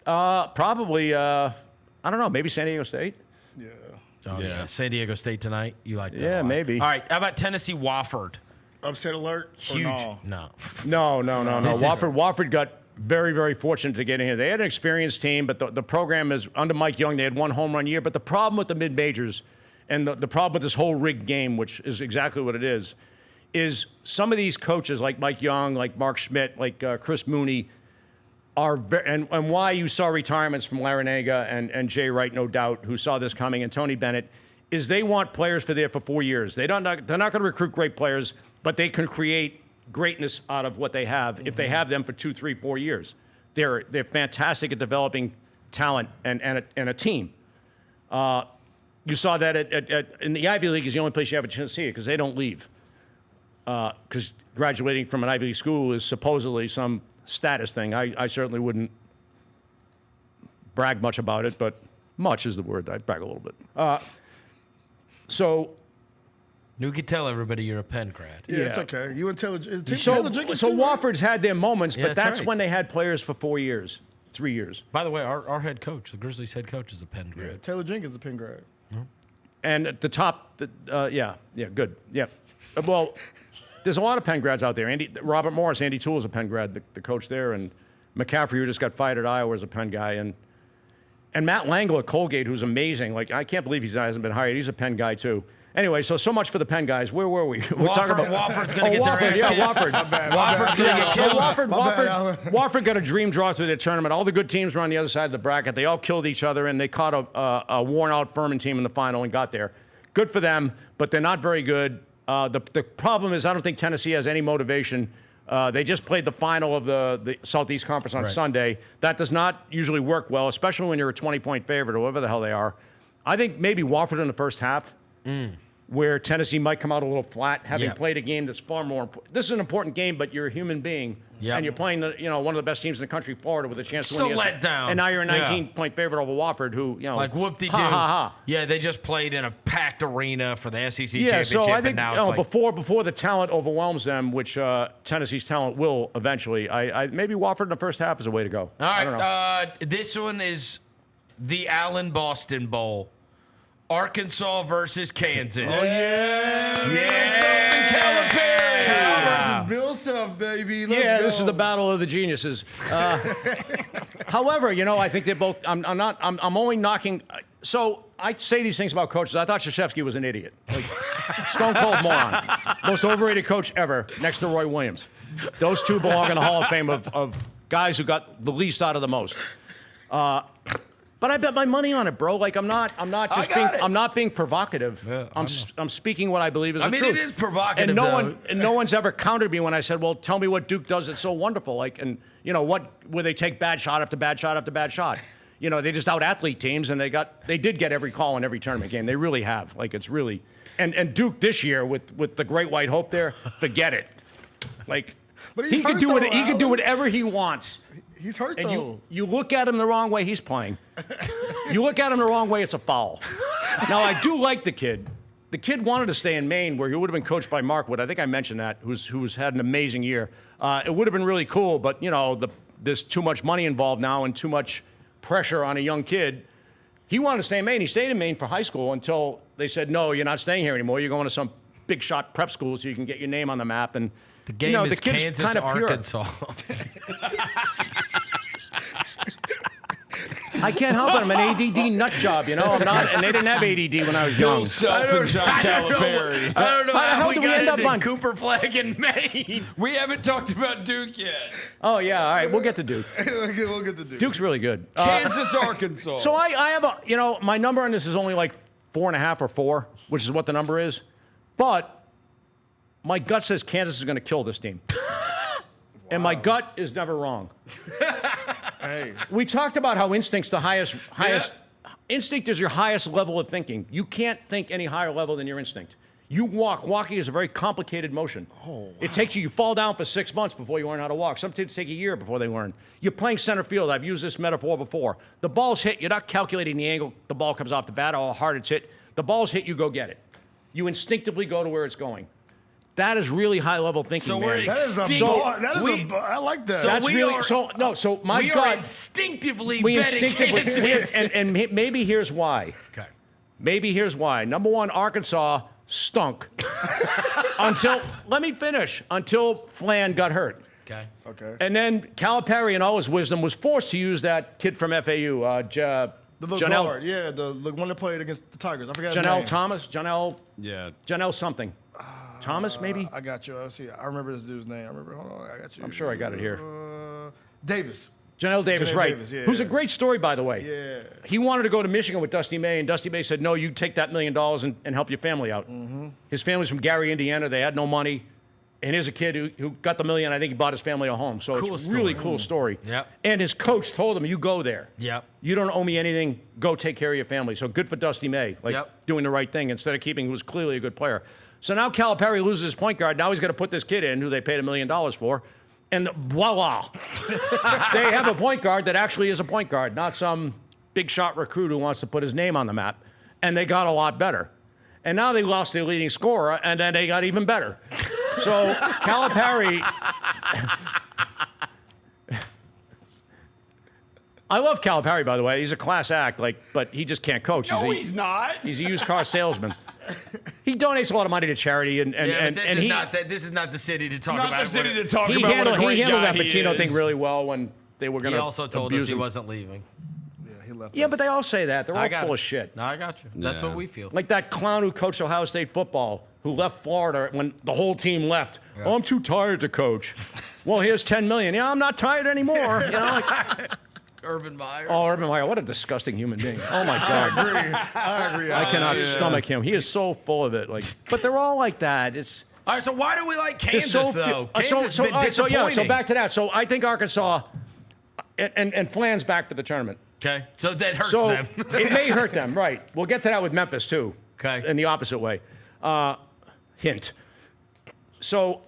Probably. I don't know. Maybe San Diego State. Yeah. Oh, yeah. San Diego State tonight. You like that? Yeah, maybe. All right. How about Tennessee Wofford? Upset alert? Huge. No. Wofford got very, very fortunate to get in here. They had an experienced team, but the program is under Mike Young. They had 1 home run year. But the problem with the mid-majors and the problem with this whole rigged game, which is exactly what it is some of these coaches like Mike Young, like Mark Schmidt, like Chris Mooney, are and why you saw retirements from Larinaga and Jay Wright, no doubt, who saw this coming, and Tony Bennett, is they want players for 4 years. They're not going to recruit great players, but they can create greatness out of what they have if they have them for 2, 3, 4 years. They're fantastic at developing talent and a team. You saw that in the Ivy League is the only place you have a chance to see it because they don't leave. Because graduating from an Ivy League school is supposedly some status thing. I certainly wouldn't brag much about it, but much is the word. I'd brag a little bit. So You could tell everybody you're a Penn grad. Yeah, it's okay. You and Taylor, Taylor Jenkins So too, right? Wofford's had their moments, Yeah, but that's that's right. when they had players for 4 years, 3 years. By the way, our head coach, the Grizzlies head coach, is a Penn grad. Yeah, Taylor Jenkins is a Penn grad. And at the top, good. Yeah. Well, there's a lot of Penn grads out there. Robert Morris, Andy Toole is a Penn grad, the coach there, and McCaffrey, who just got fired at Iowa, is a Penn guy, and Matt Langle at Colgate, who's amazing. Like, I can't believe he hasn't been hired. He's a Penn guy too. Anyway, so much for the Penn guys. Where were we? We're talking about Wofford's going to get their ass kicked. Wofford. Wofford's going to get killed. Wofford got a dream draw through their tournament. All the good teams were on the other side of the bracket. They all killed each other, and they caught a worn-out Furman team in the final and got there. Good for them, but they're not very good. The problem is I don't think Tennessee has any motivation. They just played the final of the Southeast Conference on Sunday. That does not usually work well, especially when you're a 20-point favorite or whatever the hell they are. I think maybe Wofford in the first half, where Tennessee might come out a little flat, having played a game that's far more important. This is an important game, but you're a human being, and you're playing one of the best teams in the country, Florida, with a chance to win. So let down. And now you're a 19-point favorite over Wofford, who, like whoop-de-doo. Ha, ha, ha. Yeah, they just played in a packed arena for the SEC Yeah, championship. so I think and now it's before the talent overwhelms them, which Tennessee's talent will eventually, I maybe Wofford in the first half is a way to go. All I don't know. right, this one is the Allen Boston Bowl. Arkansas versus Kansas. Oh, yeah. Yeah. Calipari. Cal versus Bill Self, baby. Let's go. This is the battle of the geniuses. However, I think they're both. I'm only knocking. So I say these things about coaches. I thought Krzyzewski was an idiot, like stone cold moron, most overrated coach ever, next to Roy Williams. Those two belong in the Hall of Fame of guys who got the least out of the most. But I bet my money on it, bro. Like I'm not being provocative. Yeah, I'm speaking what I believe is the truth. it is provocative. And no one's ever countered me when I said, "Well, tell me what Duke does that's so wonderful." Like, and where they take bad shot after bad shot after bad shot. They just out-athlete teams, and they did get every call in every tournament game. They really have. Like, it's really, and Duke this year with the Great White Hope there, forget it. Like, But he can do it. He can do whatever he wants. He's hurt, And though. you look at him the wrong way, he's playing. You look at him the wrong way, it's a foul. Now, I do like the kid. The kid wanted to stay in Maine, where he would have been coached by Mark Wood. I think I mentioned that, who's had an amazing year. It would have been really cool, but, there's too much money involved now and too much pressure on a young kid. He wanted to stay in Maine. He stayed in Maine for high school until they said, no, you're not staying here anymore. You're going to some big shot prep school so you can get your name on the map. And the game is the kid's Kansas, kinda pure. Arkansas. I can't help it. I'm an ADD nut job, I'm not, and they didn't have ADD when I was young. Self and John Calipari. I don't know How the hell we did we got end up into on Cooper Flag in Maine. We haven't talked about Duke yet. Oh yeah, all right, we'll get to Duke. We'll get to Duke. Duke's really good. Kansas, Arkansas. So I have my number on this is only like 4.5 or 4, which is what the number is. But my gut says Kansas is going to kill this team. And my gut is never wrong. Hey. We talked about how instinct's the highest. Instinct is your highest level of thinking. You can't think any higher level than your instinct. You walk. Walking is a very complicated motion. Oh, wow. It takes you fall down for 6 months before you learn how to walk. Some kids take a year before they learn. You're playing center field. I've used this metaphor before. The ball's hit. You're not calculating the angle the ball comes off the bat or how hard it's hit. The ball's hit. You go get it. You instinctively go to where it's going. That is really high level thinking. So man. we're I like that. So That's we really are, so my we gut. are instinctively We betting Kansas. and maybe here's why. Okay. Maybe here's why. Number one, Arkansas stunk until Flan got hurt. Okay. And then Calipari, in all his wisdom, was forced to use that kid from FAU, the little guard, the one that played against the Tigers. I forgot his name. Janelle something. Thomas, maybe? I got you. See, I remember this dude's name. Hold on, I got you. I'm sure I got it here. Davis. Janelle Davis, right. Davis, yeah. Who's a great story, by the way. Yeah. He wanted to go to Michigan with Dusty May, and Dusty May said, no, you take that $1 million and help your family out. Mm-hmm. His family's from Gary, Indiana. They had no money. And here's a kid who got the $1 million. I think he bought his family a home. So it's a really cool story. Yep. And his coach told him, you go there. Yep. You don't owe me anything. Go take care of your family. So good for Dusty May, doing the right thing instead of keeping who was clearly a good player. So now Calipari loses his point guard. Now he's got to put this kid in who they paid $1 million for. And voila. They have a point guard that actually is a point guard, not some big shot recruit who wants to put his name on the map. And they got a lot better. And now they lost their leading scorer, and then they got even better. So Calipari, I love Calipari, by the way. He's a class act, but he just can't coach. No, he's not. He's a used car salesman. He donates a lot of money to charity, this is not the city to talk about. Not the city to talk he about. handled, What a great he handled guy that Pacino he thing is. really well when they were going to. He also told us he wasn't leaving. Yeah, but they all say that. They're all full of shit. No, I got you. That's what we feel. Like that clown who coached Ohio State football, who left Florida when the whole team left. Yeah. Oh, I'm too tired to coach. Well, here's $10 million. Yeah, I'm not tired anymore. You know, like, Urban Meyer. oh, Urban Meyer, what a disgusting human being. Oh my God. I agree. I cannot stomach him. He is so full of it. Like, but they're all like that. It's all right. So why do we like Kansas so though? few- Kansas has been all right, disappointing. so back to that. So I think Arkansas and Flan's back for the tournament. Okay, so that hurts So them. it may hurt them, right? We'll get to that with Memphis too. Okay. In the opposite way. Hint. So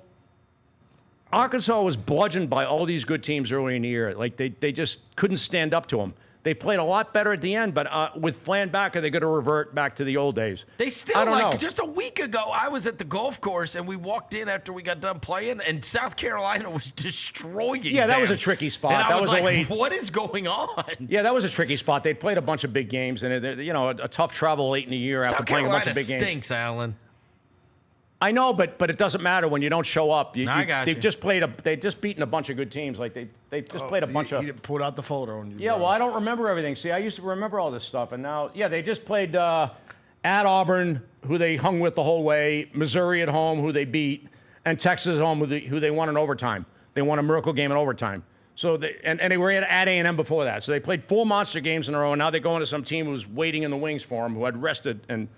Arkansas was bludgeoned by all these good teams early in the year. Like they just couldn't stand up to them. They played a lot better at the end, but with Flan back, are they going to revert back to the old days? They still, I don't know. just a week ago, I was at the golf course and we walked in after we got done playing, and South Carolina was destroying Yeah, that them. was a tricky spot. And I That was was a like, late- what is going on? Yeah, that was a tricky spot. They played a bunch of big games, and a tough travel late in the year after South playing Carolina a bunch of big games. stinks, Alan. I know, but it doesn't matter when you don't show up. I got they've you. just beaten a bunch of good teams. Like they just played a bunch of. He pulled out the folder on you. Yeah, bro. well, I don't remember everything. See, I used to remember all this stuff, and now, yeah, they just played at Auburn, who they hung with the whole way, Missouri at home, who they beat, and Texas at home, who they won in overtime. They won a miracle game in overtime. So and they were at A&M before that. So they played 4 monster games in a row, and now they go into some team who's waiting in the wings for them, who had rested and.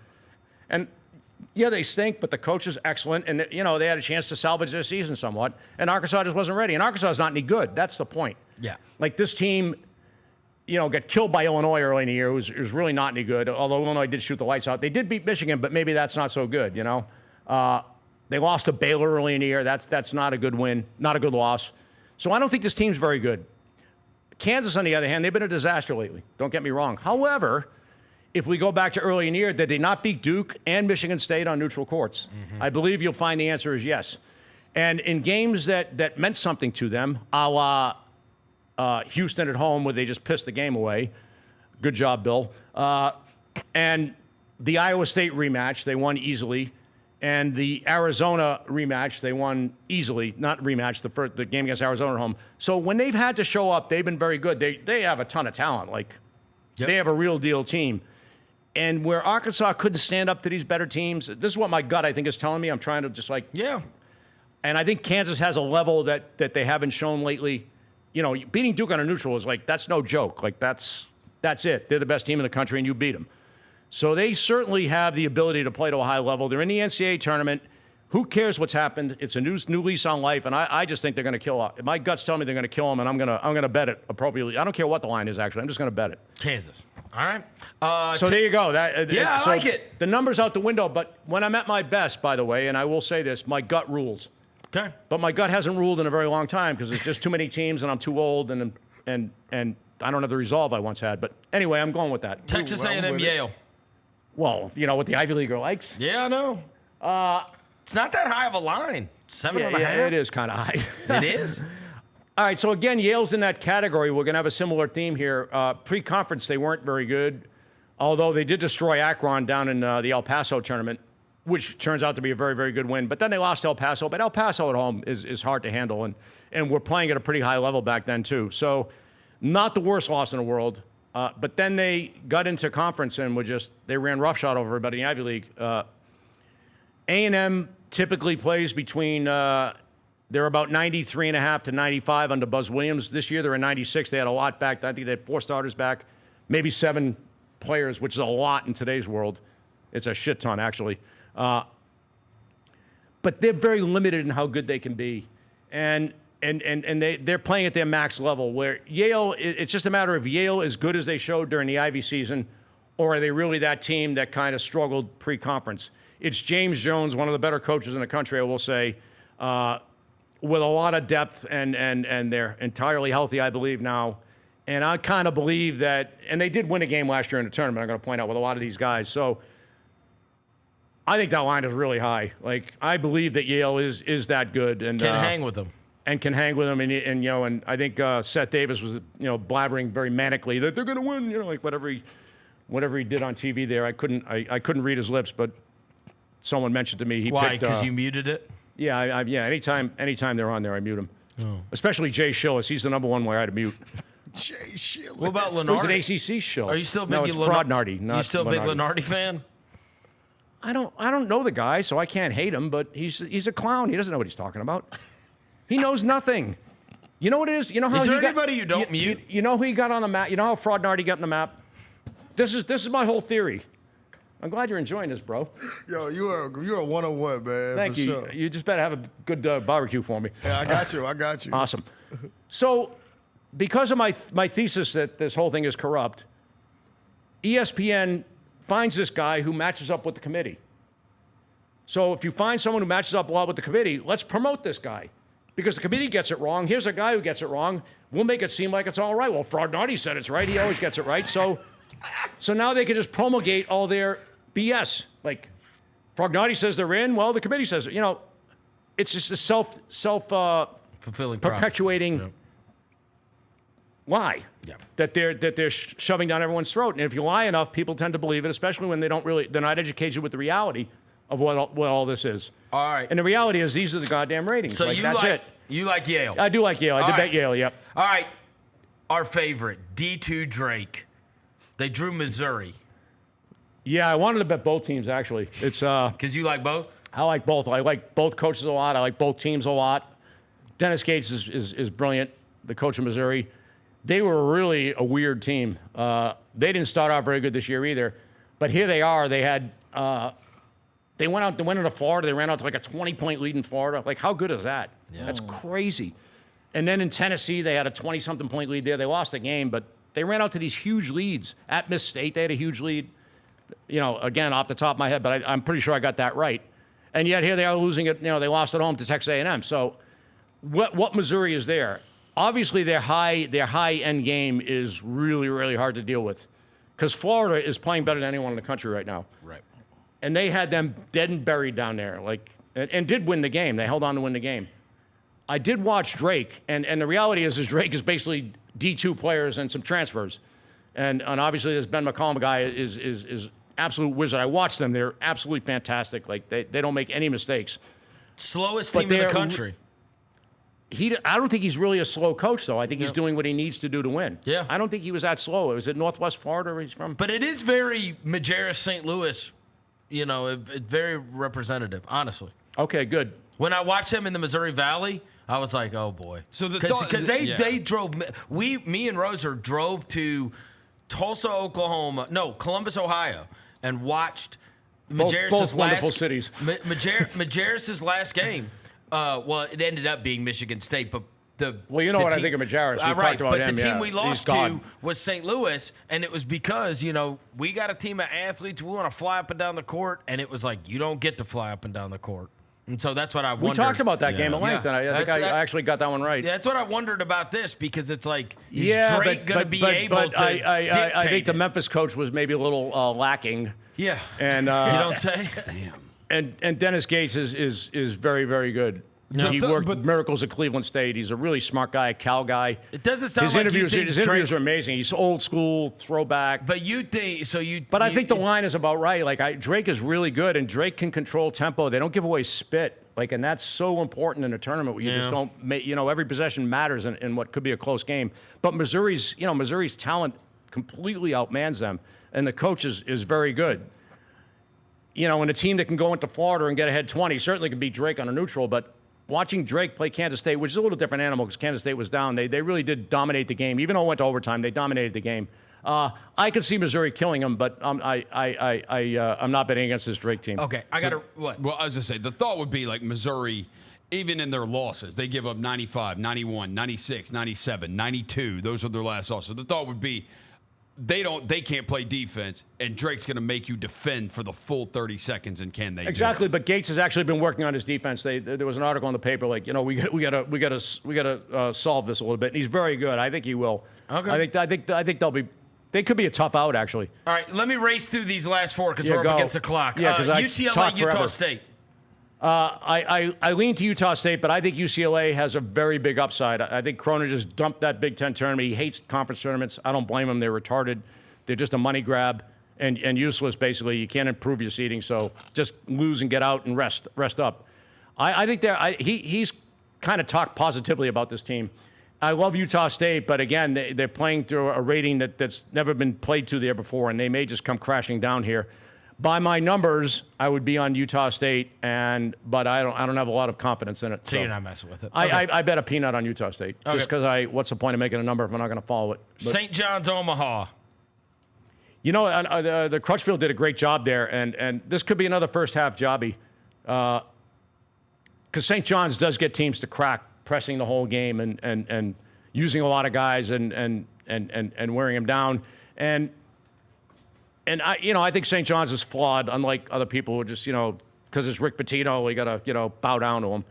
Yeah, they stink, but the coach is excellent, and they had a chance to salvage their season somewhat. And Arkansas just wasn't ready, and Arkansas is not any good. That's the point. Yeah. Like this team, got killed by Illinois early in the year. It was really not any good. Although Illinois did shoot the lights out, they did beat Michigan, but maybe that's not so good. They lost to Baylor early in the year. That's not a good win, not a good loss. So I don't think this team's very good. Kansas, on the other hand, they've been a disaster lately. Don't get me wrong. However, if we go back to early in the year, did they not beat Duke and Michigan State on neutral courts? Mm-hmm. I believe you'll find the answer is yes. And in games that meant something to them, a la Houston at home, where they just pissed the game away. Good job, Bill. And the Iowa State rematch, they won easily. And the Arizona rematch, they won easily. Not rematch, the game against Arizona at home. So when they've had to show up, they've been very good. They have a ton of talent. They have a real deal team. And where Arkansas couldn't stand up to these better teams, this is what my gut, I think, is telling me. I'm trying to just Yeah. And I think Kansas has a level that they haven't shown lately. Beating Duke on a neutral is that's no joke. That's it. They're the best team in the country, and you beat them. So they certainly have the ability to play to a high level. They're in the NCAA tournament. Who cares what's happened? It's a new lease on life, and I just think they're going to kill. My guts tell me they're going to kill them, and I'm going to bet it appropriately. I don't care what the line is. Actually, I'm just going to bet it. Kansas. All right. So there you go. I like it. The number's out the window, but when I'm at my best, by the way, and I will say this, my gut rules. Okay. But my gut hasn't ruled in a very long time because there's just too many teams, and I'm too old, and I don't have the resolve I once had. But anyway, I'm going with that. Texas A&M, Yale. Well, what the Ivy Leaguer likes. Yeah, I know. It's not that high of a line. 7.5. Yeah, it is kind of high. It is? All right, so again, Yale's in that category. We're going to have a similar theme here. Pre-conference, they weren't very good, although they did destroy Akron down in the El Paso tournament, which turns out to be a very, very good win. But then they lost El Paso. But El Paso at home is hard to handle, and we're playing at a pretty high level back then, too. So not the worst loss in the world. But then they got into conference and they ran roughshod over everybody in the Ivy League. A&M typically plays between, they're about 93.5 to 95 under Buzz Williams. This year they're at 96. They had a lot back. I think they had 4 starters back, maybe 7 players, which is a lot in today's world. It's a shit ton, actually. But they're very limited in how good they can be. And they're playing at their max level, where Yale, it's just a matter of Yale as good as they showed during the Ivy season, or are they really that team that kind of struggled pre-conference? It's James Jones, one of the better coaches in the country, I will say, with a lot of depth, and they're entirely healthy, I believe, now. And I kind of believe that, and they did win a game last year in the tournament, I'm going to point out, with a lot of these guys. So I think that line is really high. Like, I believe that Yale is that good and Can hang with them. And can hang with them, and I think Seth Davis was blabbering very manically that they're going to win. Like whatever he did on TV there. I couldn't read his lips, but someone mentioned to me he Why? picked. Because you muted it. Yeah, yeah. Anytime they're on there, I mute them. Oh. Especially Jay Schillis. He's the number one where I had to mute. Jay Schillis. What about It was Lenardi? an ACC show. Are you still a big No, it's Fraudnardi. You still a big Lenardi fan? I don't know the guy, so I can't hate him. But he's a clown. He doesn't know what he's talking about. He knows nothing. You know what it is? You know how is there he anybody you don't mute? You know who he got on the map? You know how Fraudnardi got on the map? This is my whole theory. I'm glad you're enjoying this, bro. Yo, you're a one-on-one, man. Thank for you. Sure. You just better have a good barbecue for me. Yeah, I got you. I got you. Awesome. So, because of my thesis that this whole thing is corrupt, ESPN finds this guy who matches up with the committee. So if you find someone who matches up well with the committee, let's promote this guy. Because the committee gets it wrong. Here's a guy who gets it wrong. We'll make it seem like it's all right. Well, Fraudnardi said it's right. He always gets it right. So now they can just promulgate all their BS. Like, Fraudnardi says they're in. Well, the committee says, it's just a fulfilling perpetuating lie that they're shoving down everyone's throat. And if you lie enough, people tend to believe it, especially when they're not educated with the reality of what all this is. All right. And the reality is these are the goddamn ratings. So that's it. You like Yale? I do like Yale. I did bet Yale, yep. All right. Our favorite, D2 Drake. They drew Missouri. Yeah, I wanted to bet both teams, actually. It's because you like both? I like both. I like both coaches a lot. I like both teams a lot. Dennis Gates is brilliant, the coach of Missouri. They were really a weird team. They didn't start out very good this year either. But here they are. They had they went into Florida. They ran out to like a 20-point lead in Florida. Like, how good is that? Yeah. That's crazy. And then in Tennessee, they had a 20-something point lead there. They lost the game, but they ran out to these huge leads. At Miss State, they had a huge lead. Again, off the top of my head, but I'm pretty sure I got that right. And yet here they are losing it. They lost at home to Texas A&M. So what Missouri is there? Obviously, their high-end game is really, really hard to deal with because Florida is playing better than anyone in the country right now. Right. And they had them dead and buried down there, and did win the game. They held on to win the game. I did watch Drake, and the reality is Drake is basically D2 players and some transfers. And obviously this Ben McCollum guy is absolute wizard. I watched them. They're absolutely fantastic. Like, they don't make any mistakes. Slowest team in the country. I don't think he's really a slow coach, though. I think he's doing what he needs to do to win. Yeah. I don't think he was that slow. Was it Northwest Florida where he's from? But it is very Majerus St. Louis, very representative, honestly. Okay, good. When I watched them in the Missouri Valley, I was like, oh boy. So because they drove, me and Roser drove to Tulsa, Columbus, Ohio, and watched both wonderful cities. Majerus's last game. It ended up being Michigan State, but I think of Majerus. We've talked about him. But the team we lost to was St. Louis, and it was because we got a team of athletes. We want to fly up and down the court, and it was like you don't get to fly up and down the court. And so that's what I wondered. We talked about that game at length, and I think I actually got that one right. Yeah, that's what I wondered about this because it's like, is Drake going to be able to I think the Memphis coach was maybe a little lacking. Yeah. And you don't say? Damn. And Dennis Gates is very, very good. No. He worked miracles at Cleveland State. He's a really smart guy, a Cal guy. It doesn't sound his like interviews. you think His interviews are amazing. He's old school, throwback. But you think so? But I think the line is about right. Like Drake is really good, and Drake can control tempo. They don't give away spit. And that's so important in a tournament where you just don't make. Every possession matters in what could be a close game. But Missouri's talent completely outmans them, and the coach is very good. And a team that can go into Florida and get ahead 20 certainly can beat Drake on a neutral, but watching Drake play Kansas State, which is a little different animal because Kansas State was down, they really did dominate the game. Even though it went to overtime, they dominated the game. I could see Missouri killing them, but I'm not betting against this Drake team. Okay, what? Well, I was going to say, the thought would be like Missouri, even in their losses, they give up 95, 91, 96, 97, 92. Those are their last losses. The thought would be they can't play defense, and Drake's going to make you defend for the full 30 seconds, and can they? Exactly, but Gates has actually been working on his defense. There was an article in the paper we got to solve this a little bit. And he's very good. I think he will. Okay. I think they'll be They could be a tough out, actually. All right, let me race through these last four because we're go. up against the clock. Yeah, because UCLA, Utah State. I lean to Utah State, but I think UCLA has a very big upside. I think Cronin just dumped that Big Ten tournament. He hates conference tournaments. I don't blame him. They're retarded. They're just a money grab and useless, basically. You can't improve your seeding, so just lose and get out and rest up. I think he's kind of talked positively about this team. I love Utah State, but again, they're playing through a rating that's never been played to there before, and they may just come crashing down here. By my numbers, I would be on Utah State, but I don't have a lot of confidence in it. So you're not messing with it. I bet a peanut on Utah State, just because what's the point of making a number if I'm not going to follow it? But, St. John's, Omaha. You know, the Crutchfield did a great job there, and this could be another first half jobby, because St. John's does get teams to crack, pressing the whole game and using a lot of guys and wearing them down. And I think St. John's is flawed, unlike other people who are just, because it's Rick Pitino, we got to, bow down to him.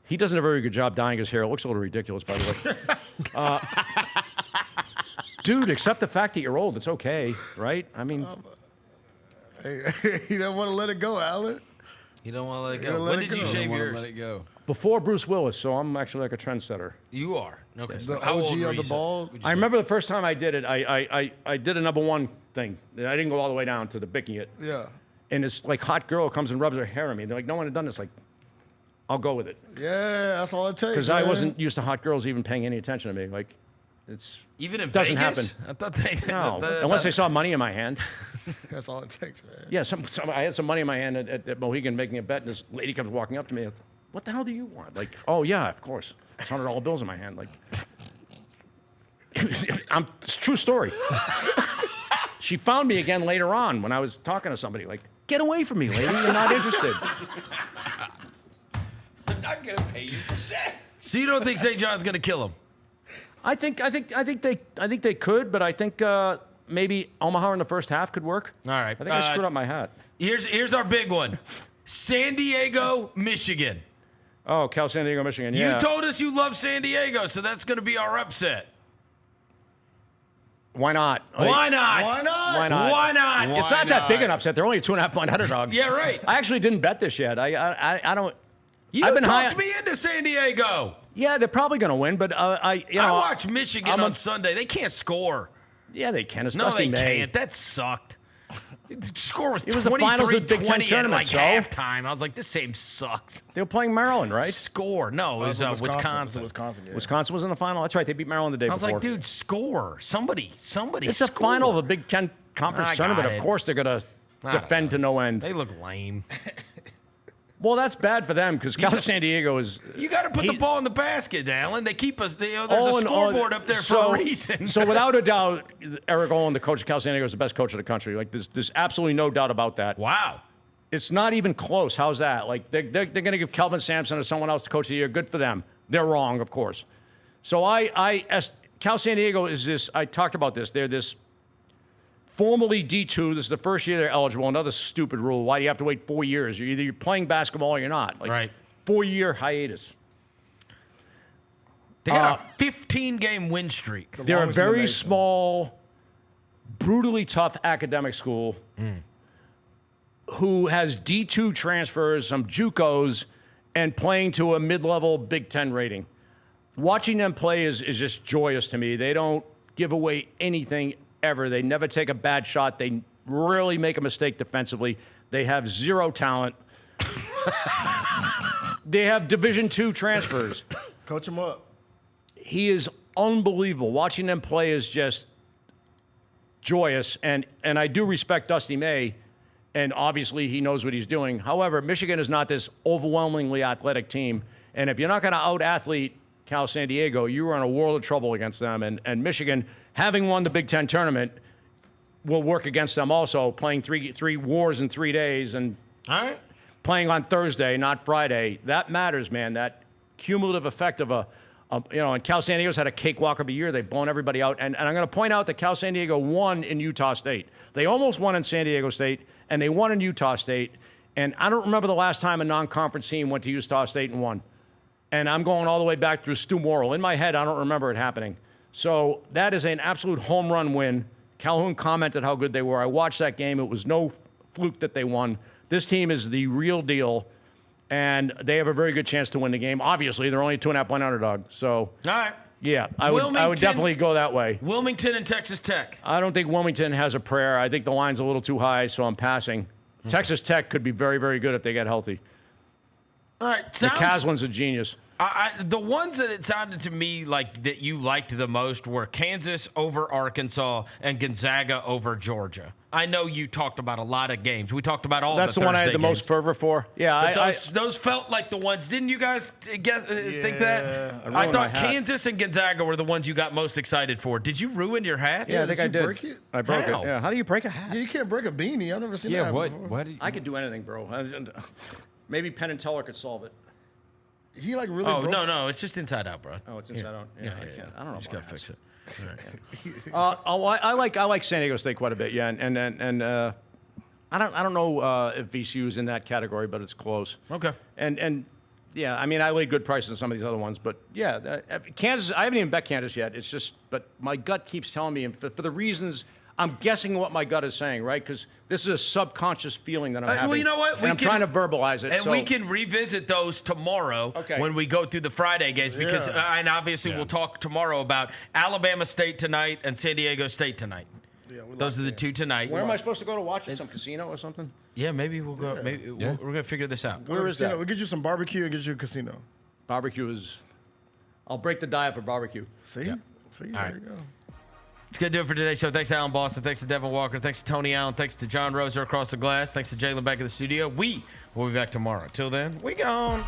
He doesn't have a very good job dyeing his hair. It looks a little ridiculous, by the way. Dude, accept the fact that you're old. It's okay, right? I mean. You don't want to let it go, Alan. You don't want to let it go. When did you shave yours? Let it go. Before Bruce Willis, so I'm actually like a trendsetter. You are. Okay. The How old OG were of you, the ball. I remember the first time I did it, I did a #1 thing. I didn't go all the way down to the bicking it. Yeah. And this like hot girl comes and rubs her hair on me. They're like, no one had done this. Like, I'll go with it. Yeah, that's all it takes. Because I wasn't used to hot girls even paying any attention to me. Like, it's even in doesn't Vegas? happen. I thought they unless they saw money in my hand. That's all it takes, man. Yeah, I had some money in my hand at Mohegan making a bet, and this lady comes walking up to me. What the hell do you want? Like, oh yeah, of course. It's $100 bills in my hand. Like, it's a true story. She found me again later on when I was talking to somebody. Like, get away from me, lady. You're not interested. I'm not gonna pay you for sex. So you don't think St. John's gonna kill him? I think they could, but I think maybe Omaha in the first half could work. All right. I think I screwed up my hat. Here's our big one. San Diego, Michigan. Oh, San Diego, Michigan. Yeah. You told us you love San Diego, so that's going to be our upset. Why not? Why not? Why not? Why not? Why not? It's not that big an upset. They're only a 2.5-point underdog. Yeah, right. I actually didn't bet this yet. I don't. You I've been talked me into San Diego. Yeah, they're probably going to win, but I watched Michigan on Sunday. They can't score. Yeah, they can. It's no, Dusty they May. can't. That sucked. The score was 23-20 It was the finals of the Big Ten tournament, at halftime. I was like, this game sucks. They were playing Maryland, right? Score. No, it was Wisconsin. Wisconsin, yeah. Wisconsin was in the final. That's right. They beat Maryland the day before. I was like, dude, score. Somebody It's score. a final of a Big Ten conference tournament. Of course they're going to defend to no end. They look lame. Well, that's bad for them because Cal San Diego is. You got to put the ball in the basket, Alan. They keep us. There's a scoreboard up there for a reason. So without a doubt, Eric Olin, the coach of Cal San Diego, is the best coach of the country. Like there's absolutely no doubt about that. Wow. It's not even close. How's that? Like they're going to give Kelvin Sampson or someone else the coach of the year. Good for them. They're wrong, of course. So Cal San Diego is this. I talked about this. They're this. Formally D2, this is the first year they're eligible. Another stupid rule. Why do you have to wait 4 years? You're playing basketball or you're not. Like, right. 4-year hiatus. They got a 15-game win streak. They're a very small, brutally tough academic school who has D2 transfers, some JUCOs, and playing to a mid-level Big Ten rating. Watching them play is just joyous to me. They don't give away anything ever. They never take a bad shot. They rarely make a mistake defensively. They have zero talent. They have Division II transfers. Coach him up. He is unbelievable. Watching them play is just joyous. And I do respect Dusty May, and obviously he knows what he's doing. However, Michigan is not this overwhelmingly athletic team. And if you're not going to out-athlete Cal San Diego, you are in a world of trouble against them. And Michigan, having won the Big Ten tournament, will work against them also, playing three wars in 3 days and playing on Thursday, not Friday. That matters, man. That cumulative effect of and Cal San Diego's had a cakewalk of a year. They've blown everybody out. And I'm going to point out that Cal San Diego won in Utah State. They almost won in San Diego State, and they won in Utah State. And I don't remember the last time a non-conference team went to Utah State and won. And I'm going all the way back through Stu Morrill. In my head, I don't remember it happening. So that is an absolute home run win. Calhoun commented how good they were. I watched that game. It was no fluke that they won. This team is the real deal, and they have a very good chance to win the game. Obviously, they're only a 2.5-point underdog. So, all right. Yeah, I would definitely go that way. Wilmington and Texas Tech. I don't think Wilmington has a prayer. I think the line's a little too high, so I'm passing. Texas Tech could be very, very good if they get healthy. All right. The Caslins a genius. The ones that it sounded to me like that you liked the most were Kansas over Arkansas and Gonzaga over Georgia. I know you talked about a lot of games. We talked about all That's the the one I had Thursday the games. most fervor for. Yeah, But those felt like the ones. Didn't you guys think that? I thought Kansas and Gonzaga were the ones you got most excited for. Did you ruin your hat? Yeah, I think I did. Break it? I broke How? it. Yeah. How do you break a hat? Yeah, you can't break a beanie. I've never seen that before. I could do anything, bro. Maybe Penn and Teller could solve it. He like really. Oh broke no, it's just inside out, bro. Oh, it's inside out. Yeah, I don't know. You just gotta fix it. I like San Diego State quite a bit. Yeah, and I don't know if VCU is in that category, but it's close. Okay. And yeah, I mean I laid good prices on some of these other ones, but yeah, Kansas. I haven't even bet Kansas yet. It's just, but my gut keeps telling me, and for the reasons. I'm guessing what my gut is saying, right? Because this is a subconscious feeling that I'm having. Well, you know what? And I'm trying to verbalize it. And we can revisit those tomorrow when we go through the Friday games. Because, and obviously we'll talk tomorrow about Alabama State tonight and San Diego State tonight. Yeah, those are the two tonight. Where am I supposed to go to watch it? Some casino or something? Yeah, maybe we'll go. Maybe we're going to figure this out. Where is that? We'll get you some barbecue and get you a casino. Barbecue is... I'll break the diet for barbecue. See? See? There you go. It's going to do it for today's show. Thanks to Alan Boston. Thanks to Devin Walker. Thanks to Tony Allen. Thanks to John Roser across the glass. Thanks to Jalen back in the studio. We will be back tomorrow. Till then, we gone.